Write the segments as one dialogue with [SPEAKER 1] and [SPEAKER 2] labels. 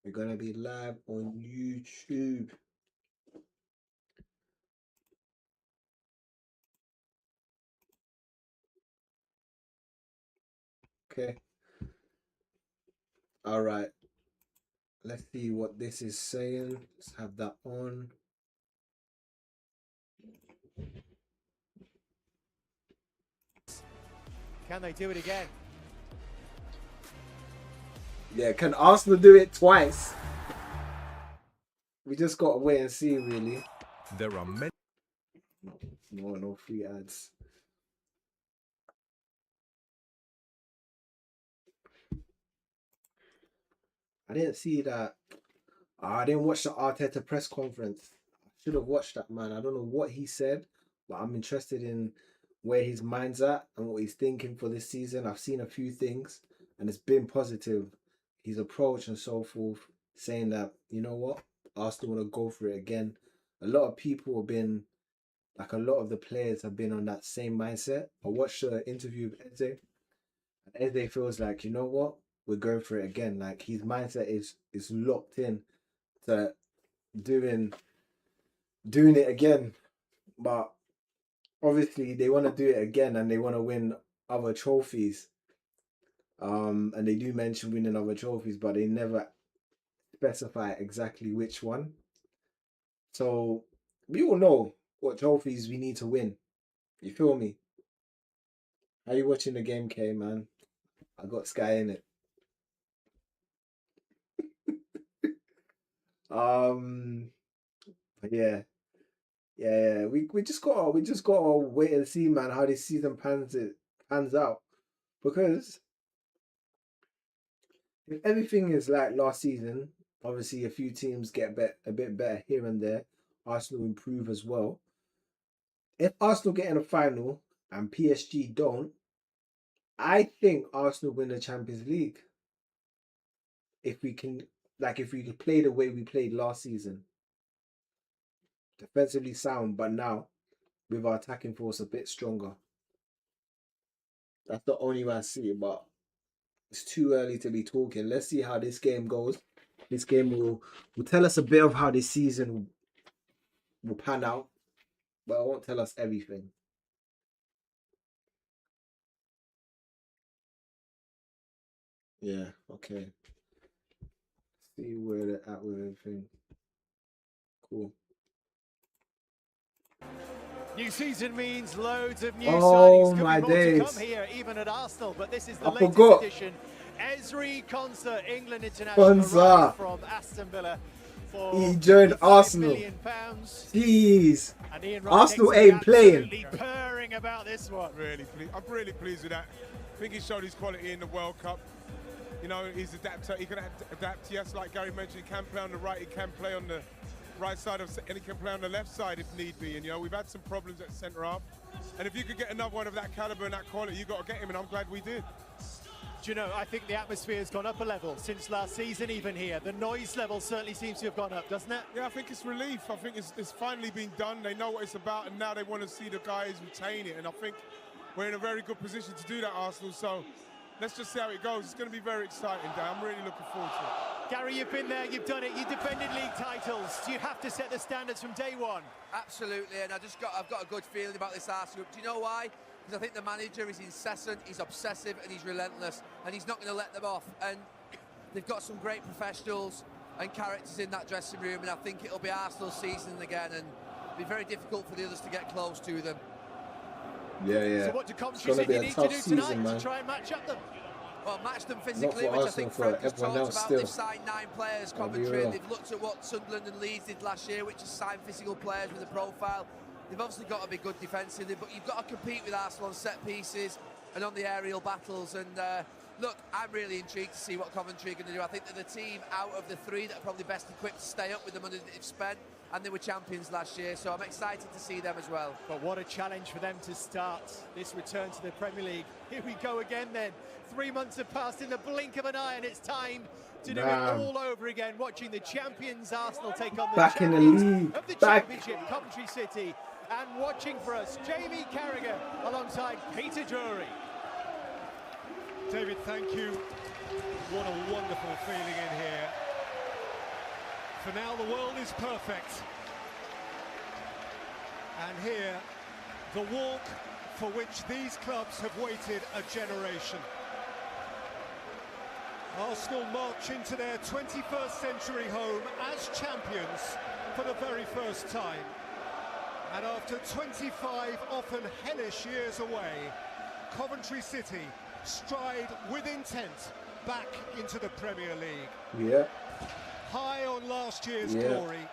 [SPEAKER 1] We're gonna be live on YouTube. Okay. All right. Let's see what this is saying. Let's have that on.
[SPEAKER 2] Can they do it again?
[SPEAKER 1] Yeah, can Arsenal do it twice? We just got to wait and see, really.
[SPEAKER 3] There are many.
[SPEAKER 1] No free ads. I didn't see that. I didn't watch the Arteta press conference. I should have watched that, man. I don't know what he said, but I'm interested in where his mind's at and what he's thinking for this season. I've seen a few things and it's been positive. His approach and so forth, saying that, you know what, Arsenal want to go for it again. A lot of people have been, like a lot of the players have been on that same mindset. I watched the interview with Eze, and Eze feels like, you know what, we're going for it again. Like his mindset is locked in to doing it again. But obviously they want to do it again and they want to win other trophies. And they do mention winning other trophies, but they never specify exactly which one. So we all know what trophies we need to win. You feel me? How you watching the game, K, man? I got Sky in it. But yeah. We just gotta wait and see, man, how this season pans out. Because if everything is like last season, obviously a few teams get a bit better here and there. Arsenal improve as well. If Arsenal get in a final and PSG don't, I think Arsenal win the Champions League. If we can play the way we played last season. Defensively sound, but now with our attacking force a bit stronger. That's the only way I see it, but it's too early to be talking. Let's see how this game goes. This game will tell us a bit of how this season will pan out, but it won't tell us everything. Yeah, okay. See where they're at with everything. Cool.
[SPEAKER 2] New season means loads of new signings. Could
[SPEAKER 1] my
[SPEAKER 2] be more
[SPEAKER 1] days.
[SPEAKER 2] to come here, even at Arsenal. But this is the
[SPEAKER 1] I
[SPEAKER 2] latest
[SPEAKER 1] forgot.
[SPEAKER 2] edition. Esri Konsa, England international, arrived from Aston Villa for
[SPEAKER 1] he joined Arsenal.
[SPEAKER 2] £5 million.
[SPEAKER 1] Jeez.
[SPEAKER 2] And Ian
[SPEAKER 1] Arsenal
[SPEAKER 2] Wright
[SPEAKER 1] ain't playing.
[SPEAKER 2] absolutely purring about this one.
[SPEAKER 4] I'm really pleased with that. I think he showed his quality in the World Cup. You know, he's adapter. He can adapt. Yes, like Gary mentioned, he can play on the right. He can play on the right side and he can play on the left side if need be. And you know, we've had some problems at centre half. And if you could get another one of that caliber and that quality, you got to get him. And I'm glad we did.
[SPEAKER 2] Do you know, I think the atmosphere has gone up a level since last season, even here. The noise level certainly seems to have gone up, doesn't it?
[SPEAKER 4] Yeah, I think it's relief. I think it's finally been done. They know what it's about, and now they want to see the guys retain it. And I think we're in a very good position to do that, Arsenal. So let's just see how it goes. It's going to be very exciting, Dan. I'm really looking forward to it.
[SPEAKER 2] Gary, you've been there, you've done it, you defended league titles. Do you have to set the standards from day one?
[SPEAKER 5] Absolutely, and I've got a good feeling about this Arsenal. Do you know why? Because I think the manager is incessant, he's obsessive, and he's relentless, and he's not going to let them off. And they've got some great professionals and characters in that dressing room, and I think it'll be Arsenal's season again, and it'll be very difficult for the others to get close to them.
[SPEAKER 1] Yeah.
[SPEAKER 2] So what do Coventry City need to do tonight to try and match up them?
[SPEAKER 5] Well, match them physically, which I think Frank has talked about. They've signed 9 players, Coventry, and they've looked at what Sunderland and Leeds did last year, which is sign physical players with a profile. They've obviously got to be good defensively, but you've got to compete with Arsenal on set pieces and on the aerial battles. And look, I'm really intrigued to see what Coventry are going to do. I think they're the team out of the 3 that are probably best equipped to stay up with the money that they've spent, and they were champions last year, so I'm excited to see them as well.
[SPEAKER 2] But what a challenge for them to start this return to the Premier League. Here we go again then. 3 months have passed in the blink of an eye, and it's time to do it all over again, watching the champions Arsenal take on the champions of the Championship, Coventry City. And watching for us, Jamie Carragher alongside Peter Drury.
[SPEAKER 6] David, thank you. What a wonderful feeling in here.
[SPEAKER 3] For now, the world is perfect. And here, the walk for which these clubs have waited a generation. Arsenal march into their 21st century home as champions for the very first time. And after 25 often hellish years away, Coventry City stride with intent back into the Premier League.
[SPEAKER 1] Yeah.
[SPEAKER 3] High on last year's glory.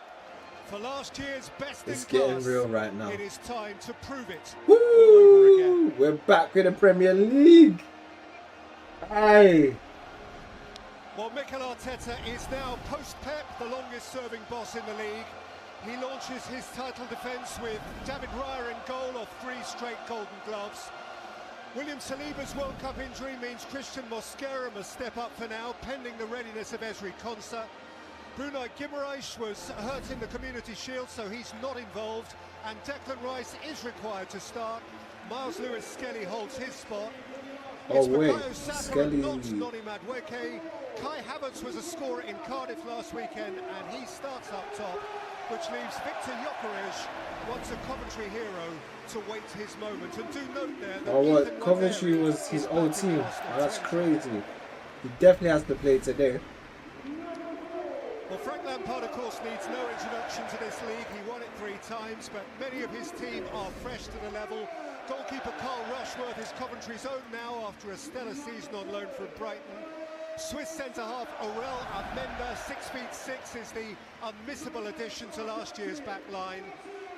[SPEAKER 3] For last year's best
[SPEAKER 1] It's
[SPEAKER 3] in
[SPEAKER 1] getting
[SPEAKER 3] class,
[SPEAKER 1] real right now.
[SPEAKER 3] it is time to prove it
[SPEAKER 1] Woo!
[SPEAKER 3] all over again.
[SPEAKER 1] We're back in the Premier League. Aye.
[SPEAKER 3] Well, Mikel Arteta is now post-Pep, the longest-serving boss in the league. He launches his title defence with David Raya in goal off 3 straight Golden Gloves. William Saliba's World Cup injury means Christian Mosquera must step up for now, pending the readiness of Ezri Konsa. Bruno Guimaraes was hurt in the Community Shield, so he's not involved. And Declan Rice is required to start. Miles Lewis-Skelly holds his spot.
[SPEAKER 1] Oh wait,
[SPEAKER 3] Skelly. Not Noni Madueke. Kai Havertz was a scorer in Cardiff last weekend, and he starts up top, which leaves Victor Gyökeres, once a Coventry hero, to wait his moment. And do note there that
[SPEAKER 1] what? Coventry was his old team. Oh, that's crazy. He definitely has to play today.
[SPEAKER 3] Well, Frank Lampard, of course, needs no introduction to this league. He won it 3 times, but many of his team are fresh to the level. Goalkeeper Carl Rushworth is Coventry's own now after a stellar season on loan from Brighton. Swiss centre-half Aurel Amenda, 6'6", is the unmissable addition to last year's back line.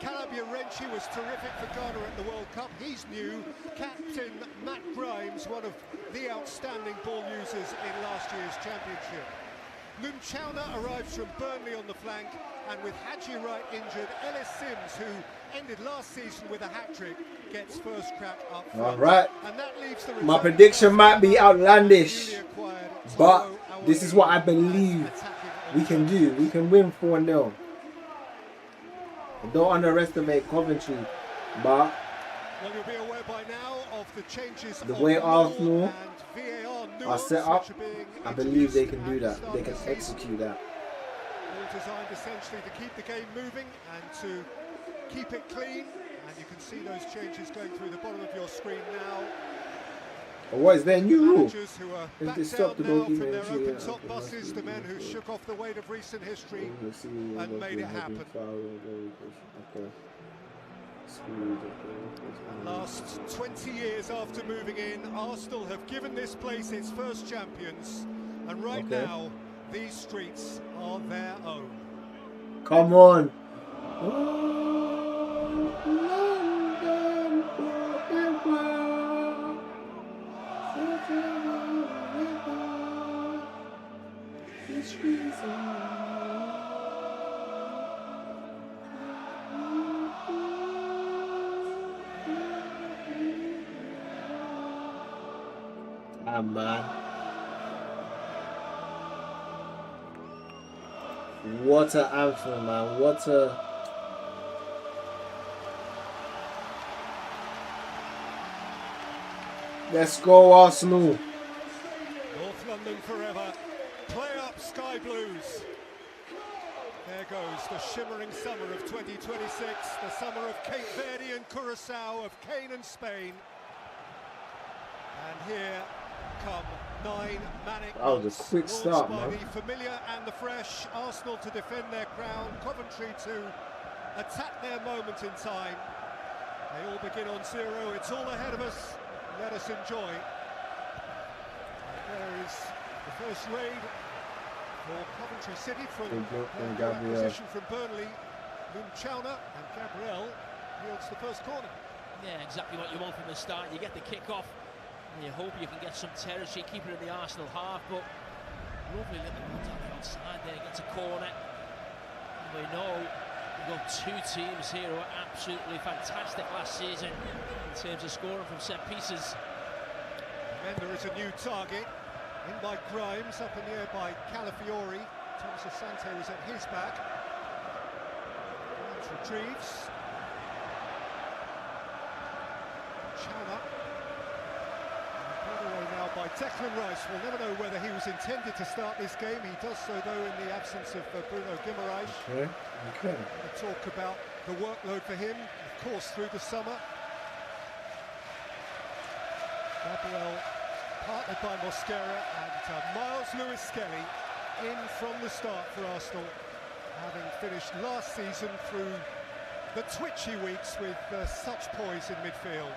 [SPEAKER 3] Calabia Renchi was terrific for Ghana at the World Cup. He's new. Captain Matt Grimes, one of the outstanding ball users in last year's championship. Lumchauna arrives from Burnley on the flank, and with Haji Wright injured, Ellis Sims, who ended last season with a hat-trick, gets first crack up front.
[SPEAKER 1] All right.
[SPEAKER 3] And that leaves the
[SPEAKER 1] My prediction might be outlandish, but this is what I believe we can do. We can win 4-0. Don't underestimate Coventry, but
[SPEAKER 3] well, you'll be aware by now of the changes
[SPEAKER 1] the way Arsenal are set up, I
[SPEAKER 3] I
[SPEAKER 1] believe they can do that. They can execute that.
[SPEAKER 3] All designed essentially to keep the game moving and to keep it clean. And you can see those changes going through the bottom of your screen now.
[SPEAKER 1] But what is their new rule?
[SPEAKER 3] Managers who are
[SPEAKER 1] If
[SPEAKER 3] back
[SPEAKER 1] they stop the
[SPEAKER 3] down now
[SPEAKER 1] goalkeeper,
[SPEAKER 3] from their
[SPEAKER 1] actually,
[SPEAKER 3] open
[SPEAKER 1] yeah,
[SPEAKER 3] top
[SPEAKER 1] okay,
[SPEAKER 3] buses,
[SPEAKER 1] that's
[SPEAKER 3] the men
[SPEAKER 1] good,
[SPEAKER 3] who
[SPEAKER 1] okay.
[SPEAKER 3] shook off the weight of recent history
[SPEAKER 1] We'll see
[SPEAKER 3] and made it happen.
[SPEAKER 1] Okay.
[SPEAKER 3] Last 20 years after moving in, Arsenal have given this place its first champions, and right now these streets are their own.
[SPEAKER 1] Come on. Ah, man. What an anthem, man. What a... Let's go, Arsenal.
[SPEAKER 3] North London forever. Play up, Sky Blues. There goes the shimmering summer of 2026, the summer of Cape Verde and Curacao, of Cane and Spain. And here come 9 manic
[SPEAKER 1] That was a quick start,
[SPEAKER 3] by
[SPEAKER 1] man.
[SPEAKER 3] the familiar and the fresh. Arsenal to defend their crown, Coventry to attack their moment in time. They all begin on 0. It's all ahead of us. Let us enjoy. There is the first raid for Coventry City from their acquisition from Burnley. Lumchauna and Gabriel yields the first corner.
[SPEAKER 6] Yeah, exactly what you want from the start. You get the kick-off, and you hope you can get some territory, keep it in the Arsenal half, but lovely little one down the outside there, gets a corner. And we know we've got 2 teams here who are absolutely fantastic last season in terms of scoring from set pieces.
[SPEAKER 3] And there is a new target, in by Grimes, up in the air by Calafiori. Thomas Asante was at his back. Grimes retrieves. Chana. Put away now by by Declan Rice. We'll never know whether he was intended to start this game. He does so, though, in the absence of Bruno Guimaraes.
[SPEAKER 1] Okay.
[SPEAKER 3] We talk about the workload for him, of course, through the summer. Gabriel partnered by Mosquera, and Miles Lewis-Skelly in from the start for Arsenal, having finished last season through the twitchy weeks with such poise in midfield.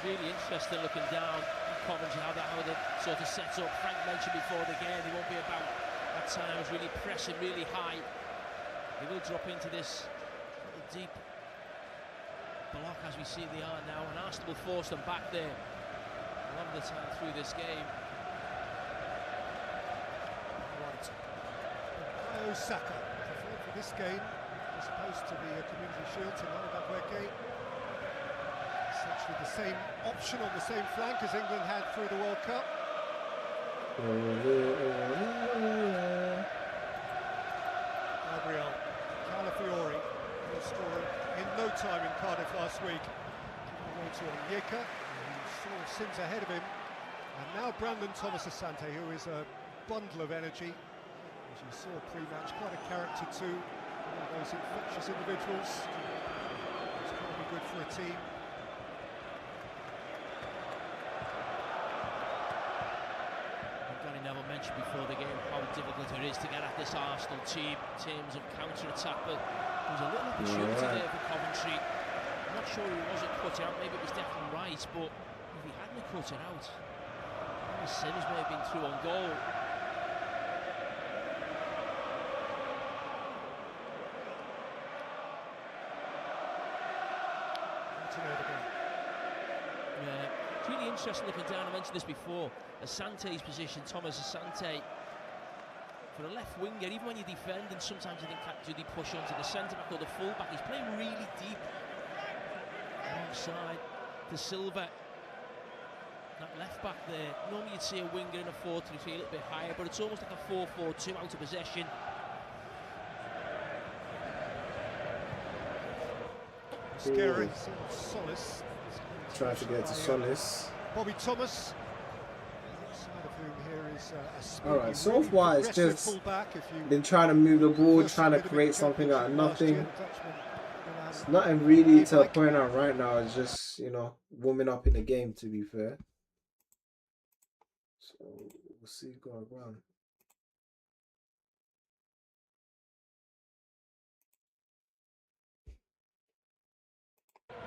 [SPEAKER 6] Really interesting looking down at Coventry, how they sort of set up. Frank mentioned before the game, they won't be about at times really pressing really high. They will drop into this little deep block as we see they are now, and Arsenal will force them back there a lot of the time through this game.
[SPEAKER 3] Right. Osaka preferred for this game as opposed to the Community Shield tonight at Weke. Essentially the same option on the same flank as England had through the World Cup. Gabriel Calafiori will score in no time in Cardiff last week. Away to Onyeka, who saw Sims ahead of him. And now Brandon Thomas-Asante, who is a bundle of energy. As you saw pre-match, quite a character too. One of those infectious individuals. It's going to be good for a team.
[SPEAKER 6] Never mentioned before the game how difficult it is to get at this Arsenal team in terms of counter-attack, but there was a little opportunity there for Coventry. I'm not sure who was it cut out, maybe it was Declan Rice, but if he hadn't cut it out, Sims may have been through on goal. Yeah, it's really interesting looking down. I mentioned this before. Asante's position, Thomas-Asante, for a left winger, even when you defend, and sometimes you think, do they push onto the centre-back or the full-back? He's playing really deep alongside De Silva. That left-back there, normally you'd see a winger in a 4-3-3 a little bit higher, but it's almost like a 4-4-2 out of possession.
[SPEAKER 3] Scary, Solis.
[SPEAKER 1] Trying to get to Solis.
[SPEAKER 3] Bobby Thomas.
[SPEAKER 1] Alright, so far it's just been trying to move the ball, trying to create something out of nothing. It's nothing really to point out right now. It's just, you know, warming up in the game, to be fair. So we'll see going on.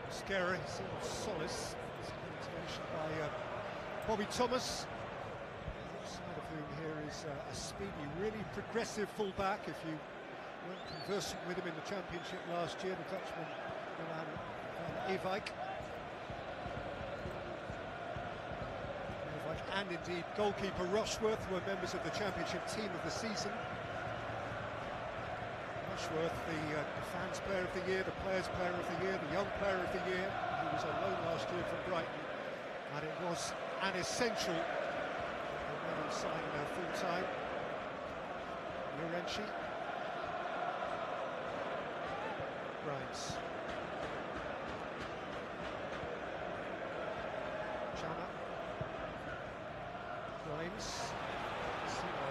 [SPEAKER 3] Scary, Solis. By Bobby Thomas. Side of whom here is a speedy, really progressive fullback. If you weren't conversant with him in the Championship last year, the Dutchman Van Ewijk. And indeed goalkeeper Rushworth were members of the Championship team of the season. Rushworth, the fans' player of the year, the players' player of the year, the young player of the year. He was on loan last year from Brighton, and it was an essential when he signed full-time. Lorenzi. Grimes. Chana. Grimes.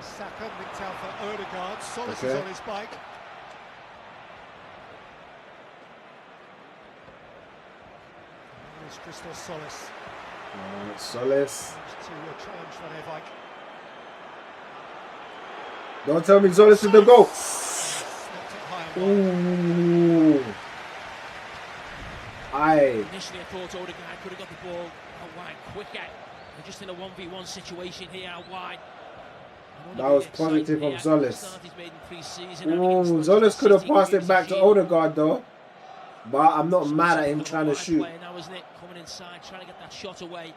[SPEAKER 3] Saka linked out for Odegaard. Solis is on his bike. Here's Christos Solis.
[SPEAKER 1] Solis.
[SPEAKER 3] To challenge Van Ewijk.
[SPEAKER 1] Don't tell me Solis is the goal. Ooh.
[SPEAKER 6] Initially I thought Odegaard could have got the ball out wide quicker. They're just in a 1v1 situation here out wide.
[SPEAKER 1] That was positive from Solis. Ooh, Solis could have passed it back to Odegaard though. But I'm not mad at him trying to shoot.
[SPEAKER 6] Now, isn't it? Coming inside, trying to get that shot away.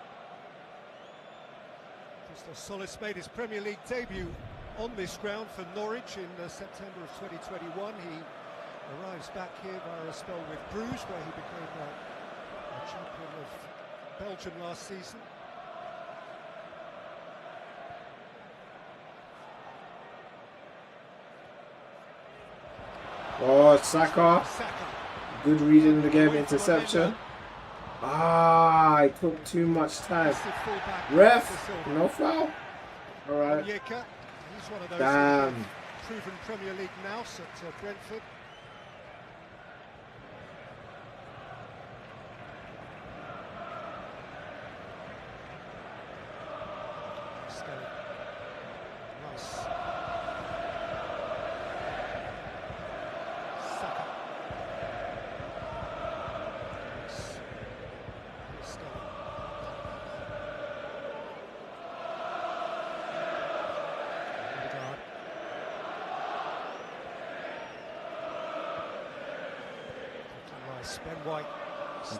[SPEAKER 3] Christos Solis made his Premier League debut on this ground for Norwich in September of 2021. He arrives back here via a spell with Bruges, where he became a champion of Belgium last season.
[SPEAKER 1] Oh, Saka. Good reading the game, interception. Ah, I took too much time. Ref, no foul. All right. Damn.
[SPEAKER 3] Proven Premier League nous at Brentford. Nice. Saka. Ben White.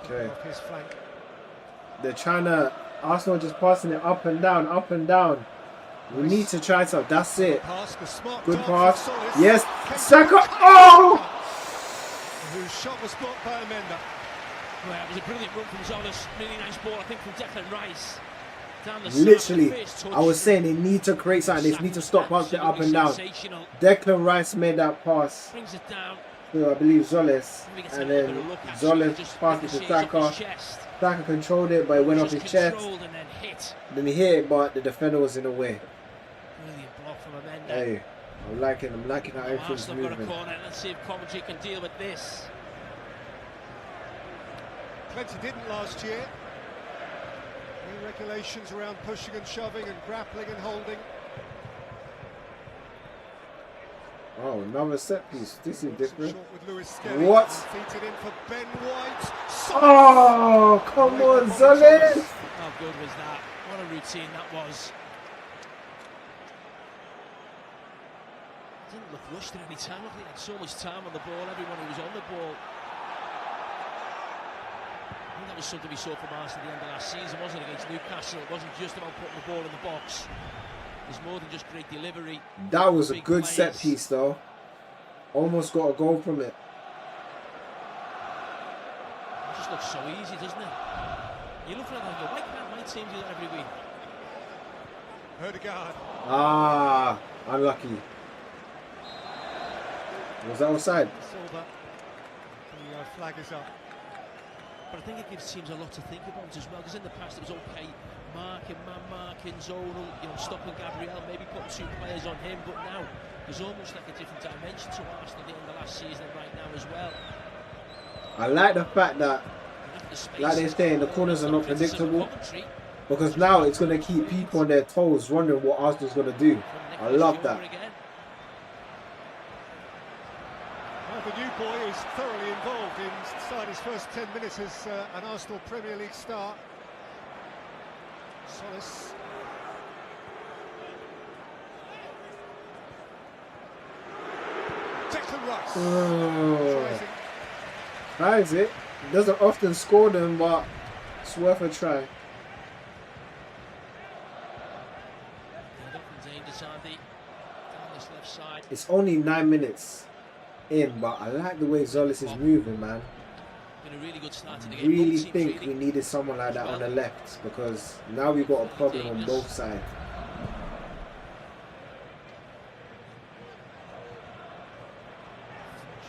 [SPEAKER 1] Okay.
[SPEAKER 3] Off his flank.
[SPEAKER 1] They're trying to. Arsenal just passing it up and down, up and down. We need to try something. That's it. Good pass. Yes. Saka. Oh!
[SPEAKER 3] Whose shot was blocked by Amenda.
[SPEAKER 6] Well, it was a brilliant run from Zolis. Really nice ball, I think, from Declan Rice.
[SPEAKER 1] Literally, I was saying they need to create something. They need to stop passing it up and down. Declan Rice made that pass.
[SPEAKER 6] Brings it down.
[SPEAKER 1] So I believe Zolis, and then Zolis passed it to Saka. Saka controlled it, but it went off his chest. Then he hit it, but the defender was in the way.
[SPEAKER 6] Brilliant block from Amenda.
[SPEAKER 1] Hey, I'm liking how everything's
[SPEAKER 6] Arsenal got a
[SPEAKER 1] moving.
[SPEAKER 6] corner. Let's see if Coventry can deal with this.
[SPEAKER 3] Plenty didn't last year. New regulations around pushing and shoving and grappling and holding.
[SPEAKER 1] Oh, another set piece. This is different.
[SPEAKER 3] What?
[SPEAKER 1] What?
[SPEAKER 3] Ben White.
[SPEAKER 1] Oh, come on, Zolis!
[SPEAKER 6] How good was that? What a routine that was. Didn't look rushed at any time. I think he had so much time on the ball. Everyone who was on the ball. I think that was something we saw from Arsenal at the end of last season, wasn't it, against Newcastle? It wasn't just about putting the ball in the box. There's more than just great delivery.
[SPEAKER 1] That was a good set piece, though. Almost got a goal from it.
[SPEAKER 6] It just looks so easy, doesn't it? You look at it and go, why can't my team do that every week?
[SPEAKER 3] Ødegaard.
[SPEAKER 1] Ah, unlucky. Was that offside?
[SPEAKER 3] Silva. The flag is up.
[SPEAKER 6] But I think it gives teams a lot to think about as well, because in the past it was okay, marking, man marking, zonal, stopping Gabriel, maybe putting two players on him, but now there's almost like a different dimension to Arsenal at the end of last season and right now as well.
[SPEAKER 1] I like the fact that, like they're saying, the corners are not predictable, because now it's going to keep people on their toes wondering what Arsenal's going to do. I love that.
[SPEAKER 3] The new boy is thoroughly involved inside his first 10 minutes as an Arsenal Premier League star. Solis. Declan Rice.
[SPEAKER 1] Oh. Tries it. Doesn't often score them, but it's worth a try. It's only 9 minutes in, but I like the way Zolis is moving, man.
[SPEAKER 6] Been a really good start to the
[SPEAKER 1] I
[SPEAKER 6] game.
[SPEAKER 1] really think we needed someone like that on the left, because now we've got a problem on both sides.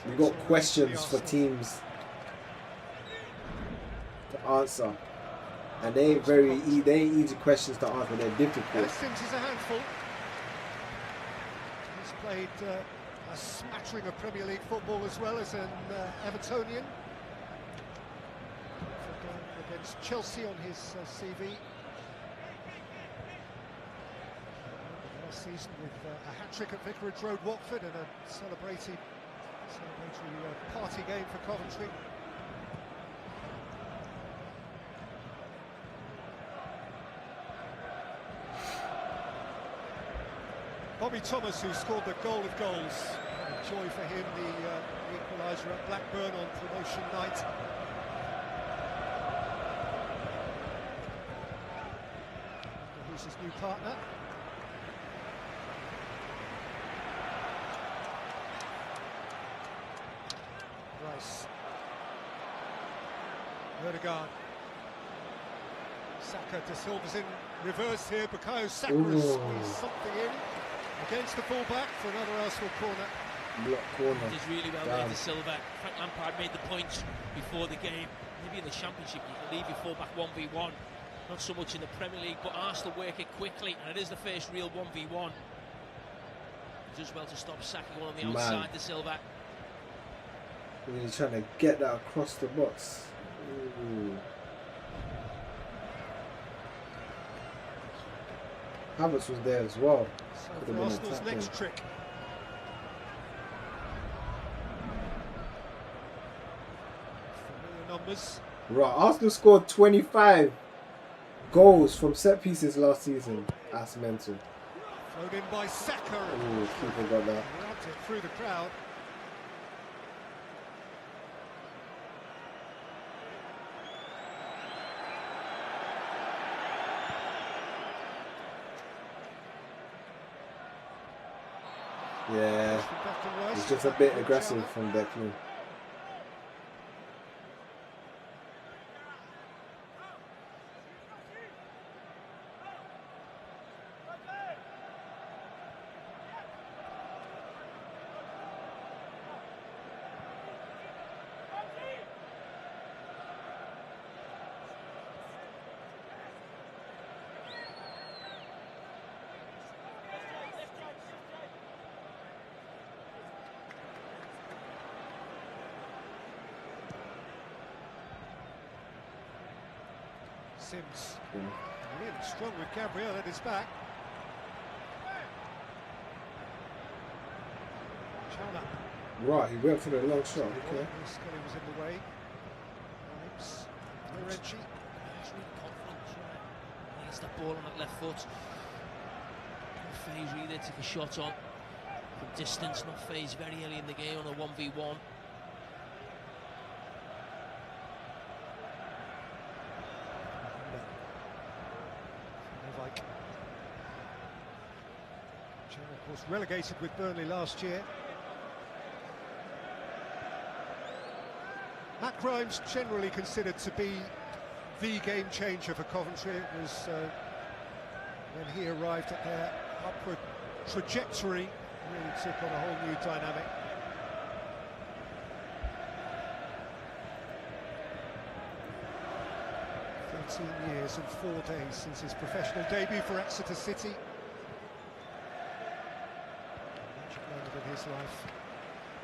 [SPEAKER 1] We've got questions for teams to answer, and they ain't easy questions to answer. They're difficult.
[SPEAKER 3] Sims is a handful. He's played a smattering of Premier League football as well as an Evertonian. Against Chelsea on his CV. Last season with a hat-trick at Vicarage Road, Watford, and a celebratory party game for Coventry. Bobby Thomas, who scored the goal of goals. A joy for him, the equaliser at Blackburn on promotion night. Who's his new partner? Rice. Ødegaard. Saka to Silva's in reverse here. Bukayo Saka has squeezed something in against the fullback for another Arsenal corner.
[SPEAKER 1] Block corner.
[SPEAKER 6] Does really well there to Silva. Frank Lampard made the point before the game. Maybe in the Championship you can leave your full-back 1v1. Not so much in the Premier League, but Arsenal work it quickly, and it is the first real 1v1. He does well to stop sacking one on the outside to Silva.
[SPEAKER 1] Really trying to get that across the box. Ooh. Havertz was there as well.
[SPEAKER 3] So for Arsenal's next trick. Familiar numbers.
[SPEAKER 1] Right, Arsenal scored 25 goals from set pieces last season. That's mental.
[SPEAKER 3] Thrown in by Saka.
[SPEAKER 1] Ooh, keeper got that.
[SPEAKER 3] Grabbed it through the crowd.
[SPEAKER 1] Yeah, it's just a bit aggressive from Declan.
[SPEAKER 3] Sims, really strong with Gabriel at his back.
[SPEAKER 1] Right, he went for the long shot. Okay.
[SPEAKER 3] Scully was in the way. Vibes. Reggie.
[SPEAKER 6] He's really confident. He gets that ball on that left foot. Not phase really, took a shot on from distance. Not phase very early in the game on a 1v1.
[SPEAKER 3] Of course, relegated with Burnley last year. Matt Grimes generally considered to be the game changer for Coventry. It was when he arrived at their upward trajectory, really took on a whole new dynamic. Years and 4 days since his professional debut for Exeter City. Magic moment in his life.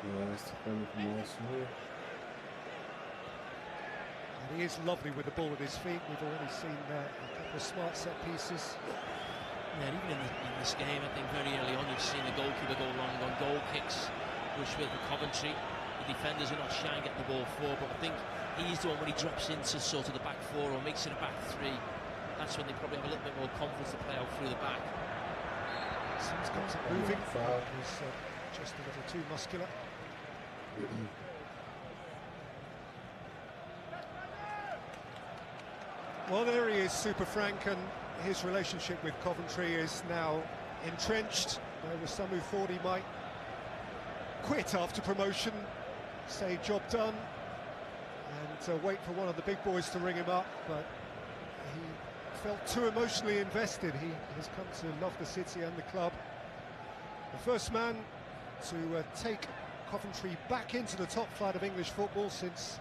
[SPEAKER 1] Yeah, that's the point from Arsenal.
[SPEAKER 3] And he is lovely with the ball at his feet. We've already seen a couple of smart set pieces.
[SPEAKER 6] Yeah, even in this game, I think very early on you've seen the goalkeeper go long on goal kicks. Rushworth for Coventry. The defenders are not shy and get the ball forward, but I think he's the one when he drops into sort of the back four or makes it a back three. That's when they probably have a little bit more confidence to play out through the back.
[SPEAKER 3] Sims got it moving. He's just a little too muscular. Well, there he is, Super Frank, and his relationship with Coventry is now entrenched. There were some who thought he might quit after promotion, say job done, and wait for one of the big boys to ring him up, but he felt too emotionally invested. He has come to love the city and the club. The first man to take Coventry back into the top flight of English football since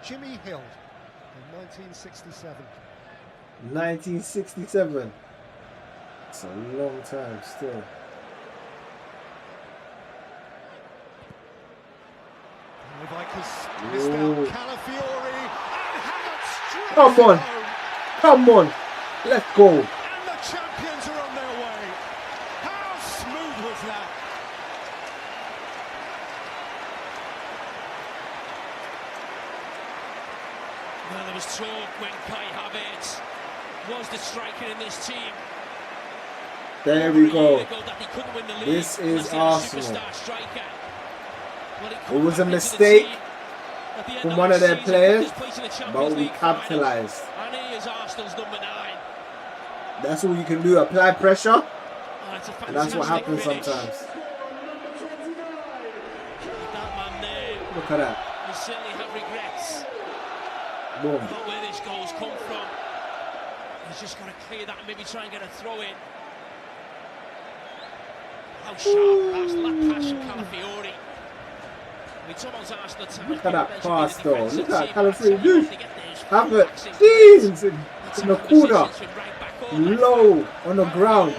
[SPEAKER 3] Jimmy Hill in 1967.
[SPEAKER 1] 1967. It's a long time still.
[SPEAKER 3] Missed out Calafiori, and Havertz.
[SPEAKER 1] Come on, come on, let's go.
[SPEAKER 3] And the champions are on their way. How smooth was that?
[SPEAKER 6] Well, there was talk when Kai Havertz was the striker in this team.
[SPEAKER 1] There we go. This is Arsenal. It was a mistake from one of their players, but we capitalised.
[SPEAKER 6] And he is Arsenal's number 9.
[SPEAKER 1] That's all you can do, apply pressure, and that's what happens sometimes.
[SPEAKER 6] That man there,
[SPEAKER 1] look at that.
[SPEAKER 6] He certainly have regrets.
[SPEAKER 1] Boom.
[SPEAKER 6] Not where this goal's come from. He's just got to clear that and maybe try and get a throw in. How sharp that's that pass from Calafiori.
[SPEAKER 1] Look at that pass though. Look at Coventry do. Have it. Jeez. In the corner. Low on the ground.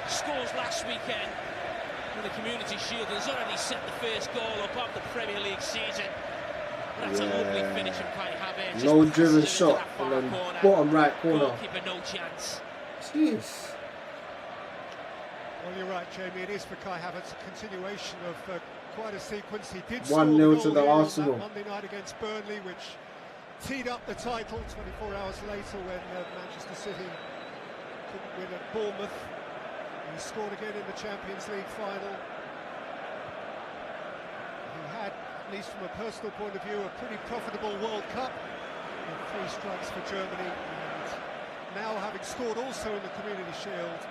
[SPEAKER 6] Scores last weekend with the Community Shield. He's already set the first goal up of the Premier League season. That's a lovely finish from Kai Havertz.
[SPEAKER 1] Low driven shot in the bottom right corner.
[SPEAKER 6] Goalkeeper no chance.
[SPEAKER 1] Jeez.
[SPEAKER 3] Well, you're right, Jamie. It is for Kai Havertz a continuation of quite a sequence. He did
[SPEAKER 1] 1-0 to the Arsenal.
[SPEAKER 3] Monday night against Burnley, which teed up the title 24 hours later when Manchester City couldn't win at Bournemouth. He scored again in the Champions League final. He had, at least from a personal point of view, a pretty profitable World Cup with 3 strikes for Germany. And now having scored also in the Community Shield.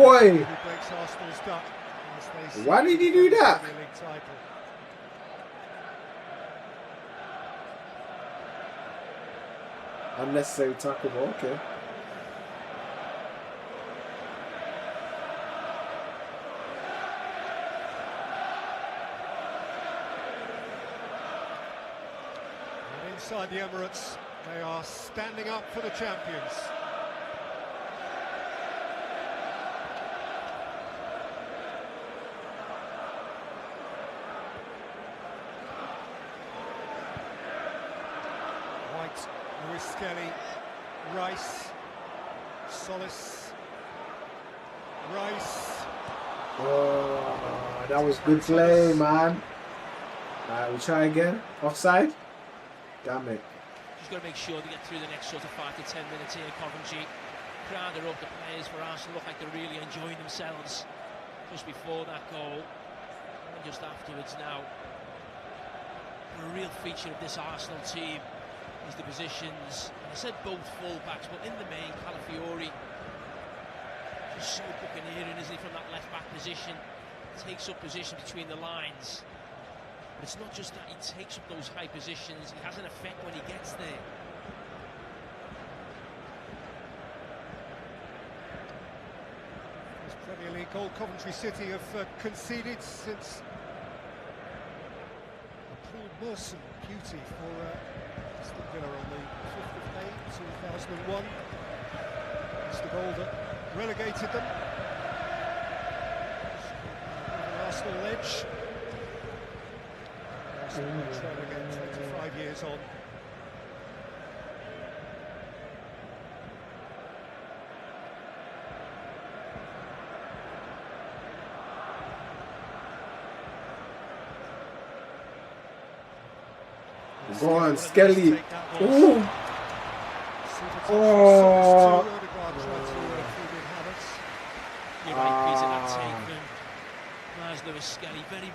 [SPEAKER 1] Why?
[SPEAKER 3] He breaks Arsenal's duck.
[SPEAKER 1] Why did he do that? Unnecessary tackle, okay.
[SPEAKER 3] And inside the Emirates, they are standing up for the champions. Lewis Skelly, Rice, Solis, Rice.
[SPEAKER 1] Oh, that was good play, man. Alright, we try again. Offside? Damn it.
[SPEAKER 6] Just got to make sure they get through the next sort of 5 to 10 minutes here, Coventry. Crowd are up, the players for Arsenal look like they're really enjoying themselves just before that goal. And just afterwards now. A real feature of this Arsenal team is the positions. I said both full-backs, but in the main, Calafiori just so buccaneering, isn't he, from that left-back position. Takes up position between the lines. But it's not just that he takes up those high positions, he has an effect when he gets there.
[SPEAKER 3] This Premier League goal Coventry City have conceded since a Paul Merson beauty for Aston Villa on the 5th of May 2001. It's the goal that relegated them. Arsenal edge. Arsenal trail again 25 years on.
[SPEAKER 1] Go on, Skelly. Ooh. Oh.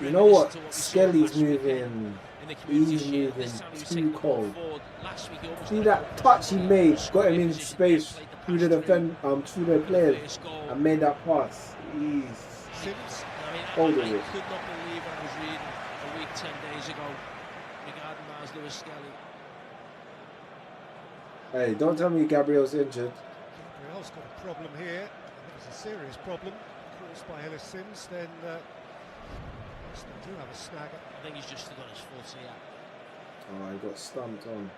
[SPEAKER 1] You know what? Skelly's moving. He's moving too cold. See that touch he made, got him in space through the through the players, and made that pass. He's holding it.
[SPEAKER 6] I could not believe what I was reading a week 10 days ago regarding Lewis Skelly.
[SPEAKER 1] Hey, don't tell me Gabriel's injured.
[SPEAKER 3] Gabriel's got a problem here. I think it's a serious problem caused by Ellis Sims. Then they do have a snag.
[SPEAKER 6] I think he's just stood on his foot here.
[SPEAKER 1] Oh, he got stumped on.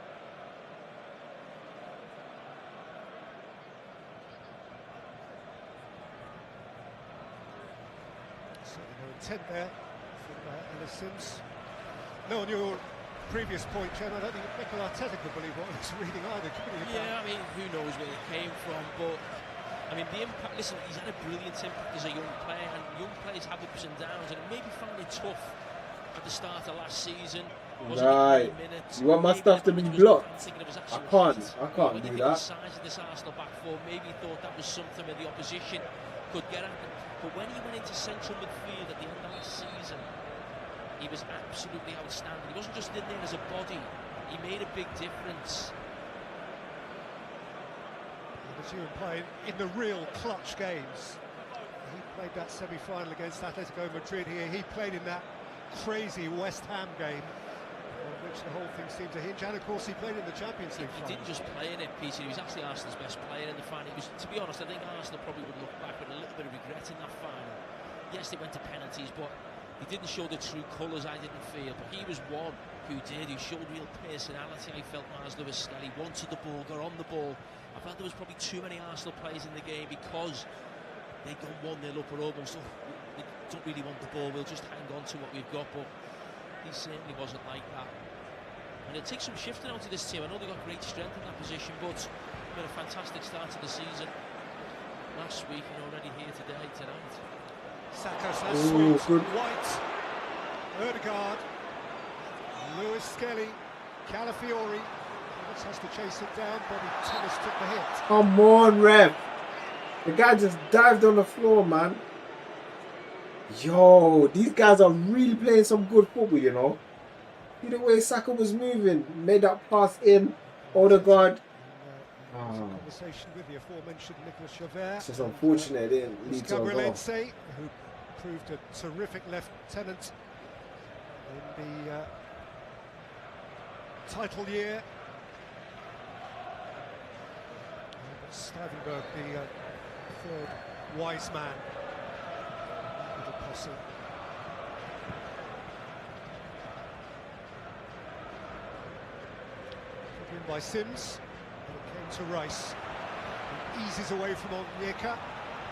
[SPEAKER 3] Certainly no intent there from Ellis Sims. No, on your previous point, Jen, I don't think Mikel Arteta could believe what he was reading either, could he?
[SPEAKER 6] Yeah, I mean, who knows where it came from, but I mean, the impact, listen, he's had a brilliant impact as a young player, and young players have ups and downs, and it maybe found it tough at the start of last season.
[SPEAKER 1] Right. You want my stuff to be blocked? I can't do that.
[SPEAKER 6] The size of this Arsenal back four, maybe he thought that was something where the opposition could get at him. But when he went into central midfield at the end of last season, he was absolutely outstanding. He wasn't just in there as a body, he made a big difference.
[SPEAKER 3] As you were playing in the real clutch games, he played that semi-final against Atletico Madrid here. He played in that crazy West Ham game on which the whole thing seemed to hinge. And of course he played in the Champions League final.
[SPEAKER 6] He didn't just play in it, Peter. He was actually Arsenal's best player in the final. He was, to be honest, I think Arsenal probably would look back with a little bit of regret in that final. Yes, they went to penalties, but He didn't show the true colours, I didn't feel, but he was one who did. He showed real personality. I felt Mars Lewis Skelly wanted the ball, got on the ball. I felt there was probably too many Arsenal players in the game because they got 1-0 up or almost. Oh, they don't really want the ball. We'll just hang on to what we've got, but he certainly wasn't like that. And it'll take some shifting out of this team. I know they've got great strength in that position, but they've had a fantastic start to the season last week and already here tonight.
[SPEAKER 3] Saka sweeps White, Ødegaard, Lewis Skelly, Calafiori. Thomas has to chase it down. Bobby Thomas took the hit.
[SPEAKER 1] Come on, ref. The guy just dived on the floor, man. Yo, these guys are really playing some good football, you know. See the way Saka was moving, made that pass in, Ødegaard.
[SPEAKER 3] Conversation with the aforementioned Nicolas Javert.
[SPEAKER 1] It's just unfortunate it didn't lead to a goal.
[SPEAKER 3] Who proved a terrific lieutenant in the title year. Stuyvenberg, the third wise man of the posse. Put in by Sims, and it came to Rice. He eases away from Onyeka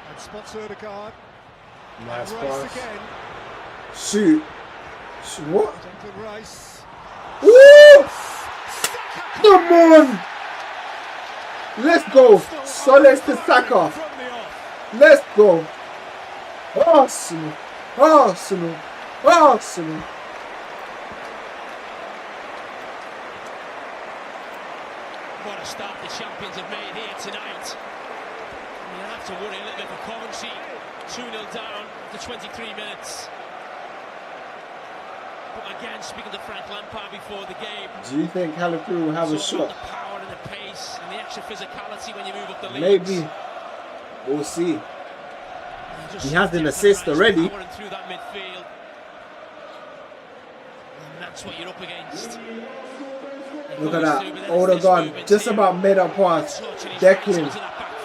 [SPEAKER 3] and spots Ødegaard.
[SPEAKER 1] Nice
[SPEAKER 3] and Rice
[SPEAKER 1] pass.
[SPEAKER 3] again.
[SPEAKER 1] Shoot. What?
[SPEAKER 3] Declan Rice.
[SPEAKER 1] Woo! Come on! Let's go. Soles to Saka. Let's go. Arsenal. Arsenal. Arsenal.
[SPEAKER 6] What a start the champions have made here tonight. You have to worry a little bit for Coventry. 2-0 down to 23 minutes. But again, speaking to Frank Lampard before the game,
[SPEAKER 1] Do you think Calafiori will have a shot?
[SPEAKER 6] The power and the pace and the extra physicality when you move up the leagues.
[SPEAKER 1] Maybe. We'll see. He has an assist already.
[SPEAKER 6] Through that midfield. And that's what you're up against.
[SPEAKER 1] Look at that. Ødegaard just about made that pass. Declan.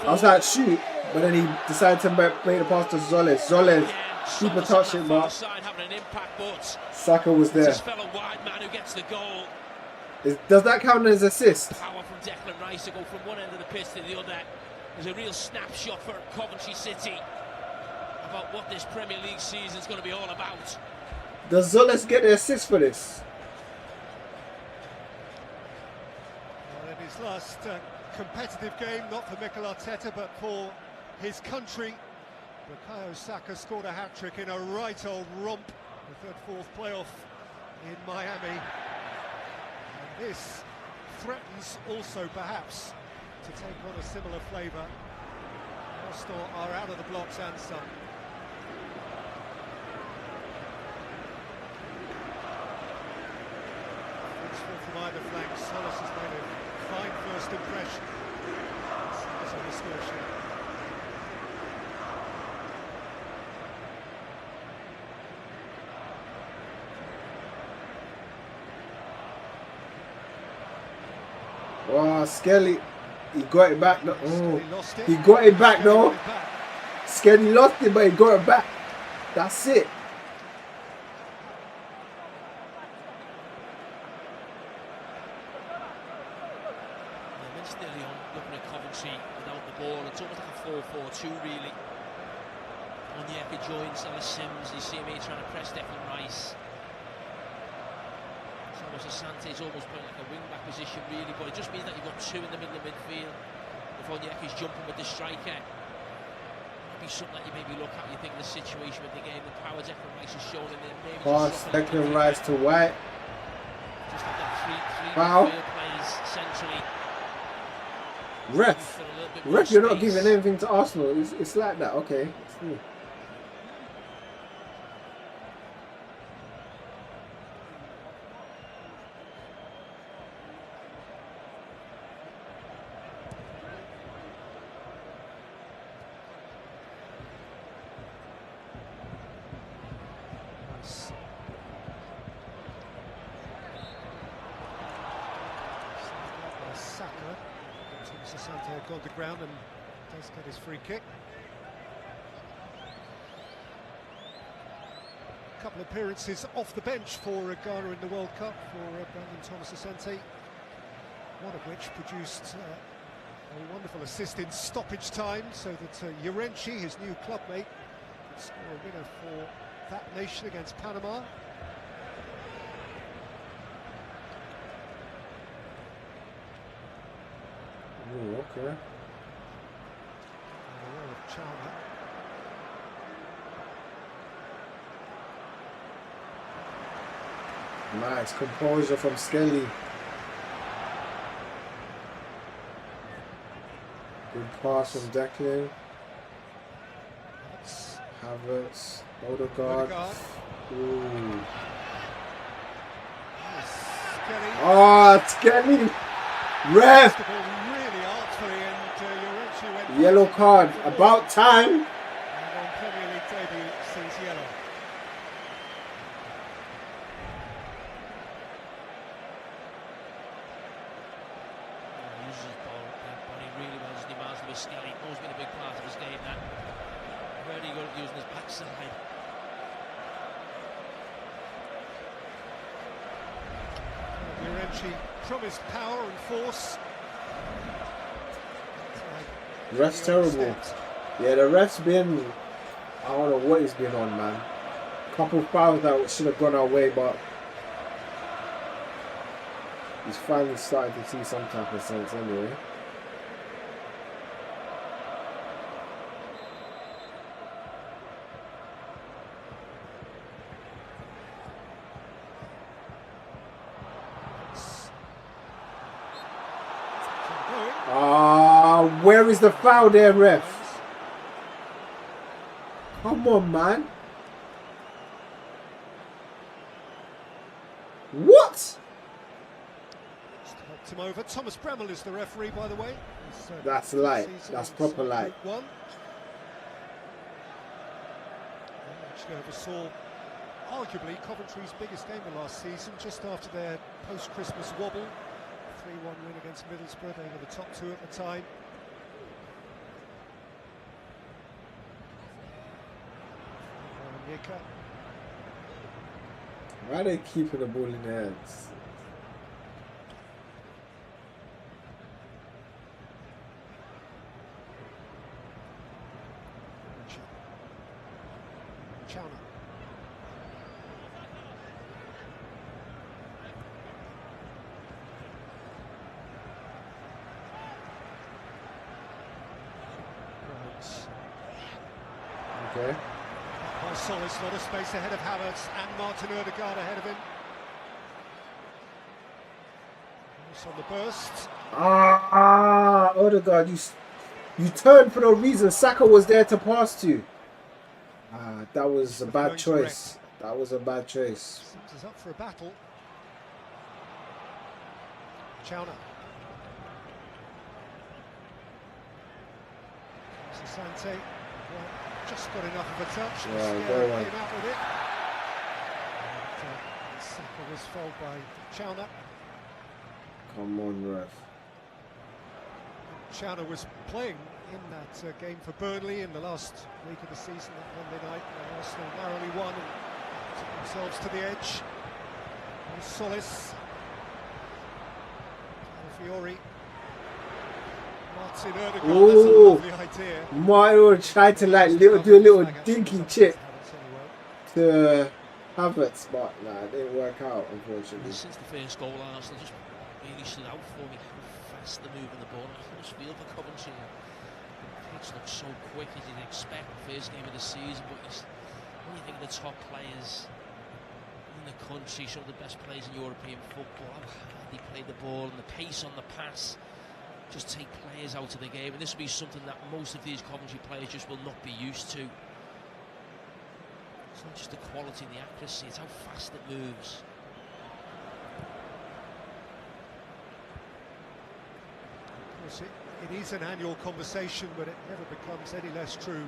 [SPEAKER 1] I was like, shoot. But then he decided to make the pass to Zoles. Zoles. Super touch it, but Saka was there. Does that count as assist?
[SPEAKER 6] Power from Declan Rice to go from one end of the pitch to the other. There's a real snapshot for Coventry City about what this Premier League season is going to be all about.
[SPEAKER 1] Does Zoles get the assist for this?
[SPEAKER 3] Well, in his last competitive game, not for Mikel Arteta, but for his country, Bukayo Saka scored a hat-trick in a right old romp, the third-fourth playoff in Miami. And this threatens also, perhaps, to take on a similar flavour. Arsenal are out of the blocks and some. From either flank, Solis has made a fine first impression. It's on the score sheet.
[SPEAKER 1] Wow, Skelly, he got it back. Oh, he got it back though. Skelly lost it, but he got it back. That's it.
[SPEAKER 6] Nearly on looking at Coventry without the ball. It's almost like a 4-4-2 really. Onyeka joins Ellis Sims. You see him here trying to press Declan Rice. Asante is almost playing like a wing-back position really, but it just means that you've got two in the middle of midfield. If Onyeka's jumping with the striker, it'd be something that you maybe look at. You think of the situation with the game, the power Declan Rice has shown in there. Maybe
[SPEAKER 1] pass Declan Rice to White.
[SPEAKER 6] Just like that three
[SPEAKER 1] wow.
[SPEAKER 6] midfield plays centrally.
[SPEAKER 1] Ref, you're not giving anything to Arsenal. It's like that. Okay.
[SPEAKER 3] Asante had gone to ground and does get his free kick. couple of appearances off the bench for Ghana in the World Cup for Brandon Thomas-Asante, one of which produced a wonderful assist in stoppage time, so that Yorenchi, his new clubmate, could score a winner for that nation against Panama.
[SPEAKER 1] Ooh, okay. Nice composure from Skelly. Good pass from Declan. Havertz, Odegaard. Ooh. Oh, Skelly! Ref! Yellow card. About time.
[SPEAKER 3] And on Premier League debut sees yellow.
[SPEAKER 6] Uses his body really well, as he demands with Skelly. Always been a big part of his game, that. Very good at using his backside.
[SPEAKER 3] Yorenchi promised power and force.
[SPEAKER 1] Ref's terrible. Yeah, the ref's been, I don't know what he's been on, man. Couple of fouls that should have gone our way, but he's finally starting to see some type of sense anyway. Where is the foul there, ref? Come on, man. What?
[SPEAKER 3] Just helped him over. Thomas Bremmel is the referee, by the way.
[SPEAKER 1] That's light. That's proper light.
[SPEAKER 3] Actually oversaw arguably Coventry's biggest game of last season, just after their post-Christmas wobble. 3-1 win against Middlesbrough. They were the top two at the time.
[SPEAKER 1] Why are they keeping the ball in their hands?
[SPEAKER 3] Chowner.
[SPEAKER 1] Okay.
[SPEAKER 3] Solis, a lot of space ahead of Havertz, and Martin Odegaard ahead of him. It's on the burst.
[SPEAKER 1] Odegaard, you turned for no reason. Saka was there to pass to. That was a bad choice. That was a bad choice.
[SPEAKER 3] Sims is up for a battle. Chowner. Asante. Just got enough of a touch.
[SPEAKER 1] Yeah, very well.
[SPEAKER 3] Came out with it. And, Saka was fouled by Chowner.
[SPEAKER 1] Come on, ref.
[SPEAKER 3] Chowner was playing in that game for Burnley in the last week of the season, that Monday night. And Arsenal narrowly won and took themselves to the edge. And Solis. Fiore. Martin Odegaard, that's a lovely idea.
[SPEAKER 1] Mario tried to like do a little dinky chip to Havertz, but nah, it didn't work out, unfortunately.
[SPEAKER 6] Since the first goal, Arsenal just really stood out for me how fast they're moving the ball. I just feel for Coventry. The pitch looks so quick as you'd expect the first game of the season, but when you think of the top players in the country, some of the best players in European football, how hard they play the ball and the pace on the pass just take players out of the game, and this will be something that most of these Coventry players just will not be used to. It's not just the quality and the accuracy, it's how fast it moves.
[SPEAKER 3] Of course, it is an annual conversation, but it never becomes any less true.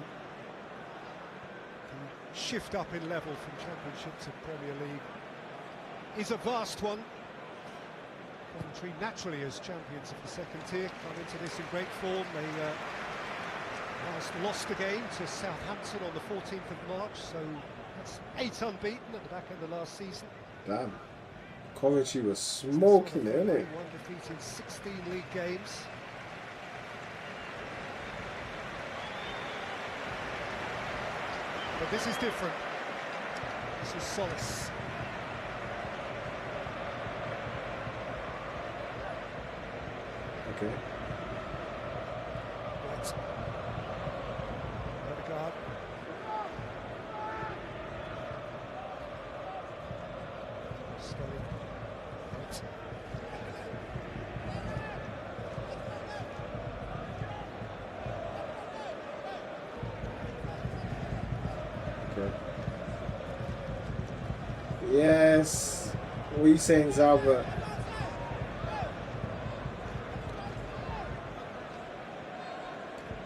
[SPEAKER 3] The shift up in level from Championship to Premier League is a vast one. Coventry naturally as champions of the second tier come into this in great form. They last lost a game to Southampton on the 14th of March, so That's 8 unbeaten at the back end of last season.
[SPEAKER 1] Damn. Coventry was smoking it, innit?
[SPEAKER 3] 1 defeat in 16 league games. But this is different. This is Solace.
[SPEAKER 1] Okay.
[SPEAKER 3] Right. Odegaard. Scully. Right.
[SPEAKER 1] Okay. Yes. What are you saying, Zalbert?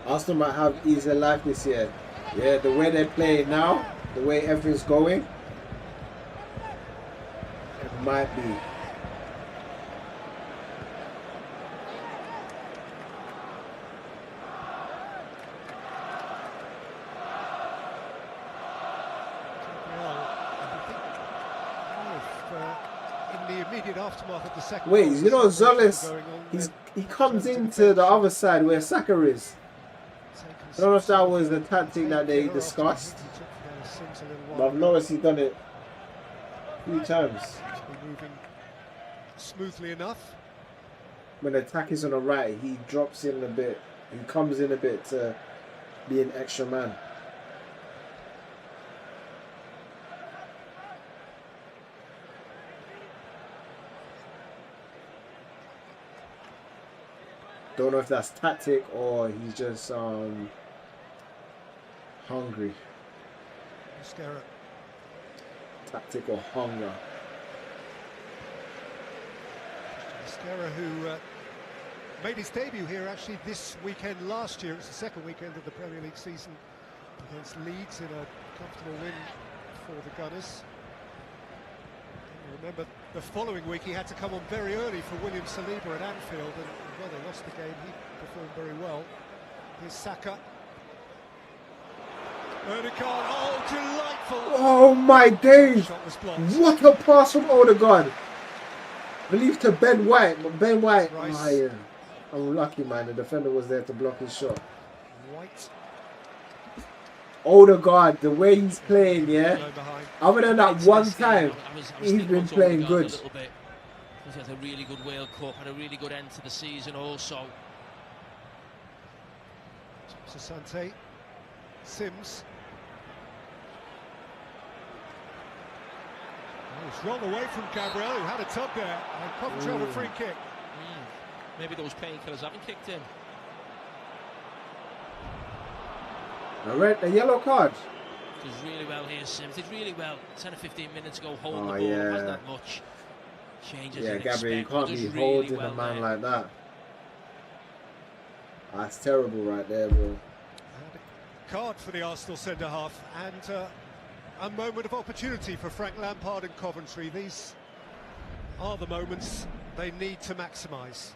[SPEAKER 1] Arsenal might have easier life this year. Yeah, the way they're playing now, the way everything's going, it might be.
[SPEAKER 3] In the immediate aftermath of the second
[SPEAKER 1] Wait,
[SPEAKER 3] goal,
[SPEAKER 1] you know
[SPEAKER 3] celebration
[SPEAKER 1] Zolis,
[SPEAKER 3] going on,
[SPEAKER 1] he comes into the other side where Saka is. I don't know if that was the tactic that they discussed, but I've noticed he's done it a few times.
[SPEAKER 3] moving smoothly enough.
[SPEAKER 1] When the attack is on the right, he drops in a bit. He comes in a bit to be an extra man. Don't know if that's tactic or he's just hungry.
[SPEAKER 3] Mascara.
[SPEAKER 1] Tactic or hunger.
[SPEAKER 3] Mascara, who made his debut here actually this weekend last year. It's the second weekend of the Premier League season against Leeds in a comfortable win for the Gunners. Remember, the following week he had to come on very early for William Saliba at Anfield, and well, they lost the game. He performed very well. Here's Saka. Odegaard, oh, delightful!
[SPEAKER 1] Oh my days!
[SPEAKER 3] Shot was blocked.
[SPEAKER 1] What a pass from Odegaard! I believe to Ben White, but Ben White, oh yeah. I'm lucky, man. The defender was there to block his shot.
[SPEAKER 3] White.
[SPEAKER 1] Odegaard, the way he's playing, yeah. Other than that one time, he's been playing good.
[SPEAKER 6] He's had a really good World Cup and a really good end to the season also.
[SPEAKER 3] Sasante. Sims. Oh, it's rolled away from Gabriel, who had a tug there. And Coventry have a free kick.
[SPEAKER 6] Maybe those painkillers haven't kicked in.
[SPEAKER 1] A yellow card.
[SPEAKER 6] Does really well here, Sims. Did really well. 10 or 15 minutes ago, holding the ball.
[SPEAKER 1] Yeah.
[SPEAKER 6] Wasn't that much. Changes.
[SPEAKER 1] Yeah, Gabriel, you can't be
[SPEAKER 6] really
[SPEAKER 1] holding
[SPEAKER 6] well
[SPEAKER 1] a man
[SPEAKER 6] there.
[SPEAKER 1] like that. That's terrible right there, bro.
[SPEAKER 3] And a card for the Arsenal centre-half, and a moment of opportunity for Frank Lampard and Coventry. These are the moments they need to maximise.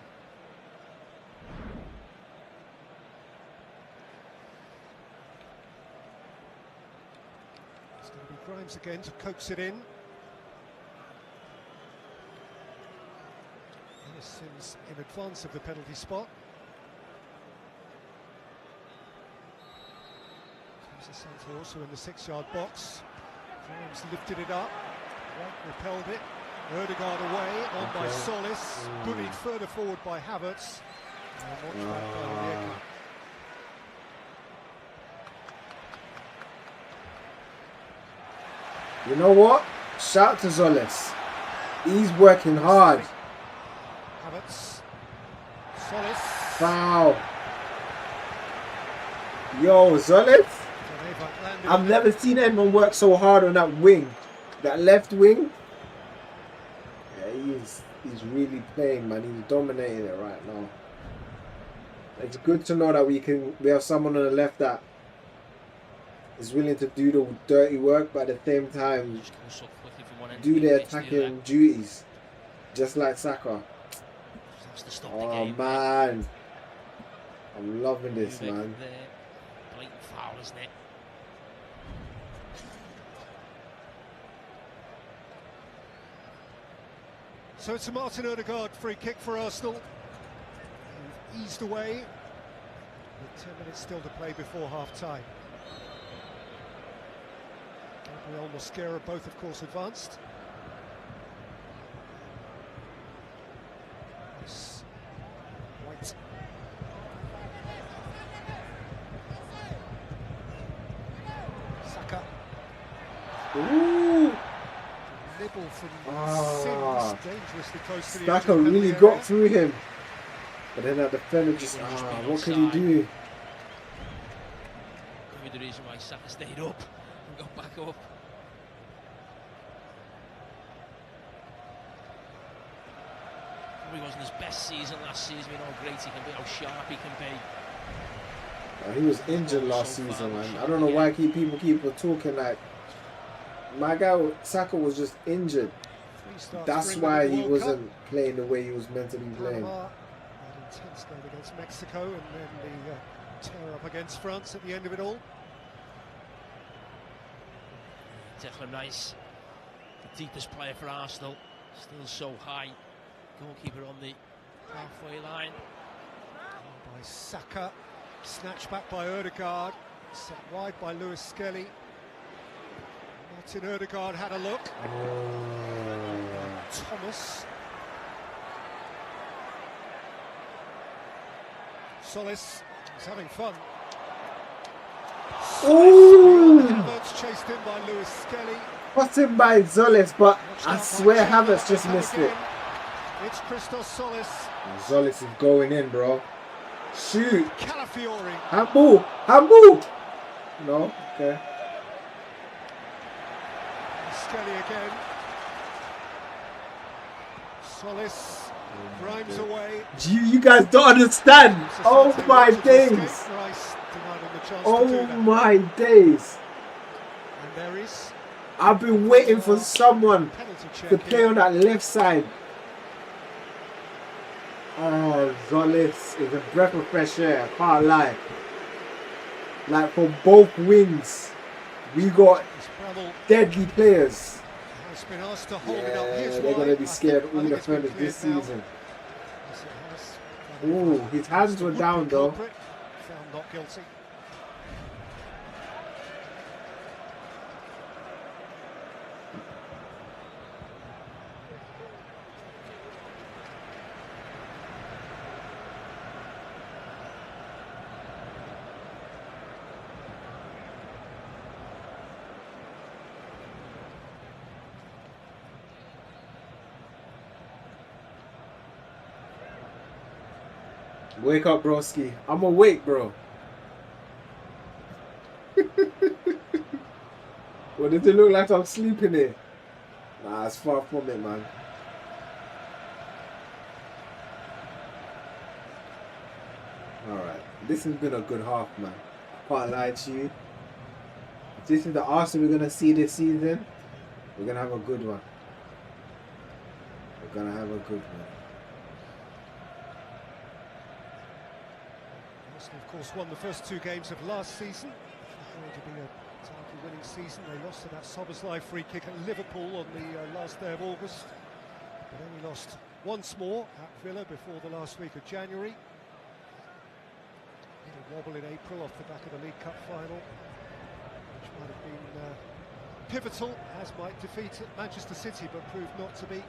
[SPEAKER 3] It's going to be Grimes again to coax it in. Here's Sims in advance of the penalty spot. Sasante also in the 6-yard box. Grimes lifted it up. White repelled it. Odegaard away, on by Solis. Bullied further forward by Havertz. And watch back by Onyeka.
[SPEAKER 1] You know what? Shout to Zolis. He's working hard.
[SPEAKER 3] Havertz. Solis.
[SPEAKER 1] Foul. Yo, Zolis. I've never seen anyone work so hard on that wing. That left wing. Yeah, he's really playing, man. He's dominating it right now. It's good to know that we have someone on the left that is willing to do the dirty work, but at the same time do their attacking duties, just like Saka. Oh man, I'm loving this, man.
[SPEAKER 6] Blatant foul, isn't it?
[SPEAKER 3] So it's a Martin Odegaard free kick for Arsenal. He's eased away with 10 minutes still to play before half-time. Gabriel Mosquera both, of course, advanced. White. Saka.
[SPEAKER 1] Ooh.
[SPEAKER 3] Nibble from Sims, dangerously close to the edge
[SPEAKER 1] Saka
[SPEAKER 3] of the
[SPEAKER 1] really
[SPEAKER 3] penalty
[SPEAKER 1] got
[SPEAKER 3] area.
[SPEAKER 1] through him. But then that defender just, what could he do?
[SPEAKER 6] Could be the reason why Saka stayed up and got back up. Probably wasn't his best season last season. We know how great he can be, how sharp he can be.
[SPEAKER 1] He was injured last season, man. I don't know why people keep talking like, my guy Saka was just injured. That's why he wasn't playing the way he was meant to be playing.
[SPEAKER 3] That intense game against Mexico, and then the tear up against France at the end of it all.
[SPEAKER 6] Declan Rice, the deepest player for Arsenal, still so high. Goalkeeper on the halfway line.
[SPEAKER 3] By Saka, snatched back by Odegaard, set wide by Lewis Skelly. Martin Odegaard had a look. Thomas. Solis is having fun.
[SPEAKER 1] Ooh!
[SPEAKER 3] Havertz chased in by Lewis Skelly.
[SPEAKER 1] Put him by Zolis, but I swear Havertz just missed it.
[SPEAKER 3] It's Christos Solis.
[SPEAKER 1] Zolis is going in, bro. Shoot.
[SPEAKER 3] Calafiori.
[SPEAKER 1] Handball. Handball. No? Okay.
[SPEAKER 3] Skelly again. Solis grimes away.
[SPEAKER 1] You guys don't understand. Oh my days.
[SPEAKER 3] Rice denied him the chance to do
[SPEAKER 1] Oh
[SPEAKER 3] that.
[SPEAKER 1] my days.
[SPEAKER 3] And there is
[SPEAKER 1] I've been waiting for someone
[SPEAKER 3] penalty check
[SPEAKER 1] to play
[SPEAKER 3] here.
[SPEAKER 1] on that left side. Oh, Zolis is a breath of fresh air. I can't lie. Like for both wings, we got
[SPEAKER 3] Bramall
[SPEAKER 1] deadly players.
[SPEAKER 3] has been asked to hold it up. Here's
[SPEAKER 1] They're
[SPEAKER 3] why.
[SPEAKER 1] going to be
[SPEAKER 3] I
[SPEAKER 1] scared
[SPEAKER 3] think
[SPEAKER 1] all
[SPEAKER 3] it's been
[SPEAKER 1] defenders this
[SPEAKER 3] cleared now.
[SPEAKER 1] season.
[SPEAKER 3] Yes, it has.
[SPEAKER 1] Ooh, his hands were
[SPEAKER 3] Would be
[SPEAKER 1] down though.
[SPEAKER 3] culprit. Found not guilty.
[SPEAKER 1] Wake up, broski. I'm awake, bro. What does it look like I'm sleeping here? Nah, it's far from it, man. Alright, this has been a good half, man. I can't lie to you. If this is the Arsenal we're going to see this season, we're going to have a good one. We're going to have a good one.
[SPEAKER 3] Arsenal, of course, won the first two games of last season. It's going to be a title-winning season. They lost to that Szoboszlai free kick at Liverpool on the last day of August, but only lost once more at Villa before the last week of January. A wobble in April off the back of the League Cup final, which might have been pivotal, as might defeat at Manchester City, but proved not to be. As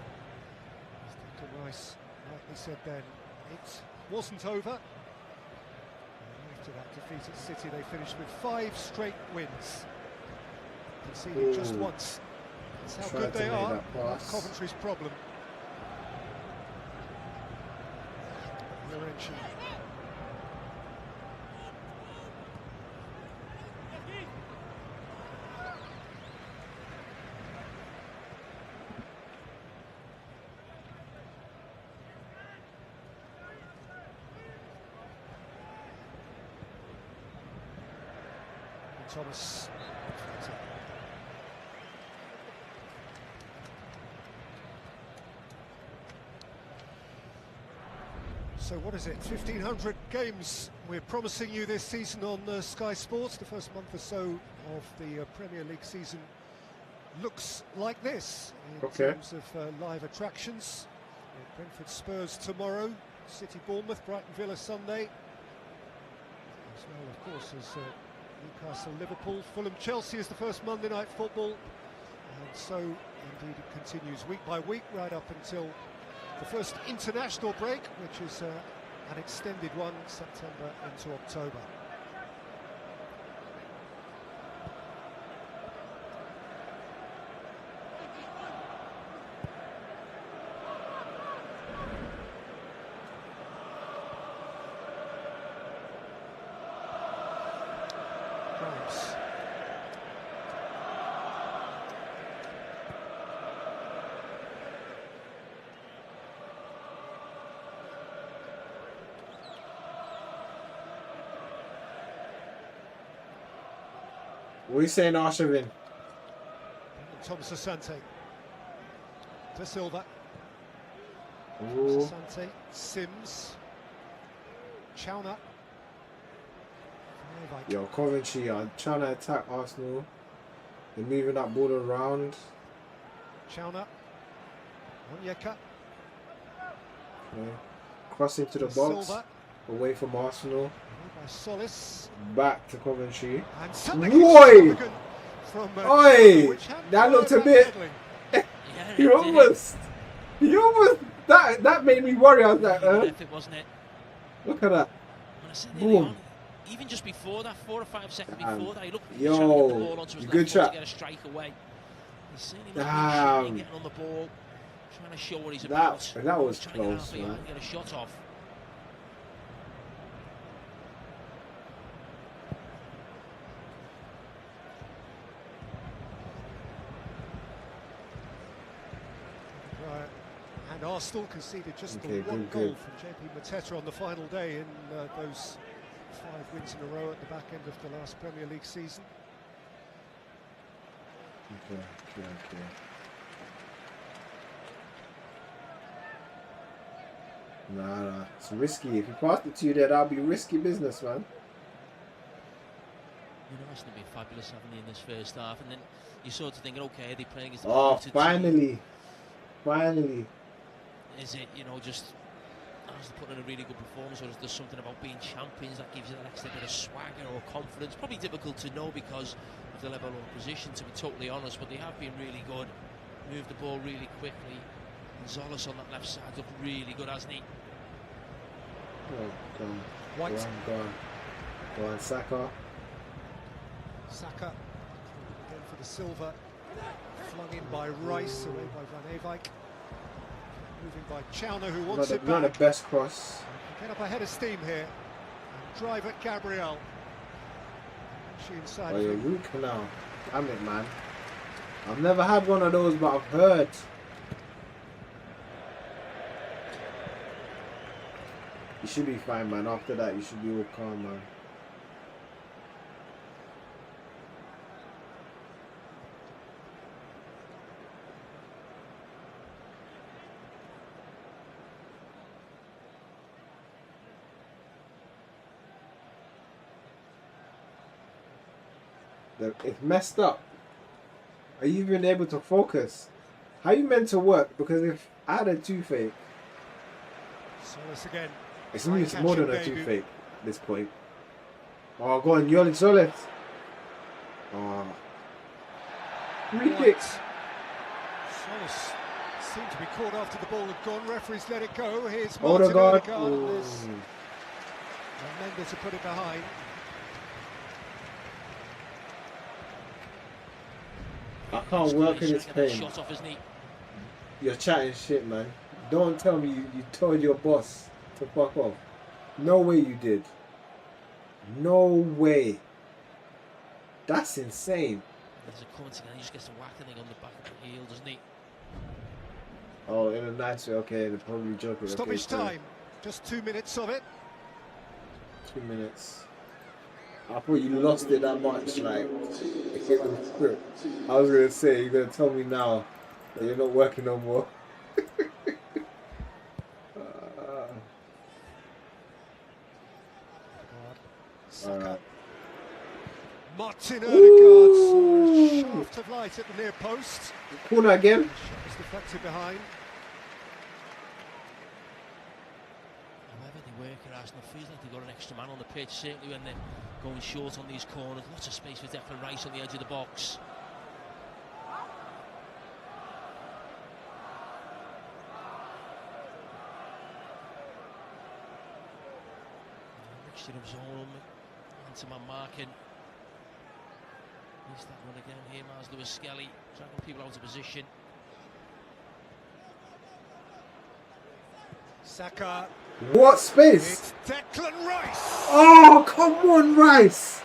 [SPEAKER 3] Declan Rice rightly said then, it wasn't over. After that defeat at City, they finished with 5 straight wins, conceding just once. That's how good they are. That's Coventry's problem. Lorenzo. Thomas. So what is it, 1,500 games we're promising you this season on Sky Sports. The first month or so of the Premier League season looks like this in terms of live attractions. Brentford Spurs tomorrow, City Bournemouth, Brighton Villa Sunday. As well, of course, as Newcastle Liverpool. Fulham Chelsea is the first Monday night football. And so, indeed, it continues week by week, right up until the first international break, which is an extended one, September into October.
[SPEAKER 1] What are you saying, Arshavin?
[SPEAKER 3] Thomas Asante. De Silva.
[SPEAKER 1] Ooh.
[SPEAKER 3] Asante. Sims. Chowner.
[SPEAKER 1] Yo, Coventry are trying to attack Arsenal. They're moving that ball around.
[SPEAKER 3] Chowner. Onyeka.
[SPEAKER 1] Okay. Crossing to the box.
[SPEAKER 3] Silva.
[SPEAKER 1] Away from Arsenal.
[SPEAKER 3] By Solis.
[SPEAKER 1] Back to Coventry.
[SPEAKER 3] And
[SPEAKER 1] Oi!
[SPEAKER 3] From,
[SPEAKER 1] Oi! That looked a bit. You almost. That made me worry. I was like,
[SPEAKER 6] wasn't it?
[SPEAKER 1] Look at that.
[SPEAKER 6] Boom. Even just before that, 4 or 5 seconds before that, he looked trying to get the ball onto his left foot to get a strike away. He's certainly not getting on the ball, trying to show what he's about.
[SPEAKER 1] That was close, man.
[SPEAKER 6] Get a shot off.
[SPEAKER 3] And Arsenal conceded just the one goal from JP Mateta on the final day in those 5 wins in a row at the back end of the last Premier League season.
[SPEAKER 1] Okay. Nah, it's risky. If you pass it to you there, that'll be risky business, man.
[SPEAKER 6] You know, Arsenal been fabulous, haven't they, in this first half, and then you're sort of thinking, okay, are they playing against the
[SPEAKER 1] finally.
[SPEAKER 6] Is it, you know, just Arsenal putting in a really good performance, or is there something about being champions that gives you that extra bit of swagger or confidence? Probably difficult to know because of the level of opposition, to be totally honest, but they have been really good, moved the ball really quickly, and Zolis on that left side looked really good, hasn't he?
[SPEAKER 1] Go on.
[SPEAKER 3] White.
[SPEAKER 1] Go on, Saka.
[SPEAKER 3] Saka again for the Silva, flung in by Rice, away by Van Eyck. Moving by Chowner, who wants it back.
[SPEAKER 1] Not the best cross.
[SPEAKER 3] Get up ahead of steam here. And drive at Gabriel. She inside.
[SPEAKER 1] Oh, you're weak now. Damn it, man. I've never had one of those, but I've heard. You should be fine, man. After that, you should be all calm, man. It's messed up. Are you even able to focus? How are you meant to work? Because if I had a toothache,
[SPEAKER 3] Solis again.
[SPEAKER 1] It's more than a toothache at this point. Oh, go on, Yoli Solis. Oh. Free kicks.
[SPEAKER 3] Solis seemed to be caught after the ball had gone. Referees let it go. Here's
[SPEAKER 1] Odegaard.
[SPEAKER 3] And Mendes to put it behind.
[SPEAKER 1] I can't work in this pain.
[SPEAKER 6] Shot off his knee.
[SPEAKER 1] You're chatting shit, man. Don't tell me you told your boss to fuck off. No way you did. No way. That's insane.
[SPEAKER 6] There's a comment again, he just gets a whack on the back of the heel, doesn't he?
[SPEAKER 1] Oh, in a nice way, okay, they're probably joking.
[SPEAKER 3] Stoppage time. Just 2 minutes of it.
[SPEAKER 1] 2 minutes. I thought you lost it that much, like, I was going to say, you're going to tell me now that you're not working no more.
[SPEAKER 3] Saka. Martin Odegaard, shaft of light at the near post.
[SPEAKER 1] Corner again.
[SPEAKER 3] Shot was deflected behind.
[SPEAKER 6] Arsenal feels like they've got an extra man on the pitch, certainly when they're going short on these corners. Lots of space for Declan Rice on the edge of the box. Mixture of zone, man-to-man marking. Missed that one again here, Miles Lewis Skelly, dragging people out of position.
[SPEAKER 3] Saka.
[SPEAKER 1] What space?
[SPEAKER 3] It's Declan Rice.
[SPEAKER 1] Oh, come on, Rice.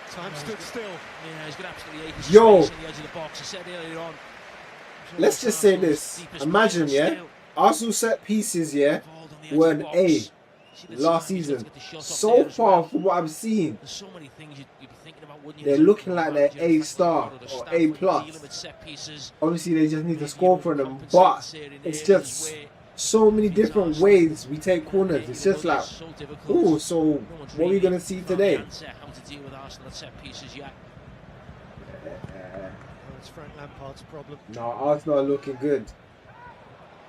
[SPEAKER 3] Time stood still.
[SPEAKER 6] Yeah, he's got absolutely aching
[SPEAKER 1] Yo.
[SPEAKER 6] space on the edge of the box. I said earlier on.
[SPEAKER 1] Let's just say this. Imagine, yeah, Arsenal set pieces, yeah, were an A last season. So far from what I'm seeing,
[SPEAKER 6] There's so many things you'd be thinking about, wouldn't you?
[SPEAKER 1] they're looking like they're A star or A plus. Obviously, they just need to score for them, but it's just so many different ways we take corners. It's just like, oh, so what are we gonna see today?
[SPEAKER 6] How to deal with Arsenal at set pieces yet?
[SPEAKER 3] It's Frank Lampard's problem.
[SPEAKER 1] No, Arsenal are looking good.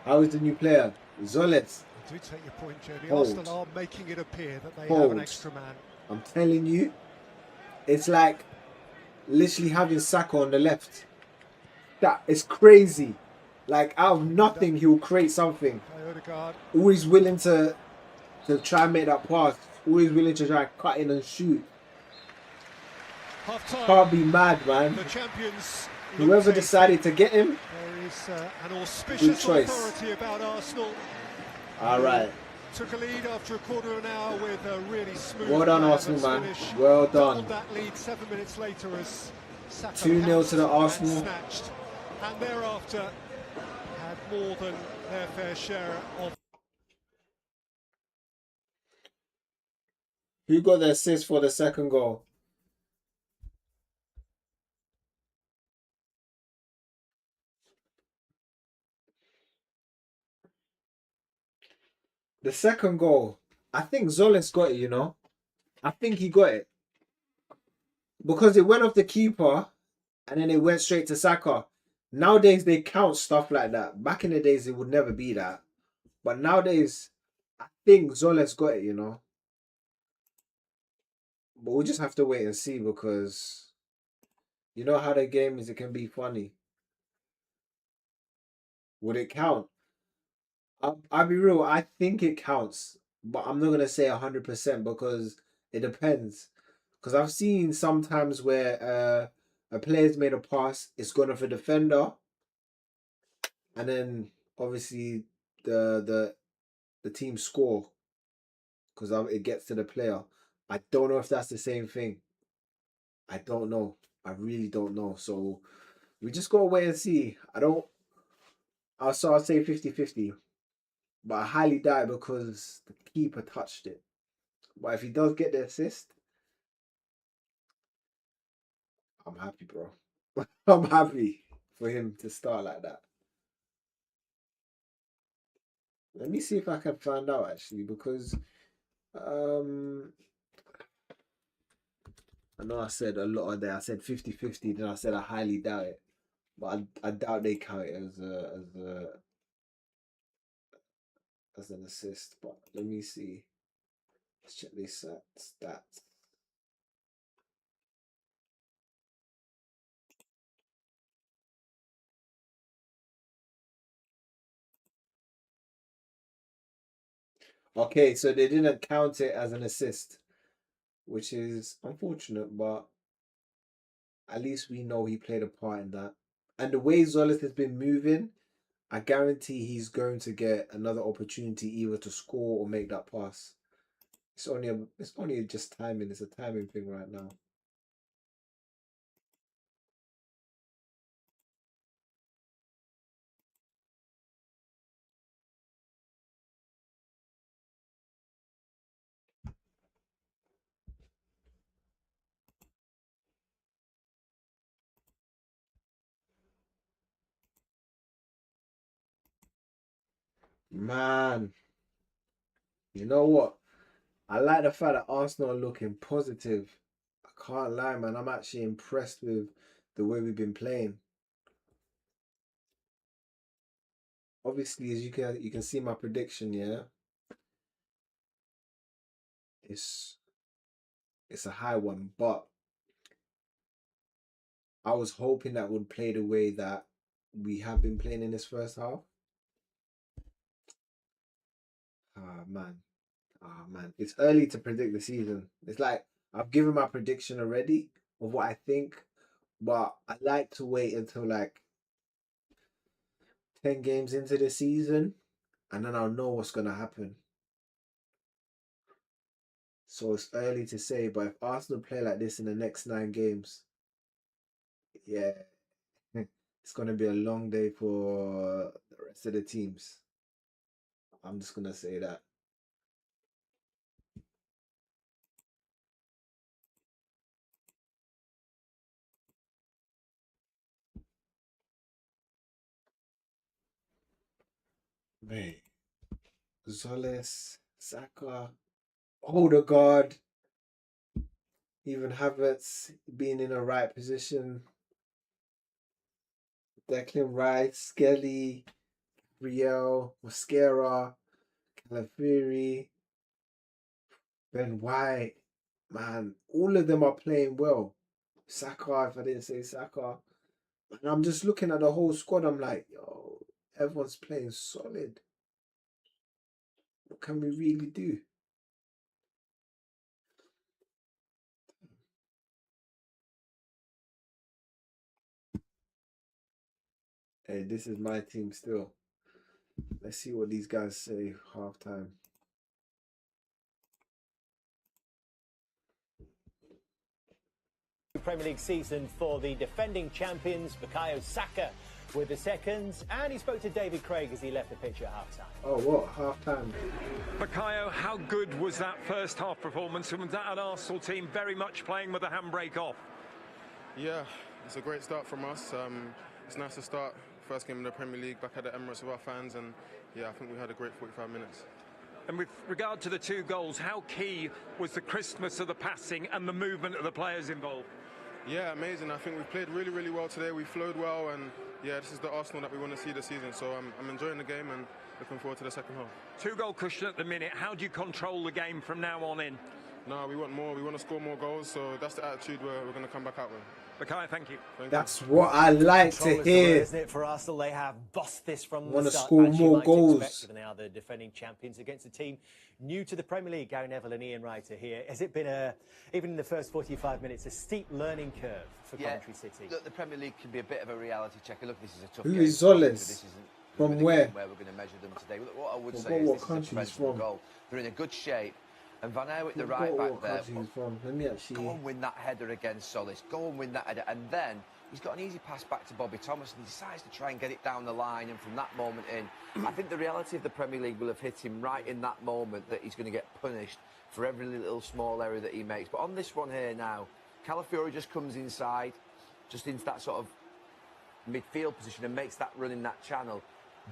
[SPEAKER 1] How is the new player? Zolet.
[SPEAKER 3] I do take your point, Jamie.
[SPEAKER 1] Hold.
[SPEAKER 3] Arsenal are making it appear that they
[SPEAKER 1] Hold.
[SPEAKER 3] have an extra man.
[SPEAKER 1] I'm telling you, it's like literally having Saka on the left. That is crazy. Like out of nothing, he'll create something.
[SPEAKER 3] Odegaard.
[SPEAKER 1] Always willing to try and make that pass. Always willing to try and cut in and shoot.
[SPEAKER 3] Half time.
[SPEAKER 1] Can't be mad, man.
[SPEAKER 3] The champions.
[SPEAKER 1] Whoever decided to get him,
[SPEAKER 3] There is an auspicious
[SPEAKER 1] choice.
[SPEAKER 3] authority about Arsenal.
[SPEAKER 1] all right.
[SPEAKER 3] Took a lead after a quarter of an hour with a really smooth.
[SPEAKER 1] Well done,
[SPEAKER 3] play
[SPEAKER 1] Arsenal, man.
[SPEAKER 3] finish.
[SPEAKER 1] Well
[SPEAKER 3] Doubled
[SPEAKER 1] done.
[SPEAKER 3] that lead 7 minutes later as Saka
[SPEAKER 1] 2-0 to the
[SPEAKER 3] pounced
[SPEAKER 1] Arsenal.
[SPEAKER 3] and snatched, and thereafter had more than their fair share of.
[SPEAKER 1] Who got the assist for the second goal? The second goal, I think Zolis got it, you know. I think he got it. Because it went off the keeper and then it went straight to Saka. Nowadays, they count stuff like that. Back in the days, it would never be that. But nowadays, I think Zolis got it, you know. But we'll just have to wait and see because you know how the game is, it can be funny. Would it count? I'll be real, I think it counts, but I'm not going to say 100% because it depends. Because I've seen sometimes where a player's made a pass, it's gone off a defender, and then obviously the team score because it gets to the player. I don't know if that's the same thing. I don't know. I really don't know. So we just got to wait and see. I'll say 50-50. But I highly doubt it because the keeper touched it. But if he does get the assist, I'm happy, bro. I'm happy for him to start like that. Let me see if I can find out actually because I know I said a lot of that. I said 50-50, then I said I highly doubt it. But I doubt they count it as an assist. But let me see. Let's check these stats. Okay, so they didn't count it as an assist, which is unfortunate, but at least we know he played a part in that. And the way Zolis has been moving, I guarantee he's going to get another opportunity either to score or make that pass. It's only just timing. It's a timing thing right now. Man, you know what? I like the fact that Arsenal are looking positive. I can't lie, man. I'm actually impressed with the way we've been playing. Obviously, as you can see my prediction, yeah. it's a high one, but I was hoping that would play the way that we have been playing in this first half. Ah man. Ah man. It's early to predict the season. It's like I've given my prediction already of what I think, but I like to wait until like 10 games into the season and then I'll know what's gonna happen. So it's early to say, but if Arsenal play like this in the next 9 games, yeah, it's gonna be a long day for the rest of the teams. I'm just gonna say that. Mate, Zoles, Saka, Odegaard, even Havertz being in the right position, Declan Rice, Skelly, Riel, Mosquera, Calafiori, Ben White, man, all of them are playing well. Saka, if I didn't say Saka. And I'm just looking at the whole squad, I'm like, yo, everyone's playing solid. What can we really do? Hey, this is my team still. Let's see what these guys say halftime.
[SPEAKER 7] Premier League season for the defending champions, Bukayo Saka with the seconds, and he spoke to David Craig as he left the pitch at half-time.
[SPEAKER 1] Oh, what? Halftime?
[SPEAKER 8] Bukayo, how good was that first half performance? And was that an Arsenal team very much playing with the handbrake off?
[SPEAKER 9] Yeah, it's a great start from us. It's nice to start first game in the Premier League back at the Emirates with our fans, and yeah, I think we had a great 45 minutes.
[SPEAKER 8] And with regard to the 2 goals, how key was the crispness of the passing and the movement of the players involved?
[SPEAKER 9] Yeah, amazing. I think we played really, really well today. We flowed well, and yeah, this is the Arsenal that we want to see this season. So I'm enjoying the game and looking forward to the second half.
[SPEAKER 8] 2-goal cushion at the minute. How do you control the game from now on in?
[SPEAKER 9] No, we want more. We want to score more goals. So that's the attitude we're going to come back out with.
[SPEAKER 8] Bukayo, thank you.
[SPEAKER 1] That's what I like to hear.
[SPEAKER 7] Isn't it, for Arsenal? They have bossed this from
[SPEAKER 1] Want
[SPEAKER 7] the
[SPEAKER 1] to
[SPEAKER 7] start.
[SPEAKER 1] score
[SPEAKER 7] As you
[SPEAKER 1] more
[SPEAKER 7] might
[SPEAKER 1] goals.
[SPEAKER 7] expect, given they are the defending champions against a team new to the Premier League. Gary Neville and Ian Wright are here. Has it been, even in the first 45 minutes, a steep learning curve for Coventry City?
[SPEAKER 5] Look, the Premier League can be a bit of a reality checker. Look, this is a tough
[SPEAKER 1] Who
[SPEAKER 5] game.
[SPEAKER 1] is Zoles?
[SPEAKER 5] This isn't
[SPEAKER 1] From
[SPEAKER 5] the
[SPEAKER 1] where?
[SPEAKER 5] game where we're going to measure them today. Look, what I would say
[SPEAKER 1] Forgot
[SPEAKER 5] is
[SPEAKER 1] what
[SPEAKER 5] this
[SPEAKER 1] country
[SPEAKER 5] is a
[SPEAKER 1] he's
[SPEAKER 5] defensible
[SPEAKER 1] from.
[SPEAKER 5] goal. They're in a good shape. And Van Eyck, the
[SPEAKER 1] Forgot
[SPEAKER 5] right back
[SPEAKER 1] what
[SPEAKER 5] there,
[SPEAKER 1] country he's from. Let me actually.
[SPEAKER 5] go and win that header against Solis. Go and win that header. And then he's got an easy pass back to Bobby Thomas and he decides to try and get it down the line. And from that moment in, I think the reality of the Premier League will have hit him right in that moment that he's going to get punished for every little small error that he makes. But on this one here now, Calafiori just comes inside, just into that sort of midfield position and makes that run in that channel.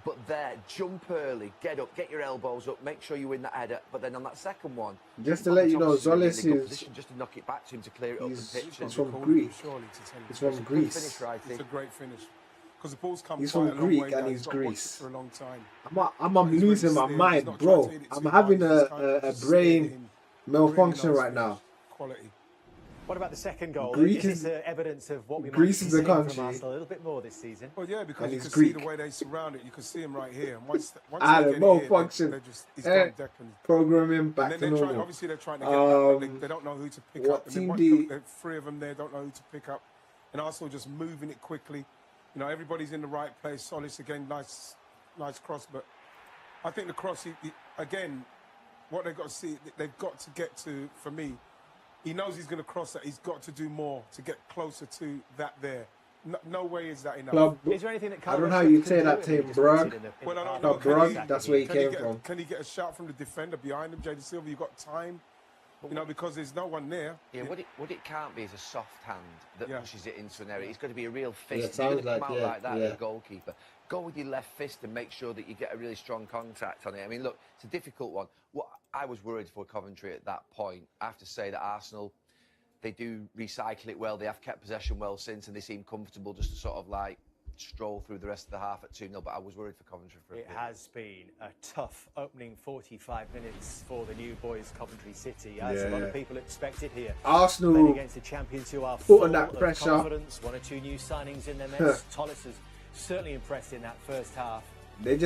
[SPEAKER 5] But there, jump early, get up, get your elbows up, make sure you win that header. But then on that second one,
[SPEAKER 1] Just to let you know, Zoles is.
[SPEAKER 5] just to knock it back to him to clear it up the pitch.
[SPEAKER 1] He's from Greece. He's from Greece.
[SPEAKER 5] Finish, right,
[SPEAKER 4] It's a great finish. Because the ball's come
[SPEAKER 1] He's
[SPEAKER 4] quite
[SPEAKER 1] from
[SPEAKER 4] a long
[SPEAKER 1] Greek
[SPEAKER 4] way
[SPEAKER 1] and
[SPEAKER 4] now.
[SPEAKER 1] he's
[SPEAKER 4] got to watch it
[SPEAKER 1] Greece.
[SPEAKER 4] for a long time.
[SPEAKER 1] I'm
[SPEAKER 4] He's
[SPEAKER 1] losing my
[SPEAKER 4] really steady.
[SPEAKER 1] mind,
[SPEAKER 4] He's not
[SPEAKER 1] bro.
[SPEAKER 4] trying to hit it
[SPEAKER 1] I'm
[SPEAKER 4] too
[SPEAKER 1] having
[SPEAKER 4] hard. He's kind of
[SPEAKER 1] a
[SPEAKER 4] just steady
[SPEAKER 1] brain
[SPEAKER 4] him.
[SPEAKER 1] malfunction
[SPEAKER 4] Really
[SPEAKER 1] right
[SPEAKER 4] nice
[SPEAKER 1] now.
[SPEAKER 4] finish. Quality.
[SPEAKER 7] What about the second goal?
[SPEAKER 1] Greece
[SPEAKER 7] is
[SPEAKER 1] is-
[SPEAKER 7] this evidence of what we
[SPEAKER 1] Greece
[SPEAKER 7] might
[SPEAKER 1] is
[SPEAKER 7] be
[SPEAKER 1] a
[SPEAKER 7] seeing
[SPEAKER 1] country.
[SPEAKER 7] from Arsenal a little bit more this season?
[SPEAKER 4] Well, yeah, because
[SPEAKER 1] And
[SPEAKER 4] you
[SPEAKER 1] he's
[SPEAKER 4] can see
[SPEAKER 1] Greek.
[SPEAKER 4] the way they surround it. You can see him right here. And once
[SPEAKER 1] Ah,
[SPEAKER 4] they
[SPEAKER 1] the
[SPEAKER 4] get
[SPEAKER 1] malfunction.
[SPEAKER 4] it here, he's gone Declan.
[SPEAKER 1] Programming
[SPEAKER 4] And
[SPEAKER 1] back
[SPEAKER 4] then
[SPEAKER 1] to
[SPEAKER 4] they're trying,
[SPEAKER 1] normal.
[SPEAKER 4] obviously they're trying to get that, but they don't know who to pick
[SPEAKER 1] what
[SPEAKER 4] up. And then
[SPEAKER 1] team
[SPEAKER 4] once
[SPEAKER 1] do you-
[SPEAKER 4] the 3 of them there don't know who to pick up. And Arsenal just moving it quickly. You know, everybody's in the right place. Solis again, nice cross. But I think the cross, again, what they've got to see, they've got to get to, for me, he knows he's going to cross that. He's got to do more to get closer to that there. No way is that enough.
[SPEAKER 1] Club,
[SPEAKER 7] Is there anything that
[SPEAKER 1] I don't know how you say that to him, Brugg.
[SPEAKER 4] Well, I don't
[SPEAKER 1] No,
[SPEAKER 4] know.
[SPEAKER 1] Brugg, that's where he came from.
[SPEAKER 4] Can he get a shot from the defender behind him, Jadon Silva? You've got time, you know, because there's no one there.
[SPEAKER 5] Yeah, what it can't be is a soft hand that
[SPEAKER 4] Yeah.
[SPEAKER 5] pushes it into an area. It's got to be a real
[SPEAKER 1] Yeah, it
[SPEAKER 5] fist. If you're going
[SPEAKER 1] sounds
[SPEAKER 5] to come
[SPEAKER 1] like,
[SPEAKER 5] out
[SPEAKER 1] yeah,
[SPEAKER 5] like that
[SPEAKER 1] yeah.
[SPEAKER 5] as a goalkeeper, go with your left fist and make sure that you get a really strong contact on it. I mean, look, it's a difficult one. What I was worried for Coventry at that point, I have to say that Arsenal, they do recycle it well. They have kept possession well since, and they seem comfortable just to sort of like stroll through the rest of the half at 2-0, but I was worried for Coventry for a bit.
[SPEAKER 7] It has been a tough opening 45 minutes for the new boys, Coventry City, as a lot of people expected here.
[SPEAKER 1] Arsenal
[SPEAKER 7] playing against the champions who are full
[SPEAKER 1] putting that
[SPEAKER 7] of
[SPEAKER 1] pressure.
[SPEAKER 7] confidence. 1 or 2 new signings in their midst. Tollis has certainly impressed in that first half.
[SPEAKER 1] They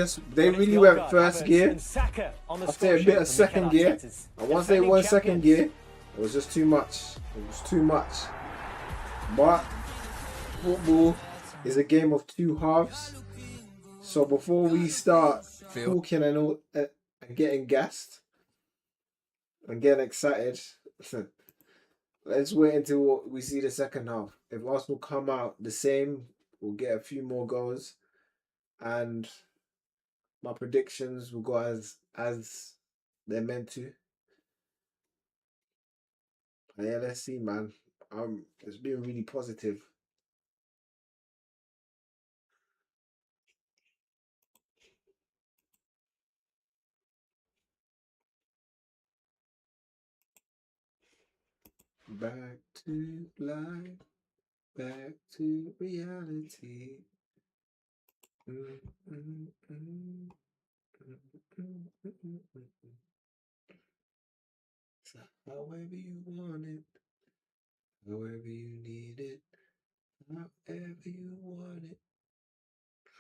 [SPEAKER 1] really went first gear. After a bit of second gear, and once they won second gear, it was just too much. It was too much. But football is a game of 2 halves. So before we start talking and getting gassed and getting excited, let's wait until we see the second half. If Arsenal come out the same, we'll get a few more goals, and my predictions will go as they're meant to. But yeah, let's see, man. It's been really positive. Back to life, back to reality. So however you want it, however you need it, however you want it,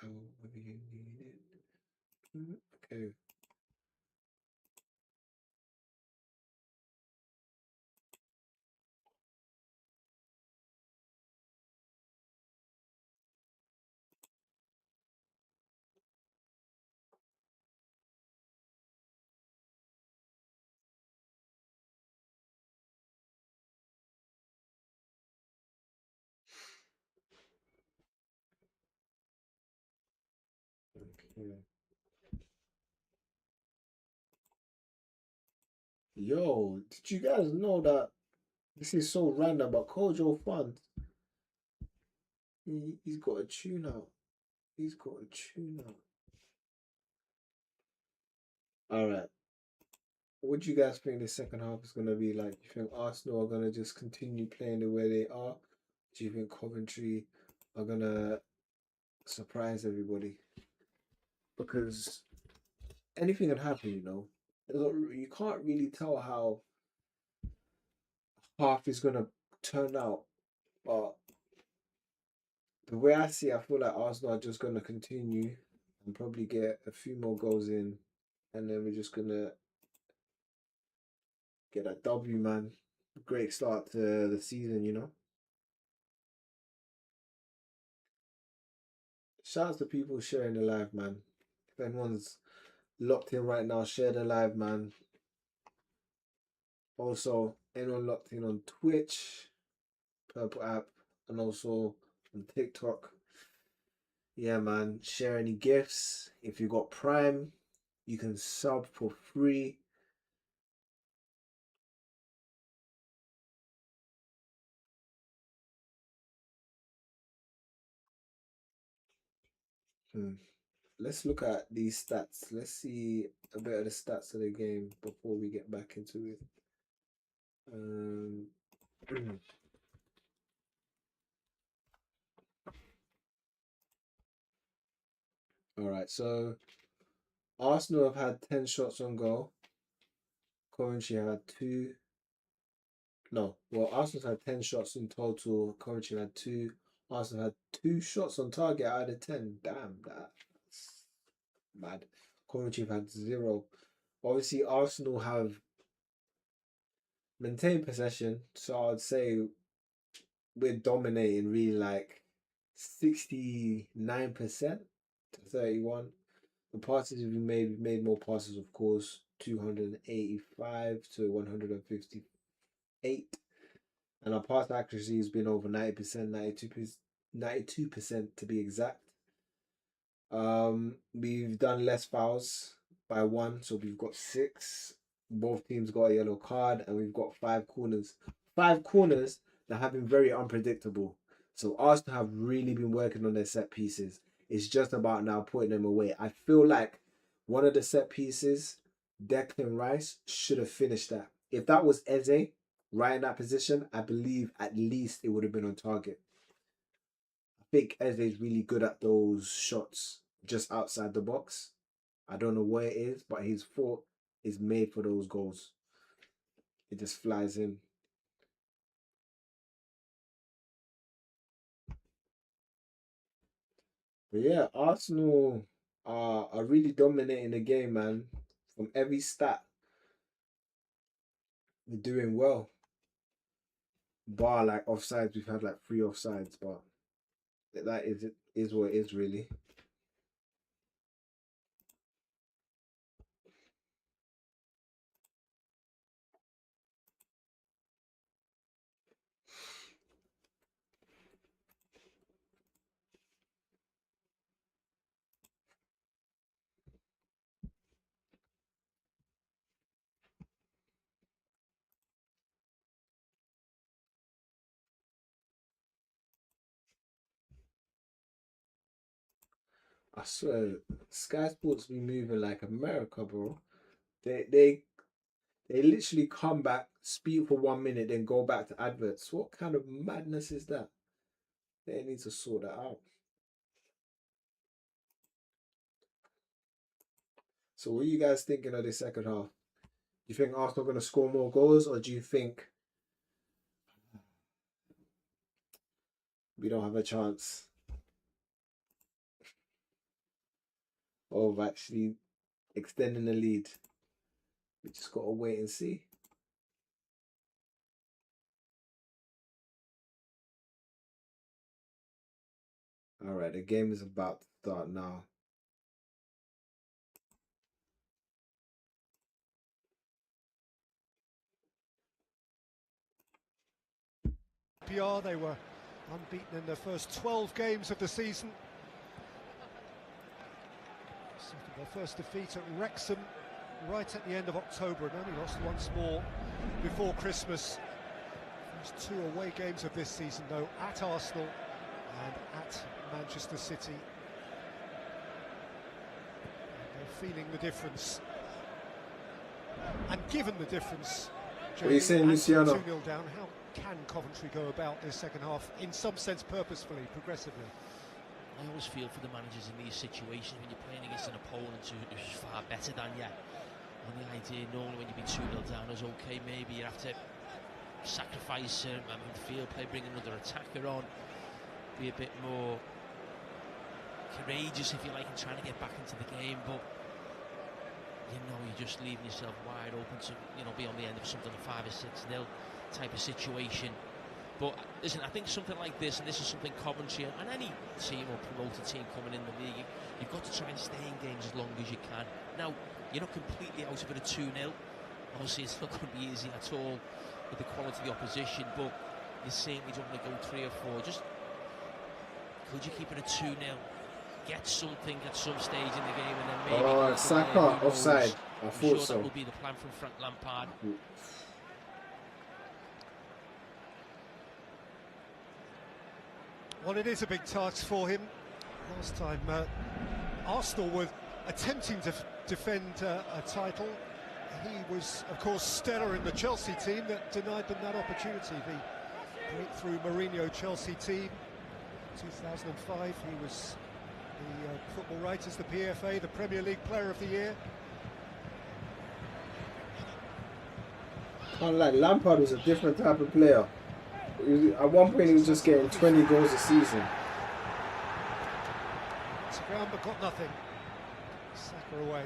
[SPEAKER 1] however you need it. Okay. Okay. Yo, did you guys know that this is so random, but Kojo Fund, he's got a tune out. He's got a tune out. Alright. What do you guys think the second half is going to be like? You think Arsenal are going to just continue playing the way they are? Do you think Coventry are going to surprise everybody? Because anything can happen, you know. You can't really tell how half is going to turn out. But the way I see it, I feel like Arsenal are just going to continue and probably get a few more goals in. And then we're just going to get a W, man. Great start to the season, you know. Shout out to people sharing the live, man. If anyone's locked in right now, share the live, man. Also, anyone locked in on Twitch, Purple app, and also on TikTok. Yeah, man. Share any gifts. If you got Prime, you can sub for free. Let's look at these stats. Let's see a bit of the stats of the game before we get back into it. All right, so Arsenal have had 10 shots on goal. Coventry had 2. No, well, Arsenal had 10 shots in total. Coventry had 2. Arsenal had 2 shots on target out of 10. Damn, that's mad. Coventry have had 0. Obviously, Arsenal have maintained possession, so I'd say we're dominating really like 69% to 31. The passes we've made more passes, of course, 285 to 158. And our pass accuracy has been over 90%, 92% to be exact. We've done less fouls by 1, so we've got 6. Both teams got a yellow card, and we've got 5 corners. 5 corners that have been very unpredictable. So Arsenal have really been working on their set pieces. It's just about now putting them away. I feel like one of the set pieces, Declan Rice, should have finished that. If that was Eze right in that position, I believe at least it would have been on target. I think Eze's really good at those shots just outside the box. I don't know where it is, but his foot is made for those goals. It just flies in. But yeah, Arsenal are really dominating the game, man. From every stat, they're doing well. Bar like offsides, we've had like 3 offsides, but that is what it is really. I swear, Sky Sports be moving like America, bro. They literally come back, speak for 1 minute, then go back to adverts. What kind of madness is that? They need to sort that out. So what are you guys thinking of the second half? Do you think Arsenal going to score more goals, or do you think we don't have a chance of actually extending the lead? We just got to wait and see. All right, the game is about to start now.
[SPEAKER 3] They were unbeaten in their first 12 games of the season. Suffered their first defeat at Wrexham right at the end of October and only lost once more before Christmas. First 2 away games of this season though, at Arsenal and at Manchester City. And they're feeling the difference. And given the difference,
[SPEAKER 1] what are you saying, Luciano?
[SPEAKER 3] 2-0 down, how can Coventry go about this second half in some sense purposefully, progressively?
[SPEAKER 6] I always feel for the managers in these situations when you're playing against an opponent who's far better than you. And the idea normally when you be 2-0 down is okay, maybe you have to sacrifice midfield play, bring another attacker on, be a bit more courageous if you like in trying to get back into the game, but you know you're just leaving yourself wide open to be on the end of something like 5 or 6-0 type of situation. But listen, I think something like this, and this is something Coventry and any team or promoted team coming in the league, you've got to try and stay in games as long as you can. Now, you're not completely out of it at 2-0. Obviously, it's not going to be easy at all with the quality of the opposition, but you certainly don't want to go 3 or 4. Just, could you keep it at 2-0? Get something at some stage in the game, and then maybe...
[SPEAKER 1] Oh, Saka, offside. I thought so.
[SPEAKER 6] That will be the plan from Frank Lampard.
[SPEAKER 3] Well, it is a big task for him. Last time Arsenal were attempting to defend a title. He was, of course, stellar in the Chelsea team that denied them that opportunity. The breakthrough Mourinho Chelsea team, 2005. He was the Football Writers, the PFA, the Premier League Player of the Year.
[SPEAKER 1] Unlike Lampard was a different type of player. At one point he was just getting 20 goals a season.
[SPEAKER 3] It's ground but got nothing. Saka away.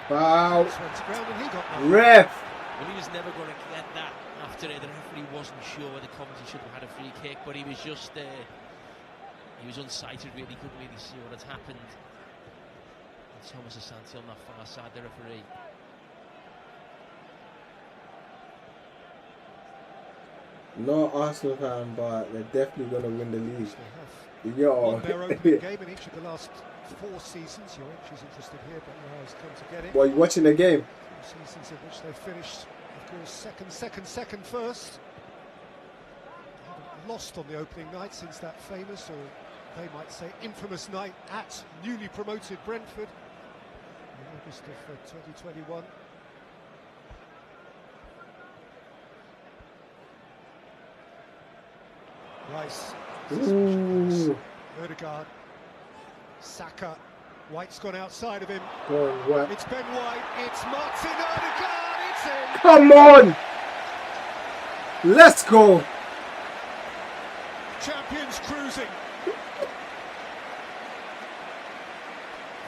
[SPEAKER 1] Foul.
[SPEAKER 3] Ground and he got nothing.
[SPEAKER 1] Ref.
[SPEAKER 6] Well, he was never going to get that after it. The referee wasn't sure whether Coventry should have had a free kick, but he was just he was unsighted really, he couldn't really see what had happened. And Thomas Asante on that far side, the referee.
[SPEAKER 1] Not Arsenal fan, but they're definitely going to win the league.
[SPEAKER 3] Yo. Won their opening game in each of the last 4 seasons. Your she's interested here, but your eyes come to get it.
[SPEAKER 1] Well, you watching the game?
[SPEAKER 3] 4 seasons in which they finished, of course, second, first. They haven't lost on the opening night since that famous, or they might say infamous night at newly promoted Brentford in August of 2021. Rice
[SPEAKER 1] Ooh.
[SPEAKER 3] Odegaard. Saka. White's gone outside of him.
[SPEAKER 1] Go on, White.
[SPEAKER 3] It's Ben White. It's Martin Odegaard. It's in.
[SPEAKER 1] Come on! Let's go!
[SPEAKER 3] Champions cruising.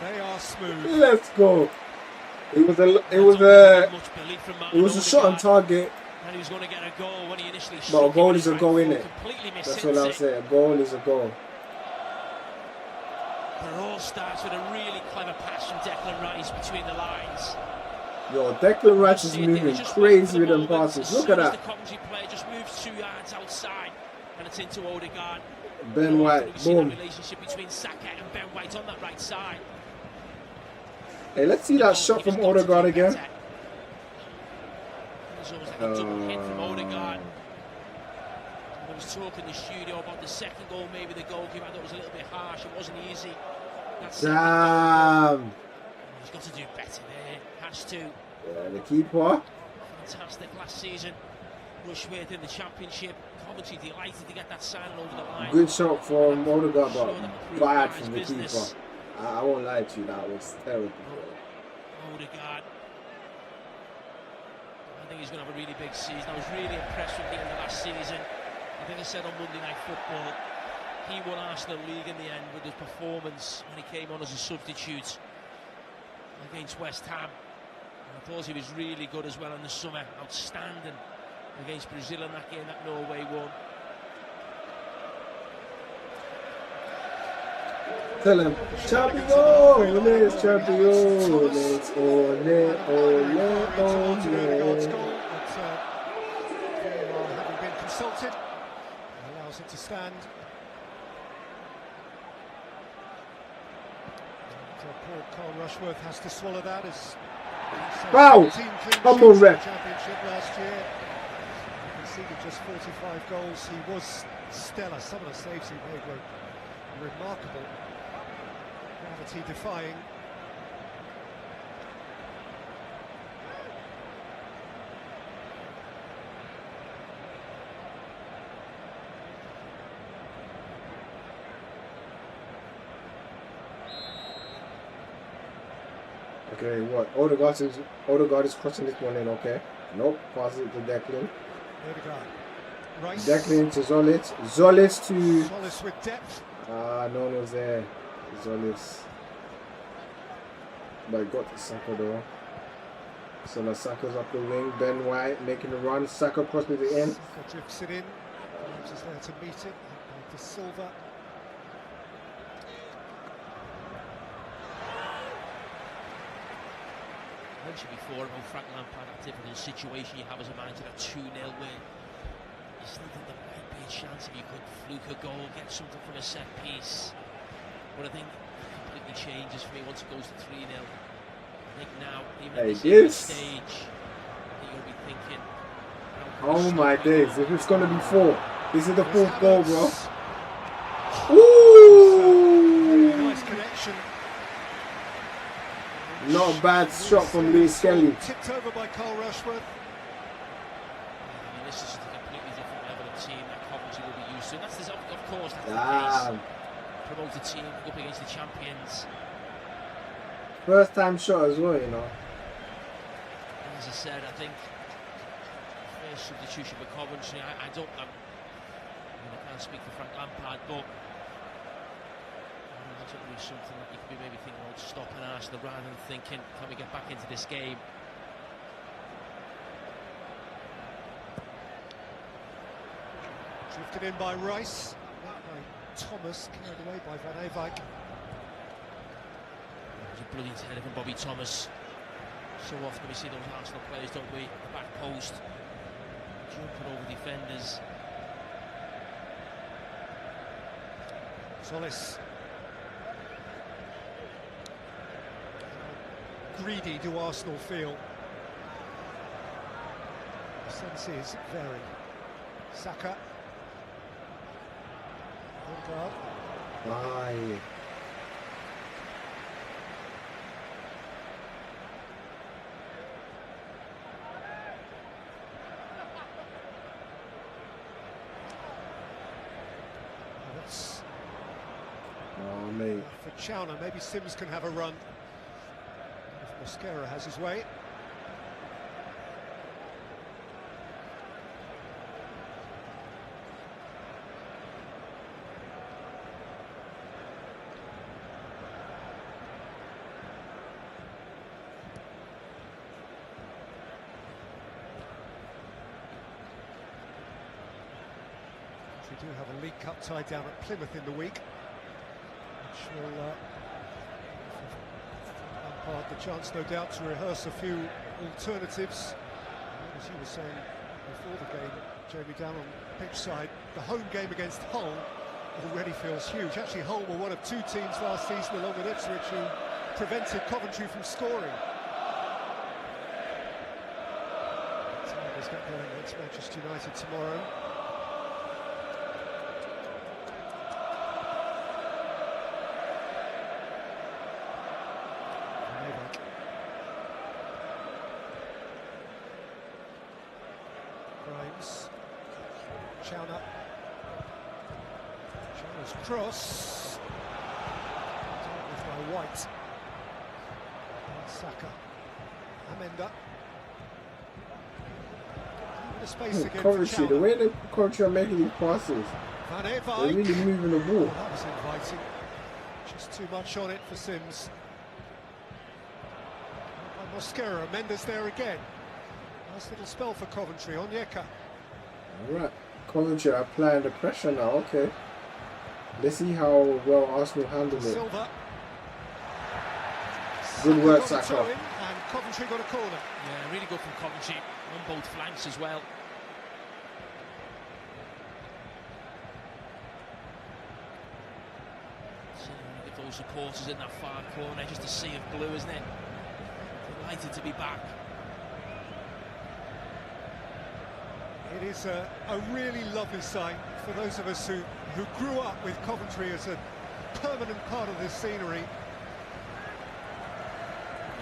[SPEAKER 3] They are smooth.
[SPEAKER 1] Let's go! It was a shot on target.
[SPEAKER 6] And he was going to get a goal when he initially
[SPEAKER 1] But a goal is a goal, innit? That's what I'm
[SPEAKER 6] it.
[SPEAKER 1] saying. A goal is a goal.
[SPEAKER 6] But it all starts with a really clever pass from Declan Rice between the lines.
[SPEAKER 1] Yo, Declan Rice is moving crazy with them passes. Look at that.
[SPEAKER 6] The Coventry player just moves 2 yards outside, and it's into Odegaard.
[SPEAKER 1] Ben White, boom.
[SPEAKER 6] That relationship between Saka and Ben White on that right side.
[SPEAKER 1] Hey, let's see that shot from Odegaard again.
[SPEAKER 6] It was almost like a double hit from Odegaard. I was talking in the studio about the second goal, maybe the goalkeeper. I thought it was a little bit harsh. It wasn't easy.
[SPEAKER 1] Damn.
[SPEAKER 6] He's got to do better there. Has to.
[SPEAKER 1] Yeah, the keeper.
[SPEAKER 6] Fantastic last season. Rushworth in the Championship. Coventry delighted to get that sign over the line.
[SPEAKER 1] Good shot from Odegaard, but bad from the keeper. I won't lie to you, that was terrible.
[SPEAKER 6] Odegaard. I think he's going to have a really big season. I was really impressed with him in the last season. I think I said on Monday Night Football, he won Arsenal League in the end with his performance when he came on as a substitute against West Ham. And I thought he was really good as well in the summer, outstanding against Brazil in that game that Norway won.
[SPEAKER 1] Tell him, champions, champions, ole,
[SPEAKER 3] Having been consulted, allows it to stand. Poor Carl Rushworth has to swallow that as
[SPEAKER 1] wow! Come on, ref.
[SPEAKER 3] Championship last year. He conceded just 45 goals. He was stellar. Some of the saves he made were remarkable. Gravity defying.
[SPEAKER 1] Okay, what? Odegaard is crossing this one in, okay? Nope, passes it to Declan.
[SPEAKER 3] Odegaard. Rice.
[SPEAKER 1] Declan to Zolis. Zolis to...
[SPEAKER 3] Zolis with depth.
[SPEAKER 1] No one was there. Zolis. But he got to Saka though. So now Saka's up the wing. Ben White making the run. Saka crosses it in.
[SPEAKER 3] Saka drifts it in. Rams is there to meet it. To Silva.
[SPEAKER 6] I mentioned before about Frank Lampard, that difficult situation you have as a manager at 2-0 where you still think there might be a chance if you could fluke a goal, get something from a set piece. But I think it completely changes for me once it goes to 3-0. I think now, even at this stage, you'll be thinking,
[SPEAKER 1] oh my days, if it's going to be 4. This is the 4th goal, bro. Ooh!
[SPEAKER 3] Nice connection.
[SPEAKER 1] Not a bad shot from Lewis Kelly.
[SPEAKER 3] Tipped over by Carl Rushworth.
[SPEAKER 6] I mean, this is a completely different level of team that Coventry will be used to. That's of course, that's the case. Promoted team up against the champions.
[SPEAKER 1] First time shot as well, you know.
[SPEAKER 6] As I said, I think first substitution for Coventry. I can't speak for Frank Lampard, but that's probably something that you could be maybe thinking about stopping Arsenal rather than thinking, can we get back into this game?
[SPEAKER 3] Drifted in by Rice. By Thomas, carried away by Van Eyck.
[SPEAKER 6] It was a brilliant header from Bobby Thomas. So often we see those Arsenal players, don't we, at the back post, jumping over defenders.
[SPEAKER 3] Solis. How greedy do Arsenal feel? The sense is very. Saka. Odegaard.
[SPEAKER 1] Aye.
[SPEAKER 3] Chowner. Maybe Sims can have a run if Mosquera has his way. We do have a League Cup tie down at Plymouth in the week, which will Lampard the chance, no doubt, to rehearse a few alternatives. And as you were saying before the game, Jamie, down on pitch side, the home game against Hull already feels huge. Actually, Hull were one of two teams last season, along with Ipswich, who prevented Coventry from scoring. Tigers get going against Manchester United tomorrow. Chowner. Chowner's cross. Dealt with by White. And Saka. Amenda. A bit of space again
[SPEAKER 1] Coventry, the way the Coventry are making these passes, they're really moving the ball.
[SPEAKER 3] That was inviting. Just too much on it for Sims. And Mosquera, Mendes there again. Nice little spell for Coventry. Onyeka.
[SPEAKER 1] Alright, Coventry are applying the pressure now, okay. Let's see how well Arsenal handle it.
[SPEAKER 3] Silva.
[SPEAKER 1] Good work, Saka.
[SPEAKER 3] And Coventry got a corner.
[SPEAKER 6] Yeah, really good from Coventry on both flanks as well. So if those supporters in that far corner, just a sea of blue, isn't it? Delighted to be back.
[SPEAKER 3] It is a really lovely sight for those of us who grew up with Coventry as a permanent part of this scenery.
[SPEAKER 6] Yeah,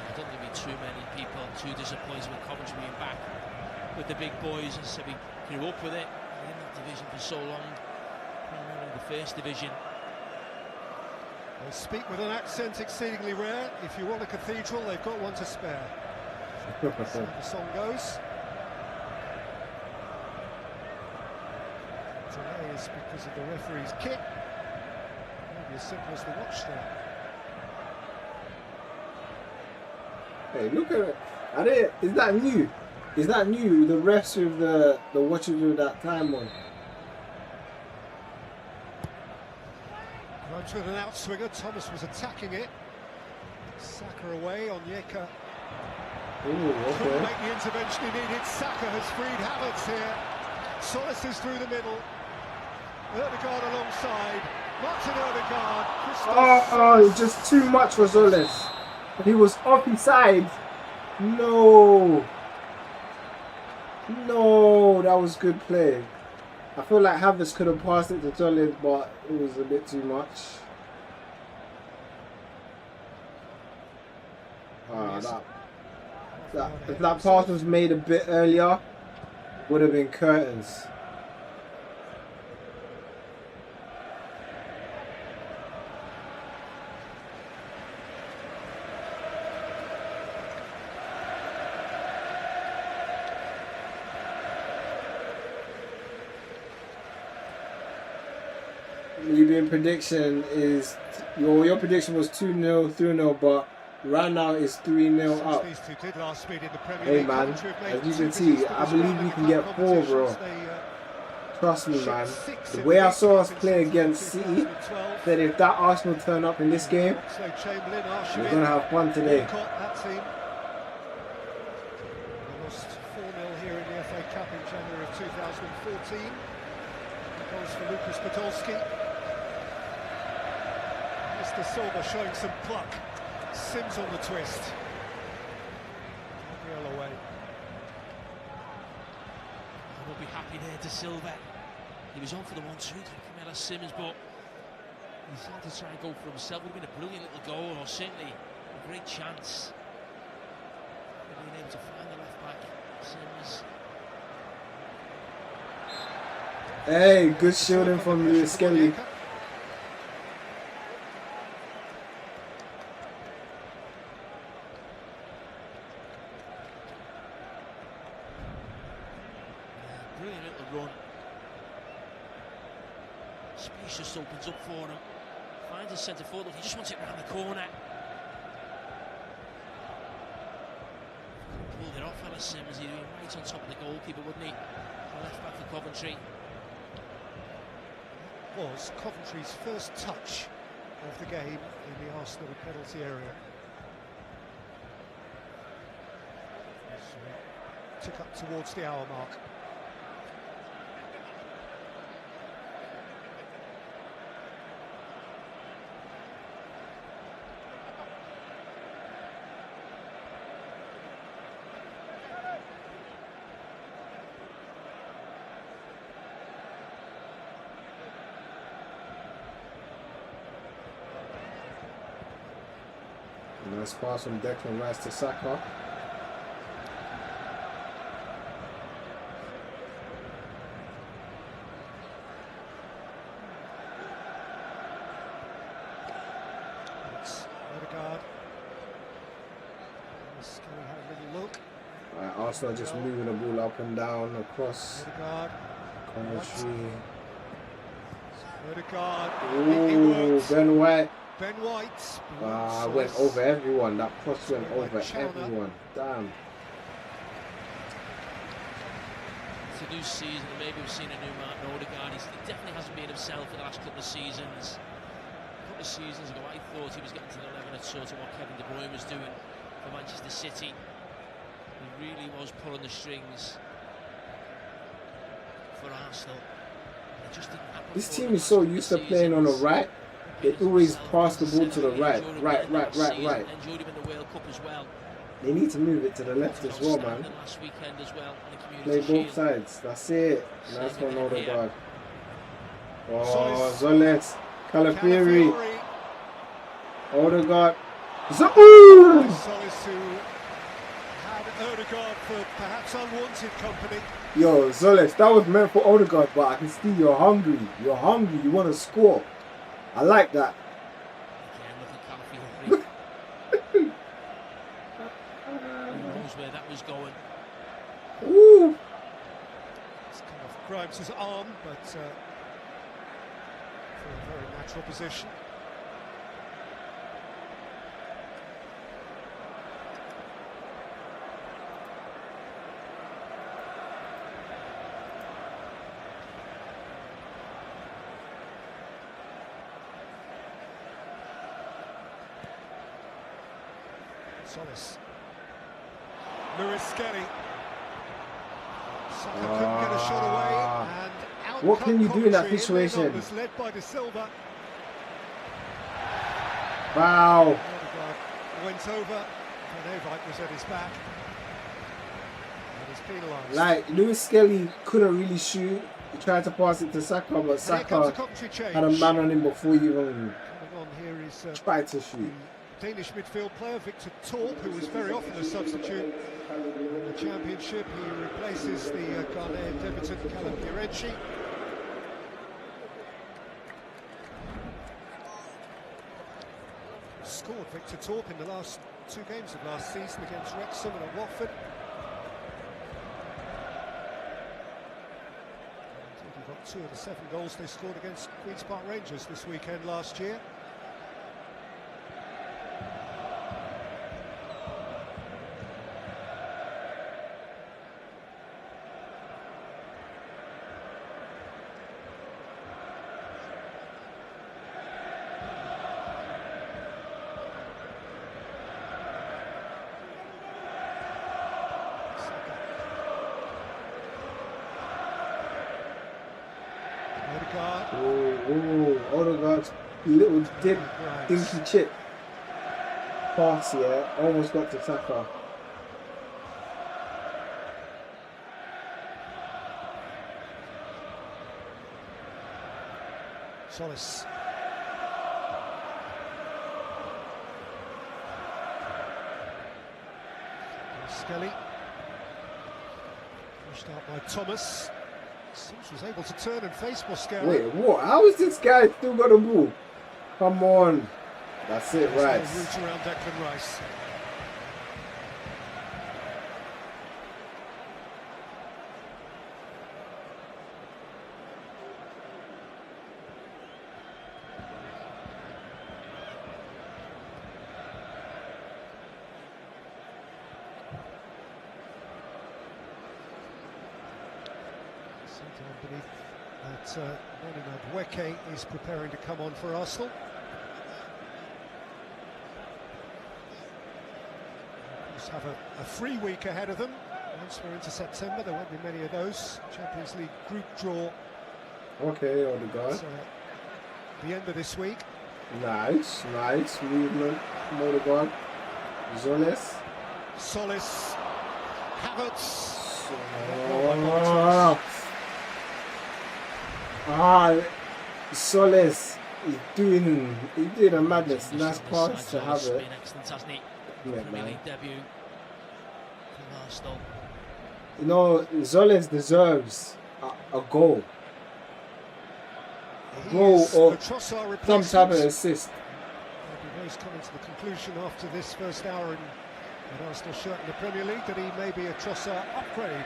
[SPEAKER 6] I don't think there'll be too many people too disappointed with Coventry being back with the big boys. As I said, we grew up with it in that division for so long, the first division.
[SPEAKER 3] They speak with an accent exceedingly rare. If you want a cathedral, they've got one to spare. So the song goes. Delays because of the referee's kick. Maybe as simple as the watch there.
[SPEAKER 1] Hey, look at it. Is that new? Is that new? The refs with the watches with that time on.
[SPEAKER 3] Runs with an outswinger. Thomas was attacking it. Saka away. Onyeka couldn't make the intervention he needed. Saka has freed Havertz here. Solis is through the middle. Ødegaard alongside. Martin Ødegaard.
[SPEAKER 1] Oh, just too much for Solis. He was off his side. No. No, that was good play. I feel like Havertz could have passed it to Solis, but it was a bit too much. If that pass was made a bit earlier, would have been curtains. Your prediction is your prediction was 2-0, 3-0, but right now it's 3-0 up. Hey man, as you can see, I believe we can get 4, bro. Trust me, man. The way I saw us play against City, that if that Arsenal turn up in this game, we're gonna have fun today.
[SPEAKER 3] They lost 4-0 here in the FA Cup in January of 2014. Goals for Lucas Podolski. Mr. Silva showing some pluck. Sims on the twist. Gabriel away.
[SPEAKER 6] I will be happy there to Silva. He was on for the 1-2 to Camilla Simmons, but he decided to try and go for himself. It would have been a brilliant little goal, or certainly a great chance. Being able to find the left back, Sims.
[SPEAKER 1] Hey, good shielding from the Skelly.
[SPEAKER 6] Brilliant little run. Space just opens up for him. Finds his centre forward. He just wants it round the corner. Pulled it off, Ellis Sims. He'd be right on top of the goalkeeper, wouldn't he? The left back for Coventry.
[SPEAKER 3] That was Coventry's first touch of the game in the Arsenal penalty area. Tick up towards the hour mark.
[SPEAKER 1] Nice pass from Declan Rice to Saka.
[SPEAKER 3] Odegaard. Skelly had a little look.
[SPEAKER 1] Right, Arsenal just moving the ball up and down across
[SPEAKER 3] Odegaard.
[SPEAKER 1] Coventry.
[SPEAKER 3] Odegaard.
[SPEAKER 1] Ooh, Ben White.
[SPEAKER 3] Ben White.
[SPEAKER 1] Went over everyone. That cross went over everyone. Damn.
[SPEAKER 6] It's a new season, and maybe we've seen a new Martin Odegaard. He definitely hasn't been himself in the last couple of seasons. A couple of seasons ago, I thought he was getting to the level of sort of what Kevin De Bruyne was doing for Manchester City. He really was pulling the strings for Arsenal. It just didn't happen.
[SPEAKER 1] This team is so used to playing on the right. They always pass the ball to the right.
[SPEAKER 6] Enjoyed him in the World Cup as well.
[SPEAKER 1] They need to move it to the left as well, man.
[SPEAKER 6] Last weekend as well.
[SPEAKER 1] Play both sides. That's it. Nice one, Odegaard. Oh, Zolet. Calafiri. Odegaard.
[SPEAKER 3] Solis, who had Odegaard for perhaps unwanted company.
[SPEAKER 1] Yo, Zolet, that was meant for Odegaard, but I can see you're hungry. You're hungry. You want to score. I like that.
[SPEAKER 6] Who knows where that was going?
[SPEAKER 1] Ooh.
[SPEAKER 3] It's come off Grimes' arm, but for a very natural position. Solis. Lewis Skelly. Saka couldn't get a shot away, and out
[SPEAKER 1] what can you do in that
[SPEAKER 3] Coventry
[SPEAKER 1] situation?
[SPEAKER 3] Was led by De Silva.
[SPEAKER 1] Wow.
[SPEAKER 3] Odegaard went over. Van Eyck was at his back. And he's penalised.
[SPEAKER 1] Like, Lewis Skelly couldn't really shoot. He tried to pass it to Saka, but Saka had a man on him before he even tried to shoot.
[SPEAKER 3] Danish midfield player Victor Torp, who was very often a substitute in the Championship. He replaces the Ghanaian debutant Kayrond. Scored Victor Torp in the last 2 games of last season against Wrexham and at Watford. He got 2 of the 7 goals they scored against Queen's Park Rangers this weekend last year.
[SPEAKER 1] Odegaard's little dip, dinky chip pass, yeah, almost got to Saka.
[SPEAKER 3] Solis. Skelly. Pushed out by Thomas. Sims was able to turn and face Mosquera.
[SPEAKER 1] Wait, what? How is this guy still got a ball? Come on. That's it, right.
[SPEAKER 3] Route around Declan Rice. See down beneath that Madueke is preparing to come on for Arsenal. Of course, have a free week ahead of them. Once we're into September, there won't be many of those. Champions League group draw.
[SPEAKER 1] Okay, Odegaard.
[SPEAKER 3] The end of this week.
[SPEAKER 1] Nice movement. Odegaard. Solis.
[SPEAKER 3] Havertz.
[SPEAKER 1] Solis. He's doing a madness. Nice pass to have it. Yeah, man. You know, Solis deserves a goal. Goal or some type of assist.
[SPEAKER 3] He's coming to the conclusion after this first hour in an Arsenal shirt in the Premier League that he may be a Trossard upgrade.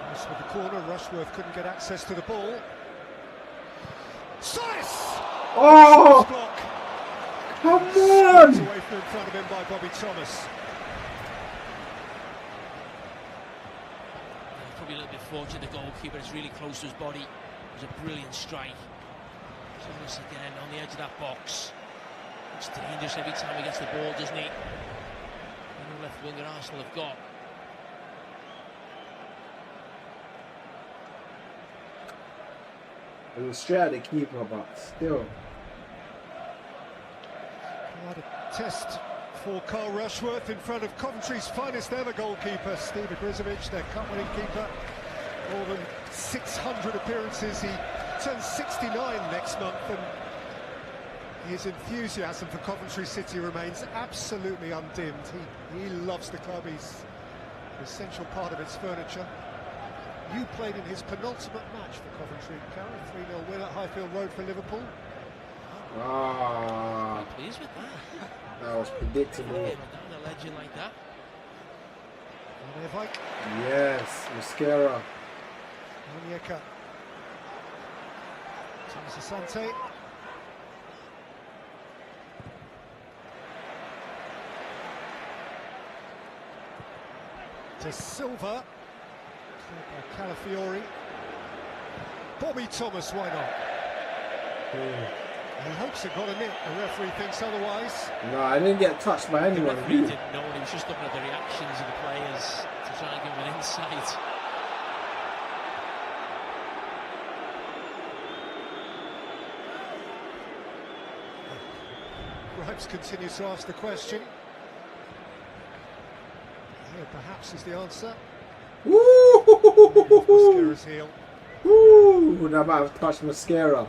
[SPEAKER 3] Nice with the corner, Rushworth couldn't get access to the ball. Solis!
[SPEAKER 1] Oh! Come on!
[SPEAKER 3] Away from in front of him by Bobby Thomas.
[SPEAKER 6] Probably a little bit fortunate, the goalkeeper is really close to his body. It was a brilliant strike. Thomas again on the edge of that box. It's dangerous every time he gets the ball, doesn't he? And the left winger Arsenal have got.
[SPEAKER 1] It was straight at the keeper, but still.
[SPEAKER 3] What a test for Carl Rushworth in front of Coventry's finest ever goalkeeper, Steve Igrizovic, their cup-winning keeper. More than 600 appearances. He turns 69 next month, and his enthusiasm for Coventry City remains absolutely undimmed. He loves the club. He's an essential part of its furniture. You played in his penultimate match for Coventry, Kayrond, 3-0 win at Highfield Road for Liverpool.
[SPEAKER 6] I'm pleased with that.
[SPEAKER 1] That was predictable.
[SPEAKER 6] A legend like that.
[SPEAKER 1] Yes, Mascara.
[SPEAKER 3] Onyeka. Thomas Asante. To Silva. By Calafiori. Bobby Thomas, why not? He hopes it got a nip. The referee thinks otherwise.
[SPEAKER 1] No, I didn't get touched by anyone.
[SPEAKER 6] The referee didn't know, and he was just looking at the reactions of the players to try and give him an insight.
[SPEAKER 3] Grimes continues to ask the question. Here perhaps is the answer. Mascara's heel.
[SPEAKER 1] Ooh, that might have touched Mascara.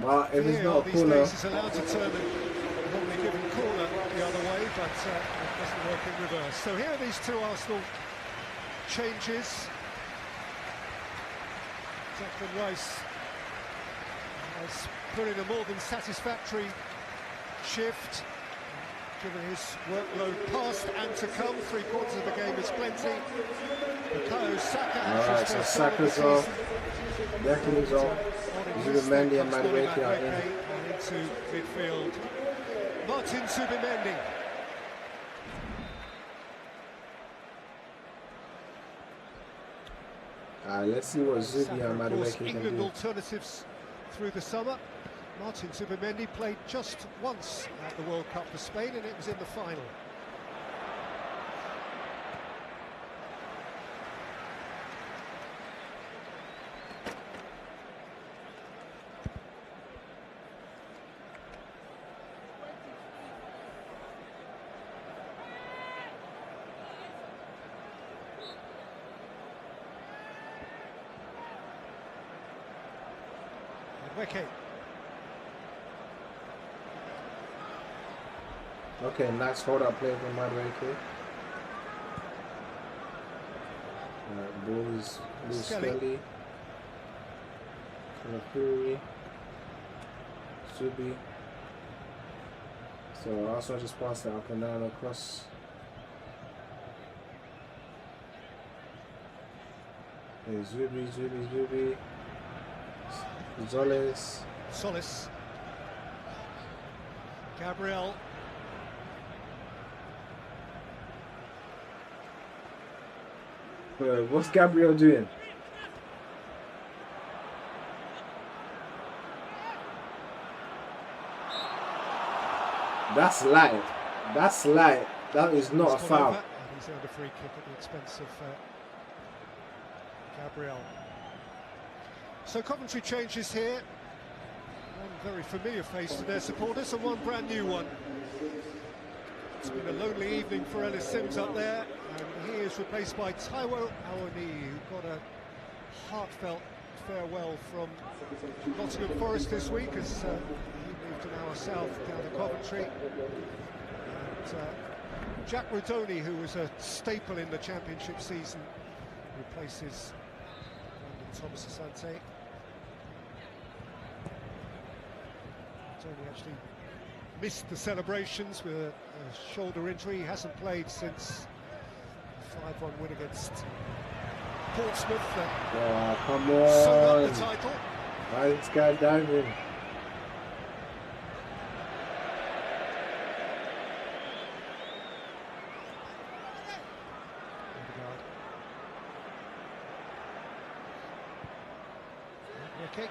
[SPEAKER 1] But if it's not a corner.
[SPEAKER 3] He's allowed to turn a normally given corner the other way, but it doesn't work in reverse. So here are these two Arsenal changes. Declan Rice has put in a more than satisfactory shift, given his workload past and to come. 3/4 of the game is plenty. Bukayo Saka.
[SPEAKER 1] Alright, so Saka's off. Declan's off. Zubimendi and Madueke are in.
[SPEAKER 3] Into midfield. Martin Zubimendi.
[SPEAKER 1] Let's see what Zubi and Madueke can
[SPEAKER 3] England
[SPEAKER 1] do.
[SPEAKER 3] alternatives through the summer. Martin Zubimendi played just once at the World Cup for Spain, and it was in the final. Wicket.
[SPEAKER 1] Okay, nice hold-up play from Madueke. Bulls Skelly. Fury. Subi. So also just passed it up and down across. Hey, Zubi.
[SPEAKER 3] Solis. Gabriel.
[SPEAKER 1] What's Gabriel doing? That's light. That's light. That is not a foul.
[SPEAKER 3] He's earned a free kick at the expense of Gabriel. So Coventry changes here. One very familiar face to their supporters and one brand new one. It's been a lonely evening for Ellis Sims up there, and he is replaced by Taiwo Awoniyi, who got a heartfelt farewell from Nottingham Forest this week as he moved an hour south down to Coventry. And Jack Rodoni, who was a staple in the championship season, replaces Brandon Thomas Asante. Rodoni actually missed the celebrations with a shoulder injury. He hasn't played since the 5-1 win against Portsmouth.
[SPEAKER 1] Oh, come
[SPEAKER 3] Sewn
[SPEAKER 1] on.
[SPEAKER 3] up the title.
[SPEAKER 1] Why is this guy diving?
[SPEAKER 3] Okay.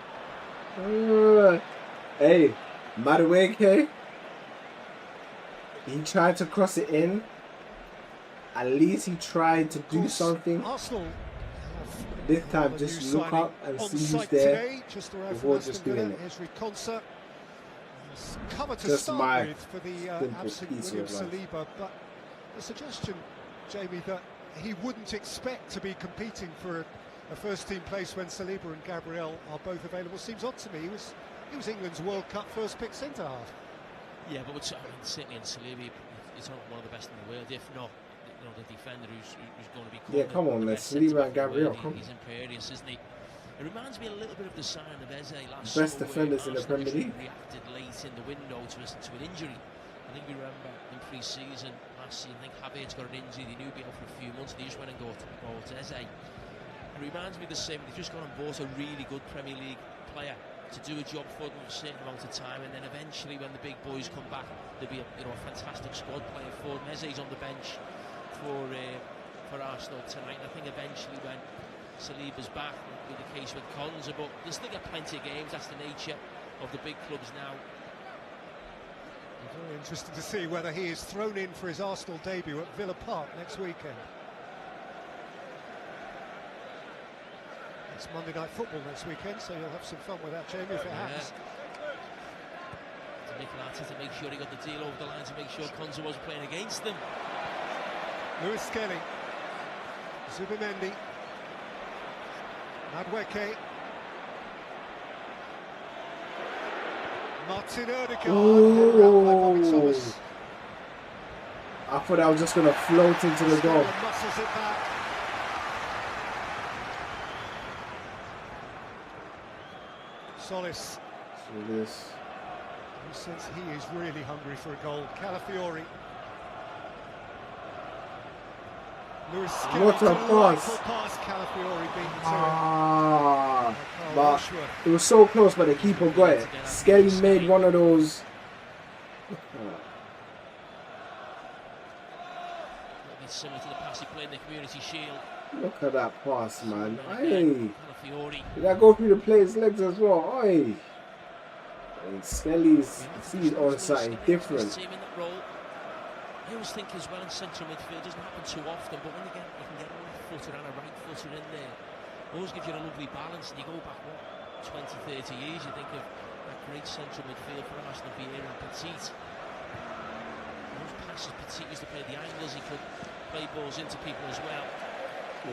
[SPEAKER 1] Hey, Madueke. He tried to cross it in. At least he tried to do something.
[SPEAKER 3] Arsenal
[SPEAKER 1] This time, just look up and see who's there before just doing it.
[SPEAKER 3] Cover to
[SPEAKER 1] Just
[SPEAKER 3] start
[SPEAKER 1] my
[SPEAKER 3] with for the absent
[SPEAKER 1] piece
[SPEAKER 3] William
[SPEAKER 1] of advice.
[SPEAKER 3] Saliba, but the suggestion, Jamie, that he wouldn't expect to be competing for a first-team place when Saliba and Gabriel are both available seems odd to me. He was England's World Cup first-pick centre-half.
[SPEAKER 6] Yeah, but certainly in Saliba, he's not one of the best in the world, if not, you know, the defender who's going to be.
[SPEAKER 1] Yeah, come on, man. Saliba and Gabriel, come on.
[SPEAKER 6] He's imperious, isn't he? It reminds me a little bit of the sign of Eze last
[SPEAKER 1] Best
[SPEAKER 6] summer,
[SPEAKER 1] defenders in the
[SPEAKER 6] Arsenal
[SPEAKER 1] Premier League.
[SPEAKER 6] reacted late in the window to an injury. I think we remember in pre-season last season, I think Havertz got an injury. They knew he'd be out for a few months. They just went and got Eze. It reminds me of the same. They've just gone and bought a really good Premier League player to do a job for them for a certain amount of time, and then eventually, when the big boys come back, there'll be a fantastic squad player for them. Eze's on the bench for Arsenal tonight. And I think eventually, when Saliba's back, will be the case with Konza, but they still get plenty of games. That's the nature of the big clubs now.
[SPEAKER 3] Very interesting to see whether he is thrown in for his Arsenal debut at Villa Park next weekend. It's Monday Night Football next weekend, so you'll have some fun with that, Jamie, if it happens.
[SPEAKER 6] To Mikel Arteta make sure he got the deal over the line, to make sure Konza wasn't playing against them.
[SPEAKER 3] Lewis Skelly, Zubimendi, Madueke, Martin Odegaard.
[SPEAKER 1] I thought I was just going to float into the goal.
[SPEAKER 3] Muscles it back. Solis. Who says he is really hungry for a goal? Calafiori. Lewis Skelly.
[SPEAKER 1] What a
[SPEAKER 3] pass. Calafiori beaten to it.
[SPEAKER 1] But it was so close, but the keeper got it. Skelly made one of those.
[SPEAKER 6] Similar to the pass he played in the Community Shield.
[SPEAKER 1] Look at that pass, man. Hey. Did that go through the player's legs as well? Hey. And Skelly's on something different.
[SPEAKER 6] I always think as well in central midfield, doesn't happen too often, but when you can get a left footer and a right footer in there, it always gives you a lovely balance. And you go back, 20, 30 years, you think of that great central midfield for Arsenal, Vieira and Petit. Those passes, Petit used to play the angles, he could play balls into people as well.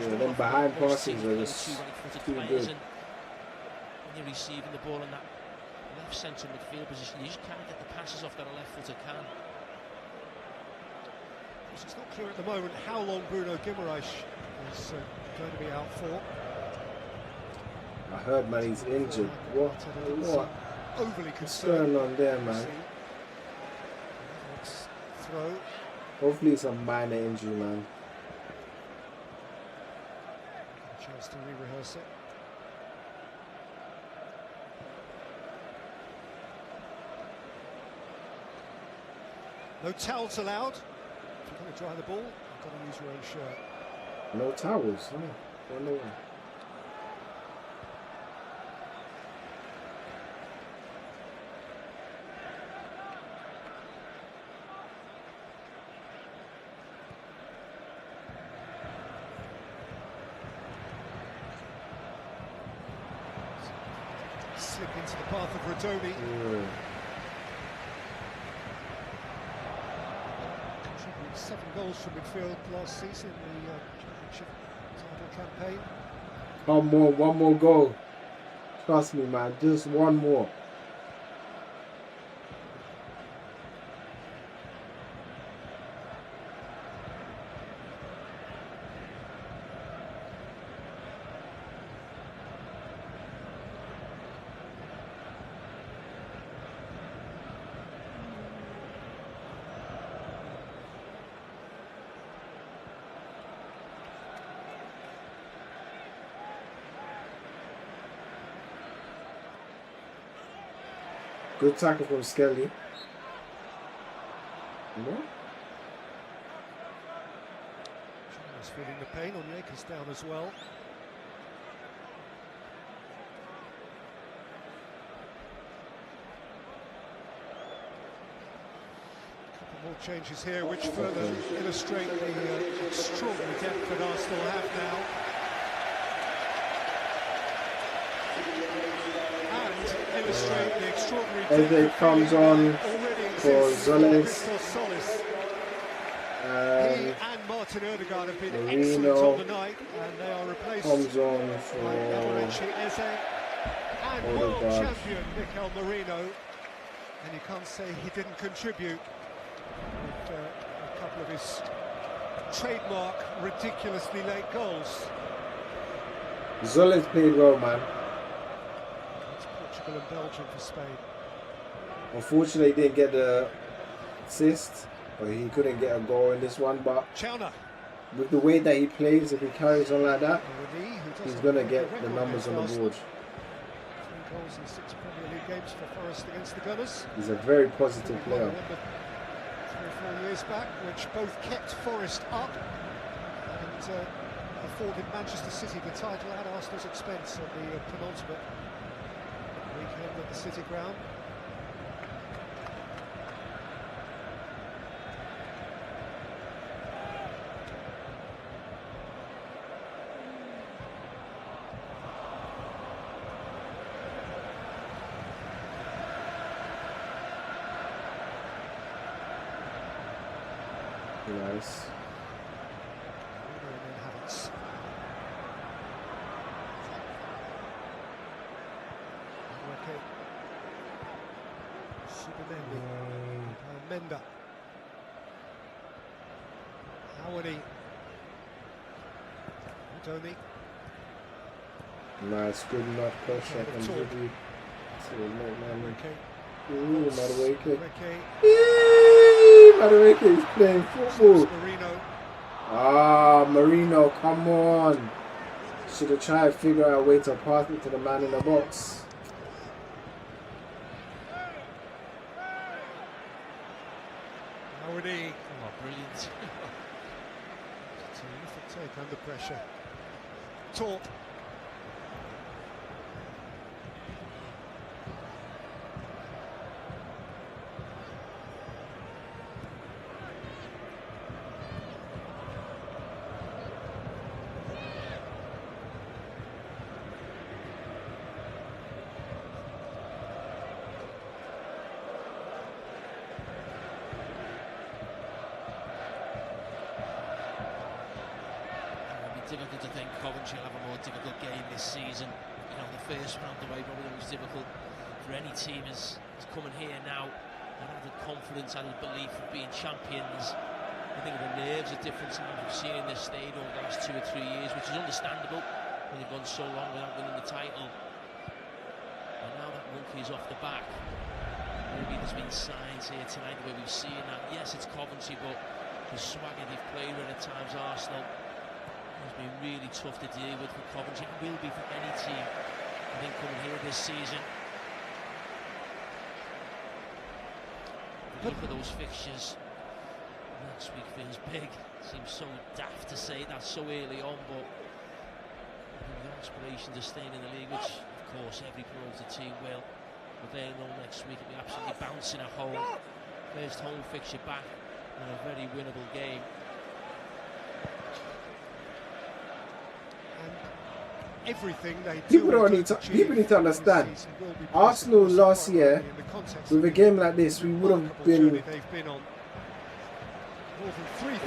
[SPEAKER 1] Yeah, them behind passes are just too good.
[SPEAKER 6] And when you're receiving the ball in that left central midfield position, you just can't get the passes off that a left footer can.
[SPEAKER 3] It's not clear at the moment how long Bruno Guimaraes is going to be out for.
[SPEAKER 1] I heard, man, he's injured. What?
[SPEAKER 3] Overly
[SPEAKER 1] What's
[SPEAKER 3] concerned.
[SPEAKER 1] going on there, man?
[SPEAKER 3] Throw.
[SPEAKER 1] Hopefully it's a minor injury, man.
[SPEAKER 3] A chance to re-rehearse it. No towels allowed. If you're going to dry the ball, you've got to use your own shirt.
[SPEAKER 1] No towels, huh? No.
[SPEAKER 3] Slip into the path of Radoni. Contributed 7 goals from midfield last season in the Championship title campaign.
[SPEAKER 1] One more goal. Trust me, man. Just one more. Good tackle from Skelly. No?
[SPEAKER 3] He's feeling the pain. Onyeka's down as well. A couple more changes here, which further illustrate the extraordinary depth that Arsenal have now. Illustrate the extraordinary
[SPEAKER 1] Eze comes on for Zolis.
[SPEAKER 3] He and Martin Odegaard have been excellent on the night, and they are replaced
[SPEAKER 1] comes on for
[SPEAKER 3] by Gabriel Eze and world champion Mikel Merino. And you can't say he didn't contribute with a couple of his trademark ridiculously late goals.
[SPEAKER 1] Zolis played well, man.
[SPEAKER 3] And Belgium for Spain.
[SPEAKER 1] Unfortunately, he didn't get the assist, but he couldn't get a goal in this one. But
[SPEAKER 3] Chowner.
[SPEAKER 1] With the way that he plays, if he carries on like that, he's going to get the numbers on the board.
[SPEAKER 3] 3 goals in 6 Premier League games for Forest against the Gunners.
[SPEAKER 1] He's a very positive player.
[SPEAKER 3] 3 or 4 years back, which both kept Forest up and afforded Manchester City the title at Arsenal's expense at the penultimate weekend at the City Ground.
[SPEAKER 1] Nice.
[SPEAKER 3] Menda. Howard. Tony.
[SPEAKER 1] Nice, good enough pressure from Ziggy. Ooh, Madueke. Madueke is playing football. Ah, Marino, come on. Should have tried to figure out a way to pass it to the man in the box.
[SPEAKER 3] Oh, brilliant. Terrific take under pressure. Talk.
[SPEAKER 6] Difficult to think Coventry will have a more difficult game this season. You know, the first round away probably the most difficult for any team is coming here now and added confidence, added belief of being champions. I think the nerves are different to what we've seen in this state over the last 2 or 3 years, which is understandable when they've gone so long without winning the title. And now that monkey's off the back, maybe there's been signs here tonight where we've seen that. Yes, it's Coventry, but the swagger they've played with at times, Arsenal. has been really tough to deal with for Coventry. It will be for any team, I think, coming here this season. Look at those fixtures. Next week feels big. Seems so daft to say that so early on, but the aspirations of staying in the league, which of course every promoted team will. But they know next week it'll be absolutely bouncing at home. First home fixture back and a very winnable game.
[SPEAKER 3] And everything they do.
[SPEAKER 1] People need to understand. Arsenal last year, with a game like this, we would have been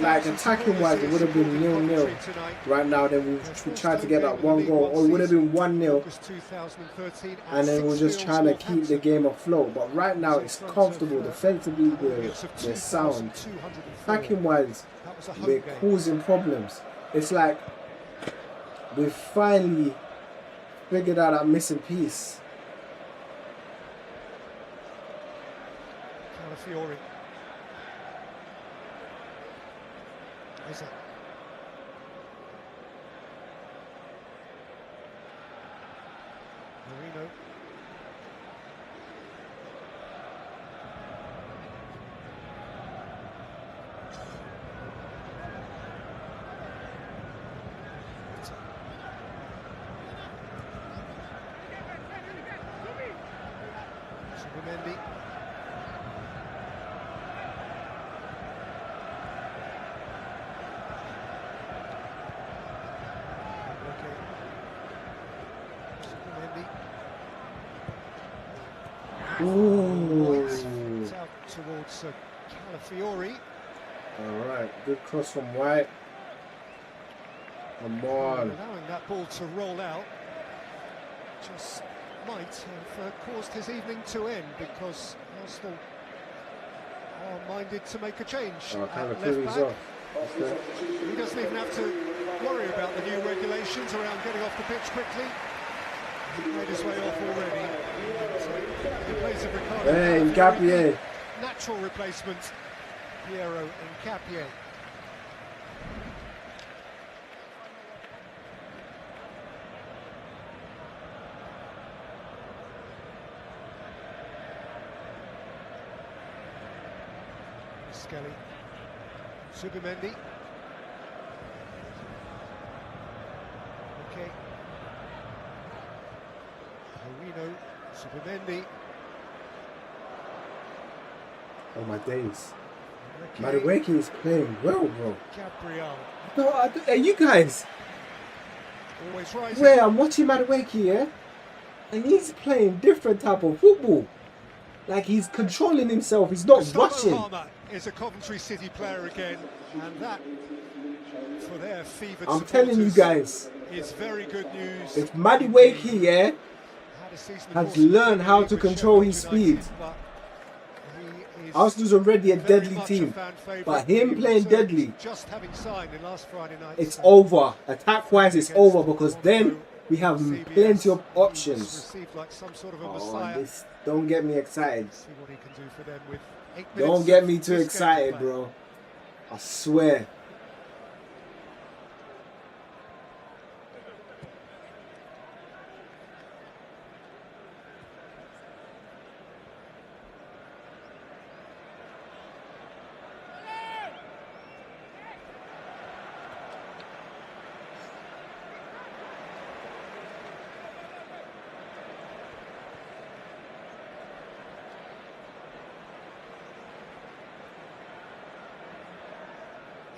[SPEAKER 1] like attacking wise, it would have been 0-0 right now. Then we tried to get that one goal, or it would have been 1-0, and then we're just trying to keep the game afloat. But right now it's comfortable. Defensively, we're sound. Attacking wise, we're causing problems. It's like we've finally figured out that missing piece.
[SPEAKER 3] Calafiori. Is it? Marino. Subimendi.
[SPEAKER 1] Ooh.
[SPEAKER 3] Out towards Calafiori.
[SPEAKER 1] Alright, good cross from White. Come on.
[SPEAKER 3] Allowing that ball to roll out just might have caused his evening to end, because Arsenal are minded to make a change.
[SPEAKER 1] Calafiori's off. Okay.
[SPEAKER 3] He doesn't even have to worry about the new regulations around getting off the pitch quickly. He made his way off already. In place of Ricardo.
[SPEAKER 1] Hey, Ngapié.
[SPEAKER 3] Natural replacement, Piero Ngapié. Skelly. Subimendi. Okay. Marino. Subimendi.
[SPEAKER 1] Oh my days. Madueke is playing well, bro.
[SPEAKER 3] Gabriel.
[SPEAKER 1] No, hey, you guys.
[SPEAKER 3] Always rising.
[SPEAKER 1] Where I'm watching Madueke, yeah? And he's playing different type of football. Like he's controlling himself. He's not rushing.
[SPEAKER 3] Palmer is a Coventry City player again, and that, for their fevered
[SPEAKER 1] I'm telling you guys,
[SPEAKER 3] is very good news.
[SPEAKER 1] if Madueke, yeah, has learned how to control his speed, Arsenal's already a deadly team. But him playing deadly,
[SPEAKER 3] just having signed in last Friday night,
[SPEAKER 1] it's over. Attack-wise, it's over, because then we have plenty of options. Oh, this, don't get me excited.
[SPEAKER 3] See what he can do for them with 8 minutes.
[SPEAKER 1] Don't get me too excited, bro. I swear.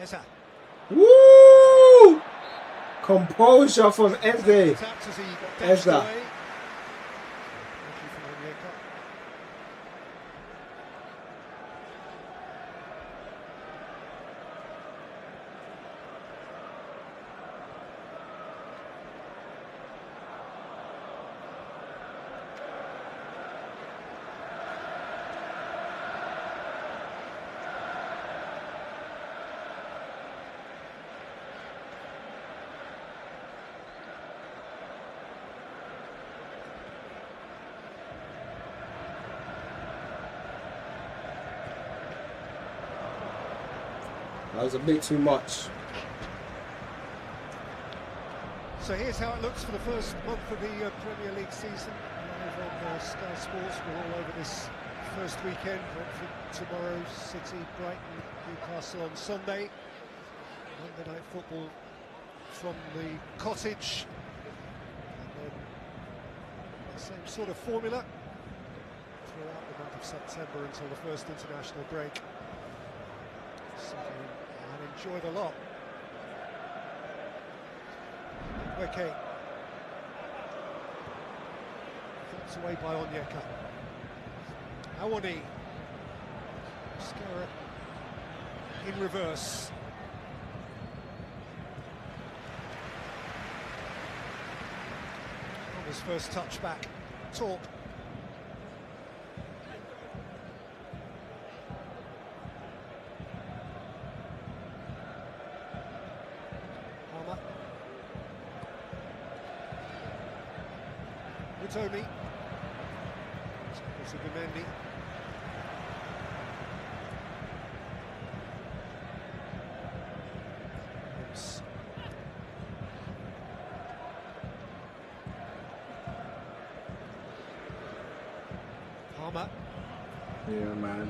[SPEAKER 3] Eza.
[SPEAKER 1] Woo! Composure from Eze. Eza. That was a bit too much.
[SPEAKER 3] So here's how it looks for the first month of the Premier League season. Live on Sky Sports, we're all over this first weekend. Brentford tomorrow, City, Brighton, Newcastle on Sunday. Monday night football from the cottage. And then the same sort of formula throughout the month of September until the first international break. Settle in and enjoy the lot. Okay. Thoughts away by Onyeka. Awani. Scarra in reverse. On his first touch back. Talk. Tony. It's a Bimendi. Palmer.
[SPEAKER 1] Yeah, man.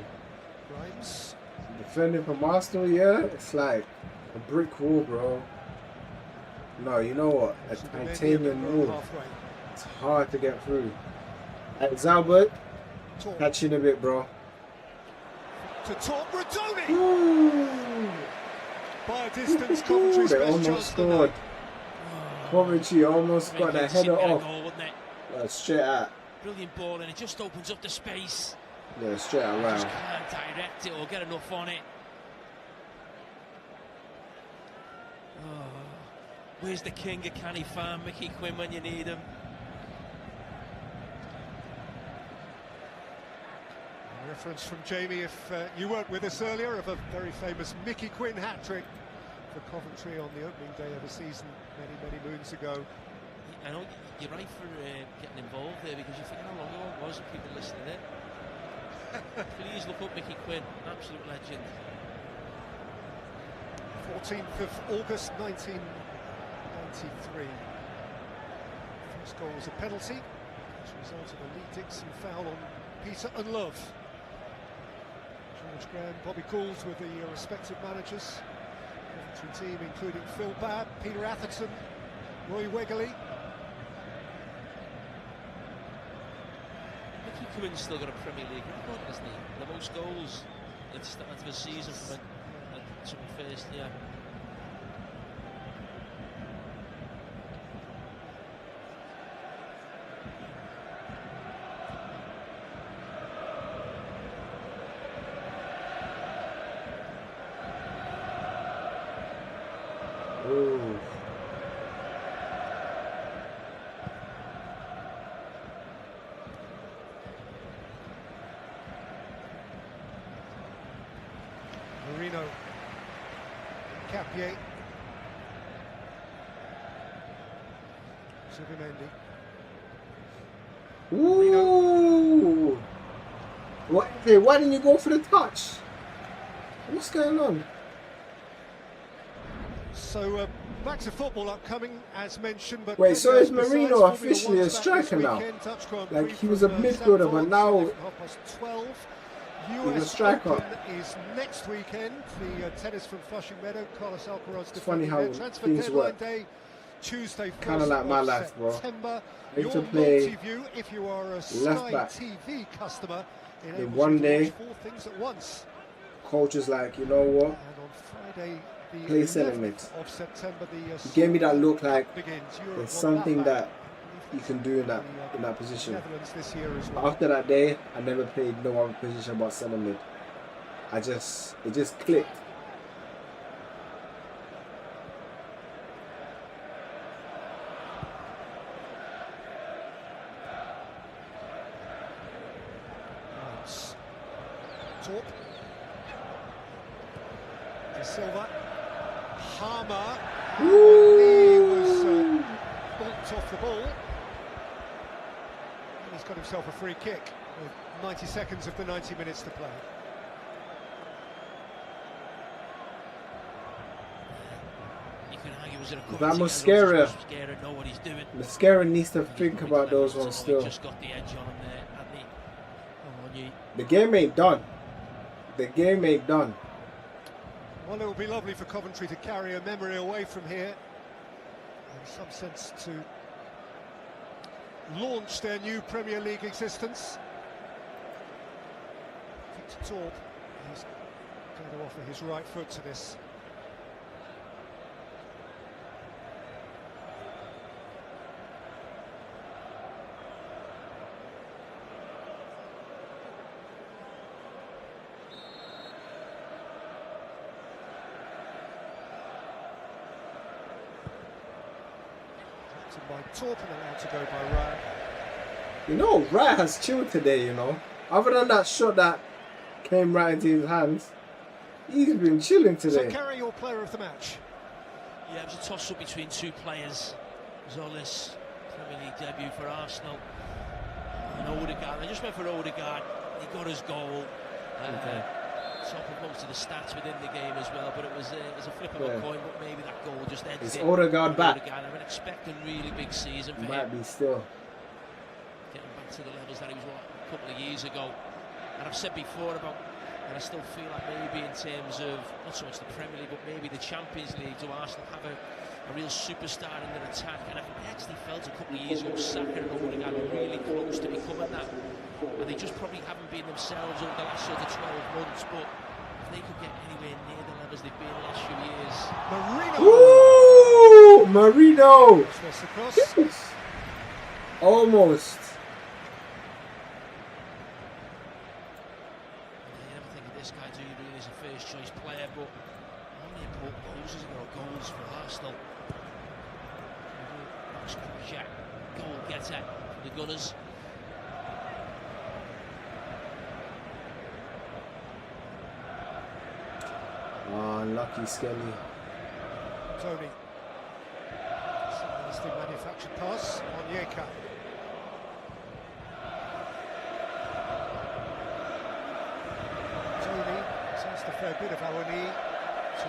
[SPEAKER 3] Grimes.
[SPEAKER 1] Defending from Arsenal, yeah, it's like a brick wall, bro. No, you know what? A titanium wall. It's hard to get through. At Albert, catching a bit, bro.
[SPEAKER 3] To talk Radoni. By a distance, Coventry's
[SPEAKER 1] they
[SPEAKER 3] best
[SPEAKER 1] almost
[SPEAKER 3] chance
[SPEAKER 1] scored. Coventry almost got the header off.
[SPEAKER 6] Goal,
[SPEAKER 1] straight out.
[SPEAKER 6] Brilliant ball, and it just opens up the space.
[SPEAKER 1] Yeah, straight out. Wow.
[SPEAKER 6] Just can't direct it or get enough on it. Oh, where's the king of Canny Farm, Mickey Quinn, when you need him?
[SPEAKER 3] Reference from Jamie, if you weren't with us earlier, of a very famous Mickey Quinn hat-trick for Coventry on the opening day of the season many moons ago.
[SPEAKER 6] I know you're right for getting involved there, because you think how long ago it was and people listening in. Please look up Mickey Quinn, absolute legend.
[SPEAKER 3] 14th of August 1993. First goal was a penalty, as a result of a Lee Dixon foul on Peter Unlove. George Graham, Bobby Gould were the respective managers. Coventry team including Phil Babb, Peter Atherton, Roy Wegerle.
[SPEAKER 6] Mickey Quinn's still got a Premier League record, hasn't he? The most goals at the start of a season from a first year.
[SPEAKER 1] Ooh.
[SPEAKER 3] Marino, Capier, Zubimendi.
[SPEAKER 1] Ooh. What? Hey, why didn't you go for the touch? What's going on?
[SPEAKER 3] So back to football upcoming, as mentioned. But
[SPEAKER 1] wait, so is Marino officially a striker now? Like he was a midfielder, but now he's a striker.
[SPEAKER 3] Is next weekend. The tennis from Flushing Meadow, Carlos Alcaraz.
[SPEAKER 1] It's funny how things work.
[SPEAKER 3] Day, Tuesday,
[SPEAKER 1] kind of like my life, bro. I used to play
[SPEAKER 3] if you are a
[SPEAKER 1] left back.
[SPEAKER 3] TV customer,
[SPEAKER 1] in one day,
[SPEAKER 3] 4 things at once.
[SPEAKER 1] Coach is like, you know what?
[SPEAKER 3] And on Friday,
[SPEAKER 1] play centre mid.
[SPEAKER 3] Of September, the
[SPEAKER 1] gave me that look like there's something that you can do in that position.
[SPEAKER 3] This year as well.
[SPEAKER 1] After that day, I never played no other position but centre mid. It just clicked.
[SPEAKER 3] Talk. De Silva. Harmer. He was bonked off the ball. And he's got himself a free kick with 90 seconds of the 90 minutes to play.
[SPEAKER 6] You can argue was in a
[SPEAKER 1] That Mascara.
[SPEAKER 6] know what he's doing.
[SPEAKER 1] Mascara needs to think about those ones still.
[SPEAKER 6] Just got the edge on him there, hadn't he?
[SPEAKER 1] The game ain't done. The game ain't done.
[SPEAKER 3] Well, it will be lovely for Coventry to carry a memory away from here. In some sense, to launch their new Premier League existence. Victor Torp is going to offer his right foot to this. By Torp and allowed to go by Ryan.
[SPEAKER 1] You know, Ryan has chilled today, you know. Other than that shot that came right into his hands, he's been chilling today.
[SPEAKER 3] So, Kerry, your player of the match.
[SPEAKER 6] Yeah, it was a toss-up between two players. Zolis, Premier League debut for Arsenal, and Odegaard. I just went for Odegaard. He got his goal. Top of most of the stats within the game as well, but it was a flip of a coin, but maybe that goal just ends
[SPEAKER 1] Is
[SPEAKER 6] it.
[SPEAKER 1] Odegaard back?
[SPEAKER 6] I'm expecting a really big season for
[SPEAKER 1] Might
[SPEAKER 6] him.
[SPEAKER 1] be still.
[SPEAKER 6] Getting back to the levels that he was a couple of years ago. And I've said before about, and I still feel like maybe in terms of, not so much the Premier League, but maybe the Champions League, do Arsenal have a real superstar in their attack? And I actually felt a couple of years ago, Saka and Odegaard were really close to becoming that. And they just probably haven't been themselves over the last sort of 12 months, but if they could get anywhere near the levels they've been in the last few years.
[SPEAKER 1] Marino!
[SPEAKER 3] Marino!
[SPEAKER 1] Almost.
[SPEAKER 6] You never think of this guy, do you, really, as a first choice player, but only important goals as goals for Arsenal. Jack, goal getter for the Gunners.
[SPEAKER 1] Oh, unlucky Skelly.
[SPEAKER 3] Tony. That's the manufactured pass on Yeka. Tony sensed a fair bit of Awani.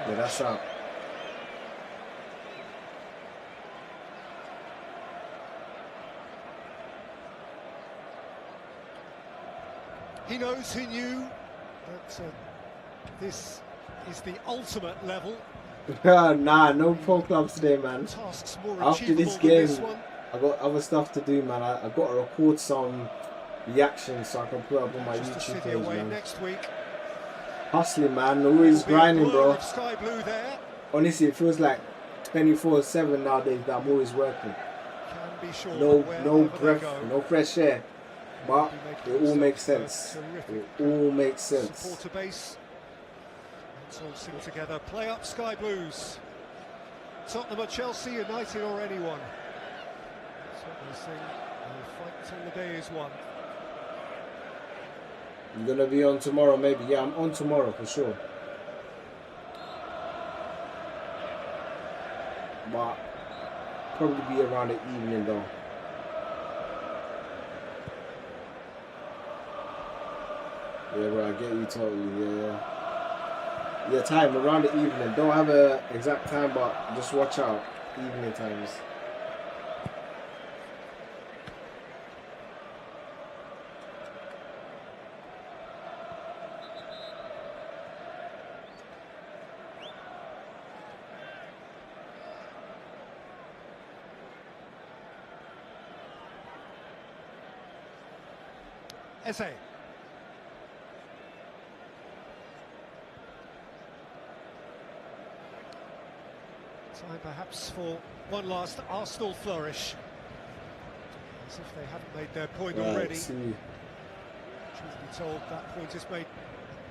[SPEAKER 1] Yeah, that's out.
[SPEAKER 3] He knows, he knew that this is the ultimate level.
[SPEAKER 1] Nah, no pro clubs today, man.
[SPEAKER 3] Tasks more
[SPEAKER 1] After this game, I got other stuff to do, man. I got to record some reactions so I can put up on my YouTube page, man.
[SPEAKER 3] Next week.
[SPEAKER 1] Hustling, man. Always grinding, bro.
[SPEAKER 3] Sky blue there.
[SPEAKER 1] Honestly, it feels like 24/7 nowadays that I'm always working.
[SPEAKER 3] Can be sure
[SPEAKER 1] No breath, no fresh air. But it all makes sense. It all makes sense.
[SPEAKER 3] Supporter base. Let's all sing together. Play up Sky Blues. Tottenham or Chelsea, United or anyone. That's what they sing. We'll fight till the day is won.
[SPEAKER 1] You're gonna be on tomorrow, maybe. Yeah, I'm on tomorrow for sure. But probably be around the evening though. Yeah, bro, I get you totally. Yeah, time around the evening. Don't have a exact time, but just watch out. Evening times.
[SPEAKER 3] Essay. Time perhaps for one last Arsenal flourish. As if they haven't made their point already. Truth be told, that point is made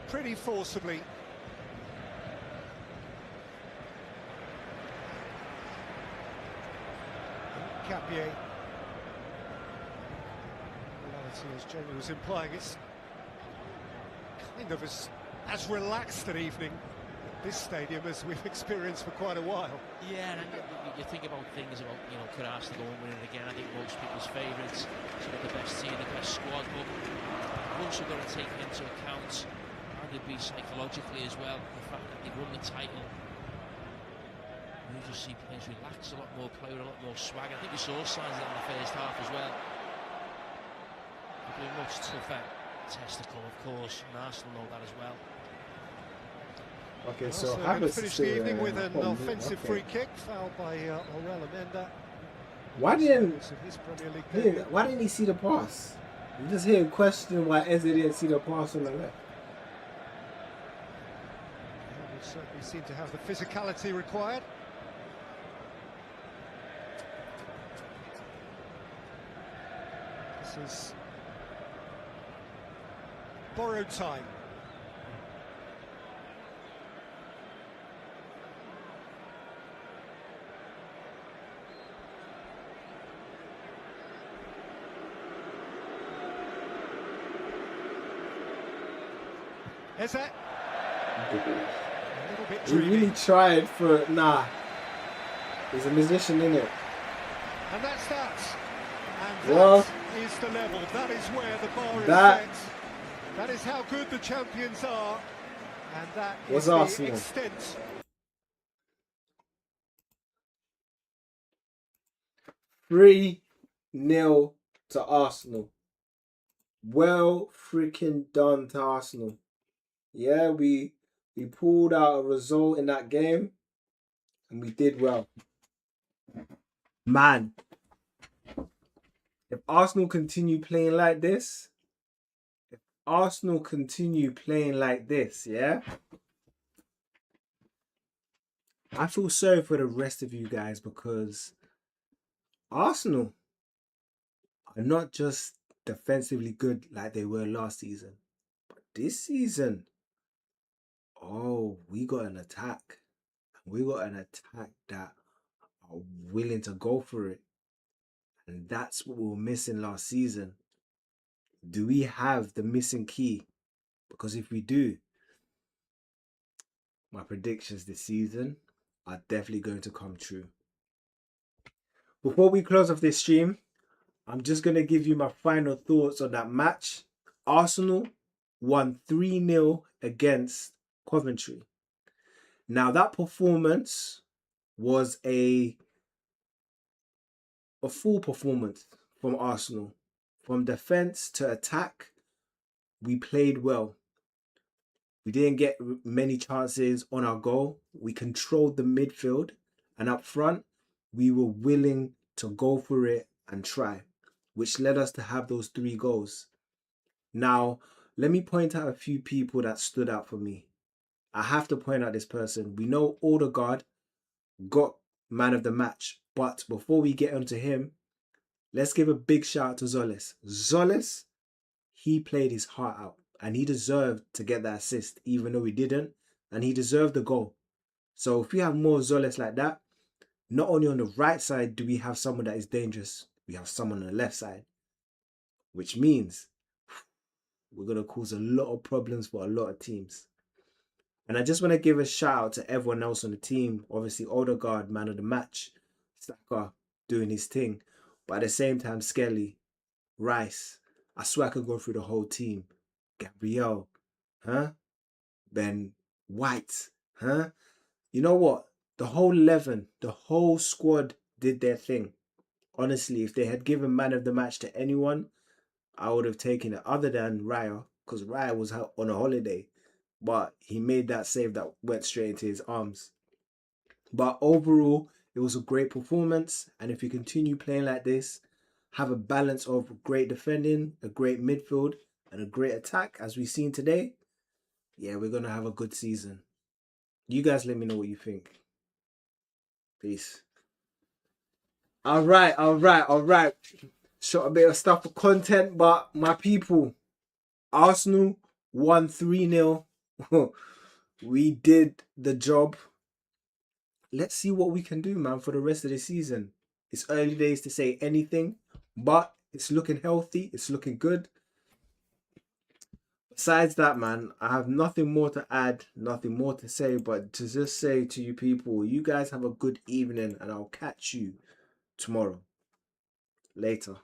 [SPEAKER 3] pretty forcibly. Capier. As Jamie was implying, it's kind of as relaxed an evening at this stadium as we've experienced for quite a while.
[SPEAKER 6] Yeah, and you think about things about, could Arsenal go and win it again? I think most people's favourites, sort of the best team, the best squad, but we've also got to take into account, arguably psychologically as well, the fact that they won the title You just see players relax a lot more, play with a lot more swagger. I think we saw signs of that in the first half as well. It'll be a much tougher testicle, of course, and Arsenal know that as well.
[SPEAKER 1] Okay, so
[SPEAKER 3] Arsenal
[SPEAKER 1] Havertz
[SPEAKER 3] finished the evening with an offensive free kick, fouled by Aurel Amenda.
[SPEAKER 1] Why didn't
[SPEAKER 3] his Premier League debut.
[SPEAKER 1] why didn't he see the pass? You just hear questioning why Eze didn't see the pass on the left.
[SPEAKER 3] He certainly seemed to have the physicality required. This is borrowed time. Is that a little bit
[SPEAKER 1] He
[SPEAKER 3] dreamy?
[SPEAKER 1] really tried for There's a musician in it.
[SPEAKER 3] And that's that. And
[SPEAKER 1] Well,
[SPEAKER 3] that is the level. That is where the bar is
[SPEAKER 1] that-
[SPEAKER 3] set. That is how good the champions are. And that
[SPEAKER 1] Was
[SPEAKER 3] is the
[SPEAKER 1] Arsenal.
[SPEAKER 3] extent.
[SPEAKER 1] 3-0 to Arsenal. Well freaking done to Arsenal. Yeah, we pulled out a result in that game and we did well. Man, if Arsenal continue playing like this, yeah, I feel sorry for the rest of you guys because Arsenal are not just defensively good like they were last season, but this season, we got an attack. We got an attack that are willing to go for it. And that's what we were missing last season. Do we have the missing key? Because if we do, my predictions this season are definitely going to come true. Before we close off this stream, I'm just going to give you my final thoughts on that match. Arsenal won 3-0 against Coventry. Now that performance was a full performance from Arsenal. From defense to attack, we played well. We didn't get many chances on our goal. We controlled the midfield, and up front, we were willing to go for it and try, which led us to have those 3 goals. Now, let me point out a few people that stood out for me. I have to point out this person. We know Odegaard got man of the match, but before we get onto him, let's give a big shout out to Zolis. Zolis, he played his heart out and he deserved to get that assist, even though he didn't, and he deserved the goal. So if we have more Zolis like that, not only on the right side do we have someone that is dangerous, we have someone on the left side, which means we're going to cause a lot of problems for a lot of teams. And I just want to give a shout out to everyone else on the team. Obviously, Odegaard, man of the match. Saka doing his thing. But at the same time, Skelly, Rice. I swear I could go through the whole team. Gabriel, Ben White, You know what? The whole 11, the whole squad did their thing. Honestly, if they had given man of the match to anyone, I would have taken it other than Raya, because Raya was on a holiday. But he made that save that went straight into his arms. But overall, it was a great performance. And if you continue playing like this, have a balance of great defending, a great midfield, and a great attack, as we've seen today, yeah, we're going to have a good season. You guys let me know what you think. Peace. All right. Shot a bit of stuff for content, but my people, Arsenal won 3-0. We did the job. Let's see what we can do, man, for the rest of the season. It's early days to say anything, but it's looking healthy. It's looking good. Besides that, man, I have nothing more to add, nothing more to say, but to just say to you people, you guys have a good evening and I'll catch you tomorrow. Later.